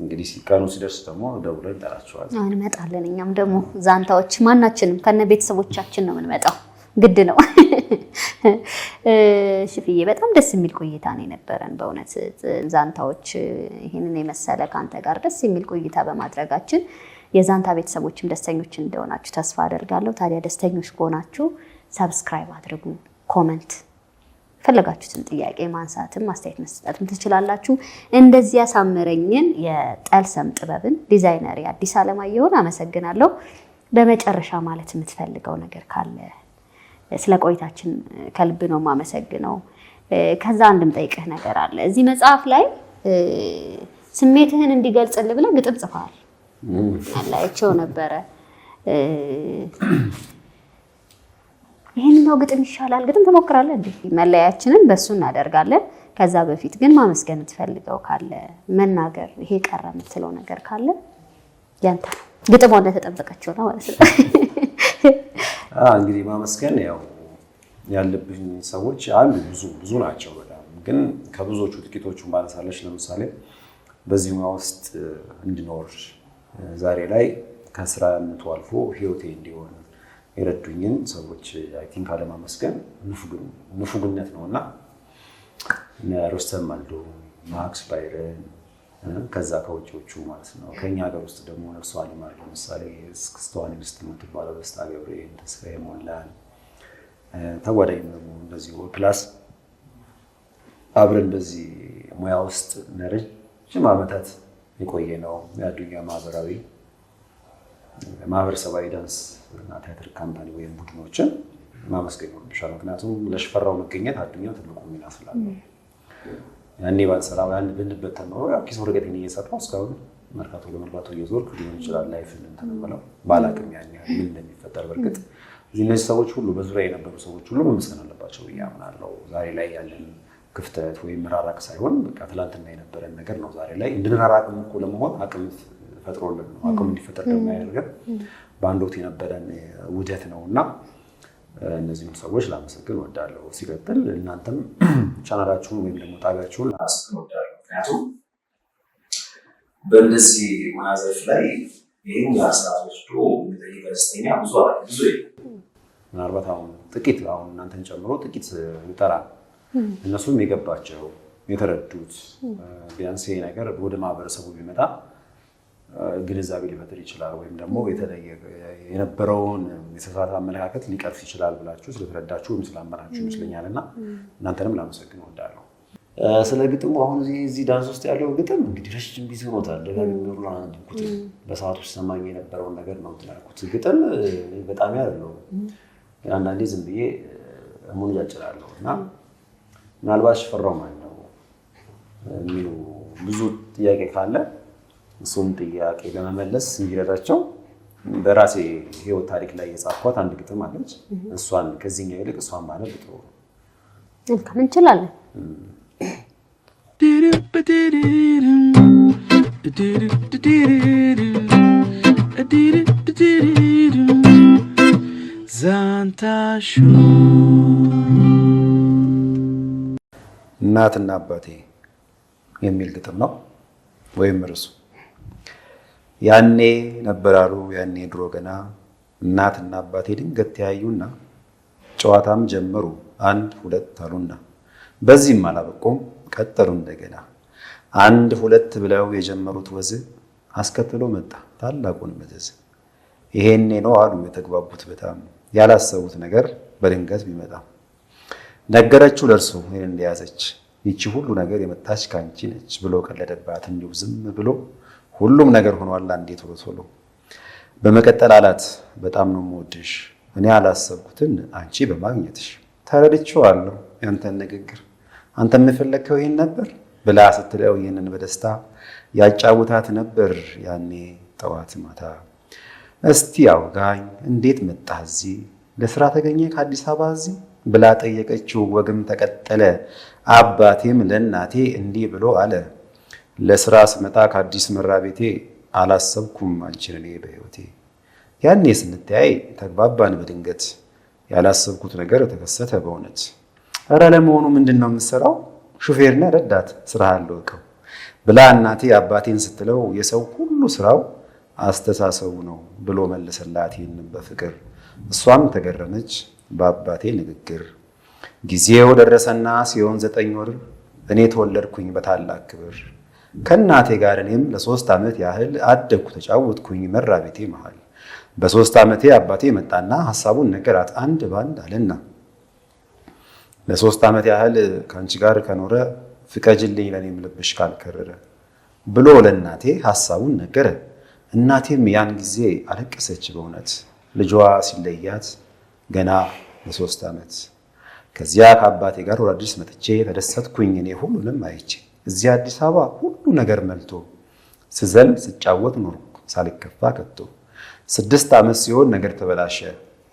እንግዲህ ቀኑ ሲደርስ ደግሞ ደውለን እንጠራቸዋለን። እንመጣለን። እኛም ደግሞ ዛንታዎች ማናችንም ከነ ቤተሰቦቻችን ነው የምንመጣው፣ ግድ ነው። ሽፍዬ በጣም ደስ የሚል ቆይታ ነው የነበረን በእውነት ዛንታዎች ይሄንን የመሰለ ካንተ ጋር ደስ የሚል ቆይታ በማድረጋችን የዛንታ ቤተሰቦችም ደስተኞች እንደሆናችሁ ተስፋ አደርጋለሁ። ታዲያ ደስተኞች ከሆናችሁ ሰብስክራይብ አድርጉ፣ ኮሜንት ፈለጋችሁትን ጥያቄ ማንሳትም አስተያየት መስጠትም ትችላላችሁ። እንደዚህ ያሳመረኝን የጠልሰም ጥበብን ዲዛይነር አዲስ አለማየሁን አመሰግናለሁ። በመጨረሻ ማለት የምትፈልገው ነገር ካለ? ስለ ቆይታችን ከልብ ነው የማመሰግነው። ከዛ አንድም ጠይቅህ ነገር አለ። እዚህ መጽሐፍ ላይ ስሜትህን እንዲገልጽልህ ብለህ ግጥም ጽፈሃል። አላየቸው ነበረ። ይሄንኛው ግጥም ይሻላል ግጥም ትሞክራለህ እንዴ? መለያችንን በሱ እናደርጋለን። ከዛ በፊት ግን ማመስገን ትፈልገው ካለ መናገር፣ ይሄ ቀረ የምትለው ነገር ካለ ያንተ ግጥሟ እንደተጠበቀችው ነው ማለት ነው። እንግዲህ ማመስገን ያው ያለብኝ ሰዎች አሉ፣ ብዙ ናቸው በጣም ግን ከብዙዎቹ ጥቂቶቹን ባነሳለች። ለምሳሌ በዚህ ሙያ ውስጥ እንድኖር ዛሬ ላይ ከስራነቱ አልፎ ህይወቴ እንዲሆን የረዱኝን ሰዎች አይ ቲንክ አለማመስገን ንፉግነት ነውና ሮስተም አልዶ ማክስ ባይረን ከዛ ከውጪዎቹ ማለት ነው። ከኛ ሀገር ውስጥ ደግሞ ነፍሷ ሊማር ለምሳሌ እስክስተዋን ንግስት የምትባለው ደስታ ገብርኤል፣ ተስፋዬ ሞላን ተጓዳኝ ደግሞ እንደዚህ ፕላስ አብረን በዚህ ሙያ ውስጥ ለረጅም ዓመታት የቆየ ነው። የአዱኛ ማህበረሰባዊ ዳንስ እና ቲያትር ካምፓኒ ወይም ቡድኖችን ማመስገን ይወድሻል። ምክንያቱም ለሽፈራው መገኘት አዱኛ ትልቁ ሚና ስላለው ያኔ ባልሰራው ያን ብንበተን ኖሮ ያው ኪስ ወረቀቴን እየሰራሁ እስካሁን መርካቶ ለመርካቶ እየዞርኩ ሊሆን ይችላል። ላይፍን ተነመለው ባላቅም ያን ያህል ምን እንደሚፈጠር በርግጥ እነዚህ ሰዎች ሁሉ በዙሪያ የነበሩ ሰዎች ሁሉ መመስገን አለባቸው ብዬ አምናለሁ። ዛሬ ላይ ያለን ክፍተት ወይም መራራቅ ሳይሆን በቃ ትላንትና የነበረን ነገር ነው ዛሬ ላይ እንድንራራቅም እኮ ለመሆን አቅም ፈጥሮልን ነው። አቅም እንዲፈጠር ደግሞ ያደርገን በአንድ ወቅት የነበረን ውህደት ነው እና እነዚህም ሰዎች ላመሰግን እወዳለሁ። ሲቀጥል እናንተም ቻናላችሁን ወይም ደግሞ ጣቢያችሁን ላመሰግን እወዳለሁ። ምክንያቱም በእነዚህ ሙያ ዘርፍ ላይ ይህን ለአስራት ወስዶ የሚጠይቅ ጋዜጠኛ ብዙ ምናልባት አሁን እናንተን ጨምሮ ጥቂት ይጠራል። እነሱም የገባቸው የተረዱት ቢያንስ ይሄ ነገር ወደ ማህበረሰቡ ቢመጣ ግንዛቤ ሊፈጥር ይችላል ወይም ደግሞ የተለየ የነበረውን የተሳሳተ አመለካከት ሊቀርፍ ይችላል ብላችሁ ስለተረዳችሁ ወይም ስላመናችሁ ይመስለኛል እና እናንተንም ላመሰግን እወዳለሁ። ስለ ግጥሙ አሁን እዚህ ዳንስ ውስጥ ያለው ግጥም እንግዲህ ረጅም ጊዜ ሆኖታል። ደጋግሜ አነበብኩት። በሰዓቱ ሲሰማኝ የነበረውን ነገር ነው እንትን ያልኩት። ግጥም በጣም ያለው አንዳንዴ ዝም ብዬ ሙንጫጭራለሁ እና ምናልባት ሽፈራው ማን ነው የሚሉ ብዙ ጥያቄ ካለ እሱም ጥያቄ ለመመለስ እንዲረዳቸው በራሴ ህይወት ታሪክ ላይ የጻፍኳት አንድ ግጥም አለች። እሷን ከዚህኛው ይልቅ እሷን ባነብ ጥሩ ነው። እንችላለን። ዛንታሹ እናትና አባቴ የሚል ግጥም ነው ወይም ርዕሱ። ያኔ ነበራሉ ያኔ ድሮ ገና እናትና አባቴ ድንገት ተያዩና ጨዋታም ጀመሩ አንድ ሁለት አሉና በዚህም አላበቁም ቀጠሉ እንደገና አንድ ሁለት ብለው የጀመሩት ወዝ አስከትሎ መጣ ታላቁን መዘዝ። ይሄኔ ነው አሉ የተግባቡት በጣም ያላሰቡት ነገር በድንገት ቢመጣ ነገረችው ለእርሱ ይሄን እንደያዘች ይቺ ሁሉ ነገር የመጣች ካንቺ ነች ብሎ ቀለደባት እንዲሁ ዝም ብሎ ሁሉም ነገር ሆኗል አንዴ ቶሎ ቶሎ። በመቀጠል አላት በጣም ነው የምወድሽ እኔ አላሰብኩትን አንቺ በማግኘትሽ ተረድቼዋለሁ ያንተን ንግግር አንተ የምፈለከው ይሄን ነበር ብላ ስትለው ይሄንን በደስታ ያጫውታት ነበር ያኔ ጠዋት ማታ። እስቲ አውጋኝ እንዴት መጣህ እዚህ ለስራ ተገኘ ከአዲስ አበባ እዚህ ብላ ጠየቀችው። ወግም ተቀጠለ አባቴም ለእናቴ እንዲህ ብሎ አለ ለስራ ስመጣ ከአዲስ መራቤቴ አላሰብኩም አንቺን እኔ በህይወቴ። ያኔ ስንተያይ ተግባባን በድንገት ያላሰብኩት ነገር ተከሰተ በእውነት። ኧረ ለመሆኑ ምንድን ነው የምትሰራው? ሹፌርና ረዳት ስራ አለውቀው ብላ እናቴ አባቴን ስትለው የሰው ሁሉ ስራው አስተሳሰቡ ነው ብሎ መለሰላት ይህንን በፍቅር። እሷም ተገረመች በአባቴ ንግግር። ጊዜው ደረሰና ሲሆን 9 ወር እኔ ተወለድኩኝ በታላቅ ክብር። ከእናቴ ጋር እኔም ለ3 ዓመት ያህል አደግኩ ተጫወትኩኝ መራቤቴ መሃል። በ3 ዓመቴ አባቴ መጣና ሐሳቡን ነገራት አንድ ባንድ አለና ለ3 ዓመት ያህል ከአንቺ ጋር ከኖረ ፍቀጅልኝ ለኔም ልብሽ ካልከረረ ብሎ ለእናቴ ሐሳቡን ነገረ። እናቴም ያን ጊዜ አለቀሰች በእውነት ልጇ ሲለያት ገና ለ3 ዓመት። ከዚያ ከአባቴ ጋር ወደ አዲስ መጥቼ ተደሰትኩኝ እኔ ሁሉንም አይቼ። እዚያ አዲስ አበባ ሁሉ ነገር መልቶ ስዘል ስጫወት ኖርኩ ሳልከፋ ከቶ። 6 ዓመት ሲሆን ነገር ተበላሸ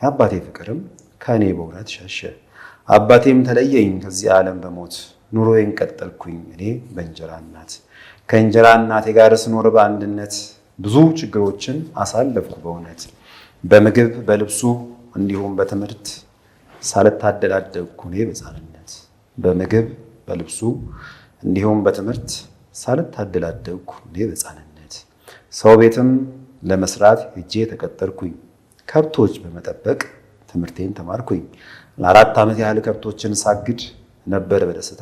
የአባቴ ፍቅርም ከእኔ በእውነት ሸሸ። አባቴም ተለየኝ ከዚህ ዓለም በሞት ኑሮዬን ቀጠልኩኝ እኔ በእንጀራ እናት። ከእንጀራ እናቴ ጋር ስኖር በአንድነት ብዙ ችግሮችን አሳለፍኩ በእውነት። በምግብ በልብሱ እንዲሁም በትምህርት ሳልታደል አደግኩ እኔ በሕፃንነት። በምግብ በልብሱ እንዲሁም በትምህርት ሳልታደል አደግኩ እኔ በሕፃንነት። ሰው ቤትም ለመስራት ሄጄ ተቀጠርኩኝ ከብቶች በመጠበቅ ትምህርቴን ተማርኩኝ። ለ4 ዓመት ያህል ከብቶችን ሳግድ ነበር በደስታ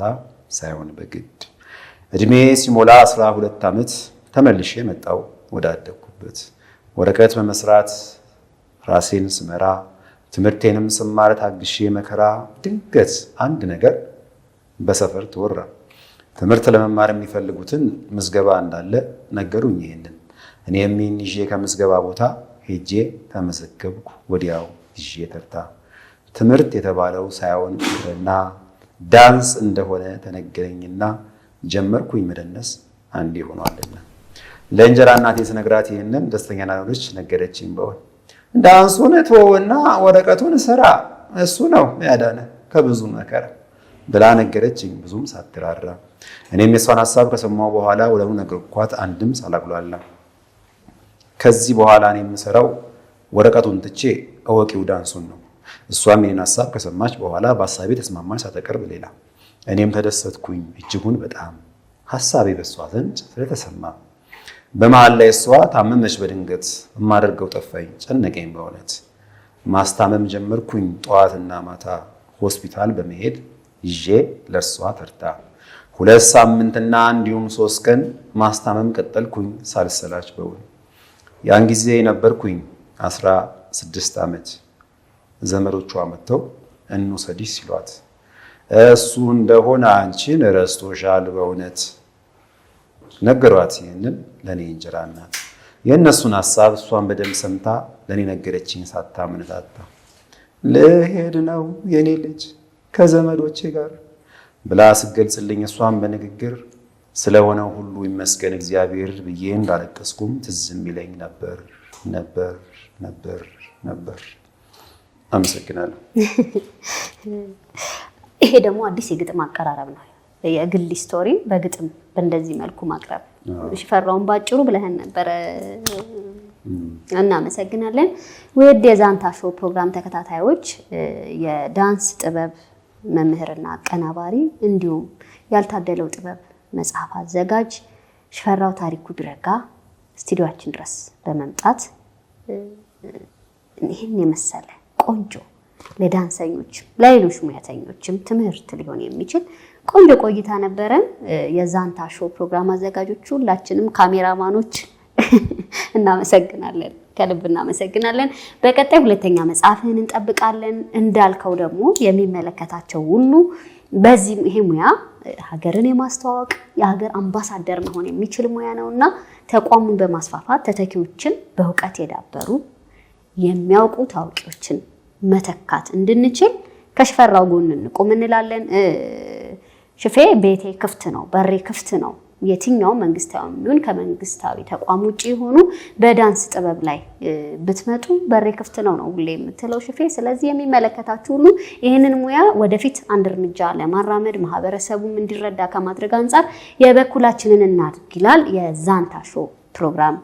ሳይሆን በግድ። እድሜ ሲሞላ 12 ዓመት ተመልሼ መጣው ወዳደግኩበት። ወረቀት በመስራት ራሴን ስመራ ትምህርቴንም ስማር ታግሼ መከራ። ድንገት አንድ ነገር በሰፈር ተወራ ትምህርት ለመማር የሚፈልጉትን ምዝገባ እንዳለ ነገሩኝ። ይሄንን እኔም ይዤ ከምዝገባ ቦታ ሄጄ ተመዘገብኩ። ወዲያው ይዤ ተርታ ትምህርት የተባለው ሳይሆን እና ዳንስ እንደሆነ ተነገረኝና ጀመርኩኝ መደነስ አንዴ ሆኗልና። ለእንጀራ እናቴ ስነግራት ይሄንን ደስተኛ ናኖች ነገረችኝ። በሆነ ዳንሱን ተወውና ወረቀቱን ስራ እሱ ነው ያዳነ ከብዙ መከራ ብላ ነገረችኝ ብዙም ሳትራራ። እኔም የሷን ሐሳብ ከሰማው በኋላ ወደው ነገርኳት አንድም ሳላጉላላ። ከዚህ በኋላ እኔ የምሰራው ወረቀቱን ትቼ እወቂው ዳንሱን ነው። እሷም የኔን ሐሳብ ከሰማች በኋላ በሐሳቤ ተስማማች ሳትቀርብ ሌላ። እኔም ተደሰትኩኝ እጅጉን በጣም ሐሳቤ በሷ ዘንድ ስለተሰማ። በመሃል ላይ እሷ ታመመች በድንገት የማደርገው ጠፋኝ ጨነቀኝ በእውነት። ማስታመም ጀመርኩኝ ጠዋትና ማታ ሆስፒታል በመሄድ ይዤ ለእርሷ ተርታ 2 ሳምንትና እንዲሁም 3 ቀን ማስታመም ቀጠልኩኝ ሳልሰላች በውን። ያን ጊዜ ነበርኩኝ 16 ዓመት። ዘመዶቿ መጥተው እንውሰድሽ ሲሏት እሱ እንደሆነ አንቺን ረስቶሻል በእውነት ነገሯት። ይህንን ለእኔ እንጀራ እናት የእነሱን ሐሳብ እሷን በደንብ ሰምታ ለእኔ ነገረችኝ ሳታምንታታ። ልሄድ ነው የኔ ልጅ ከዘመዶቼ ጋር ብላ ስገልጽልኝ እሷን በንግግር ስለሆነው ሁሉ ይመስገን እግዚአብሔር ብዬ እንዳለቀስኩም ትዝም ይለኝ ነበር ነበር ነበር ነበር። አመሰግናለሁ። ይሄ ደግሞ አዲስ የግጥም አቀራረብ ነው። የግል ስቶሪ በግጥም በእንደዚህ መልኩ ማቅረብ ሽፈራውን ባጭሩ ብለህን ነበር። እናመሰግናለን። ውድ የዛንታ ሾው ፕሮግራም ተከታታዮች የዳንስ ጥበብ መምህርና አቀናባሪ እንዲሁም ያልታደለው ጥበብ መጽሐፍ አዘጋጅ ሽፈራው ታሪኩ ቢረጋ ስቱዲዮአችን ድረስ በመምጣት ይህን የመሰለ ቆንጆ ለዳንሰኞች ለሌሎች ሙያተኞችም ትምህርት ሊሆን የሚችል ቆንጆ ቆይታ ነበረን። የዛንታ ሾው ፕሮግራም አዘጋጆች ሁላችንም ካሜራማኖች እናመሰግናለን፣ ከልብ እናመሰግናለን። በቀጣይ ሁለተኛ መጽሐፍህን እንጠብቃለን። እንዳልከው ደግሞ የሚመለከታቸው ሁሉ በዚህ ይሄ ሙያ ሀገርን የማስተዋወቅ የሀገር አምባሳደር መሆን የሚችል ሙያ ነውና ተቋሙን በማስፋፋት ተተኪዎችን በእውቀት የዳበሩ የሚያውቁ ታዋቂዎችን መተካት እንድንችል ከሽፈራው ጎን እንቁም እንላለን። ሽፌ ቤቴ ክፍት ነው፣ በሬ ክፍት ነው። የትኛው መንግስታዊ ይሁን ከመንግስታዊ ተቋም ውጪ ሆኑ በዳንስ ጥበብ ላይ ብትመጡ በሬ ክፍት ነው ሁሌ የምትለው ሽፌ። ስለዚህ የሚመለከታችሁ ሁሉ ይህንን ሙያ ወደፊት አንድ እርምጃ ለማራመድ ማህበረሰቡም እንዲረዳ ከማድረግ አንፃር የበኩላችንን እናድርግ ይላል የዛንታ ሾው ፕሮግራም።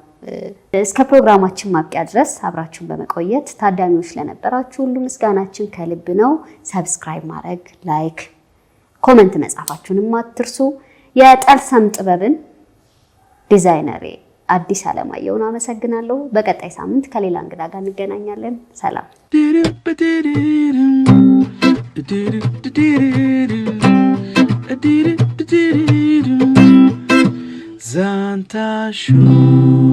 እስከ ፕሮግራማችን ማብቂያ ድረስ አብራችሁን በመቆየት ታዳሚዎች ለነበራችሁ ሁሉ ምስጋናችን ከልብ ነው። ሰብስክራይብ ማድረግ፣ ላይክ፣ ኮሜንት መጻፋችሁንም አትርሱ። የጠልሰም ጥበብን ዲዛይነር አዲስ አለማየሁን አመሰግናለሁ። በቀጣይ ሳምንት ከሌላ እንግዳ ጋር እንገናኛለን። ሰላም። Zanta Show.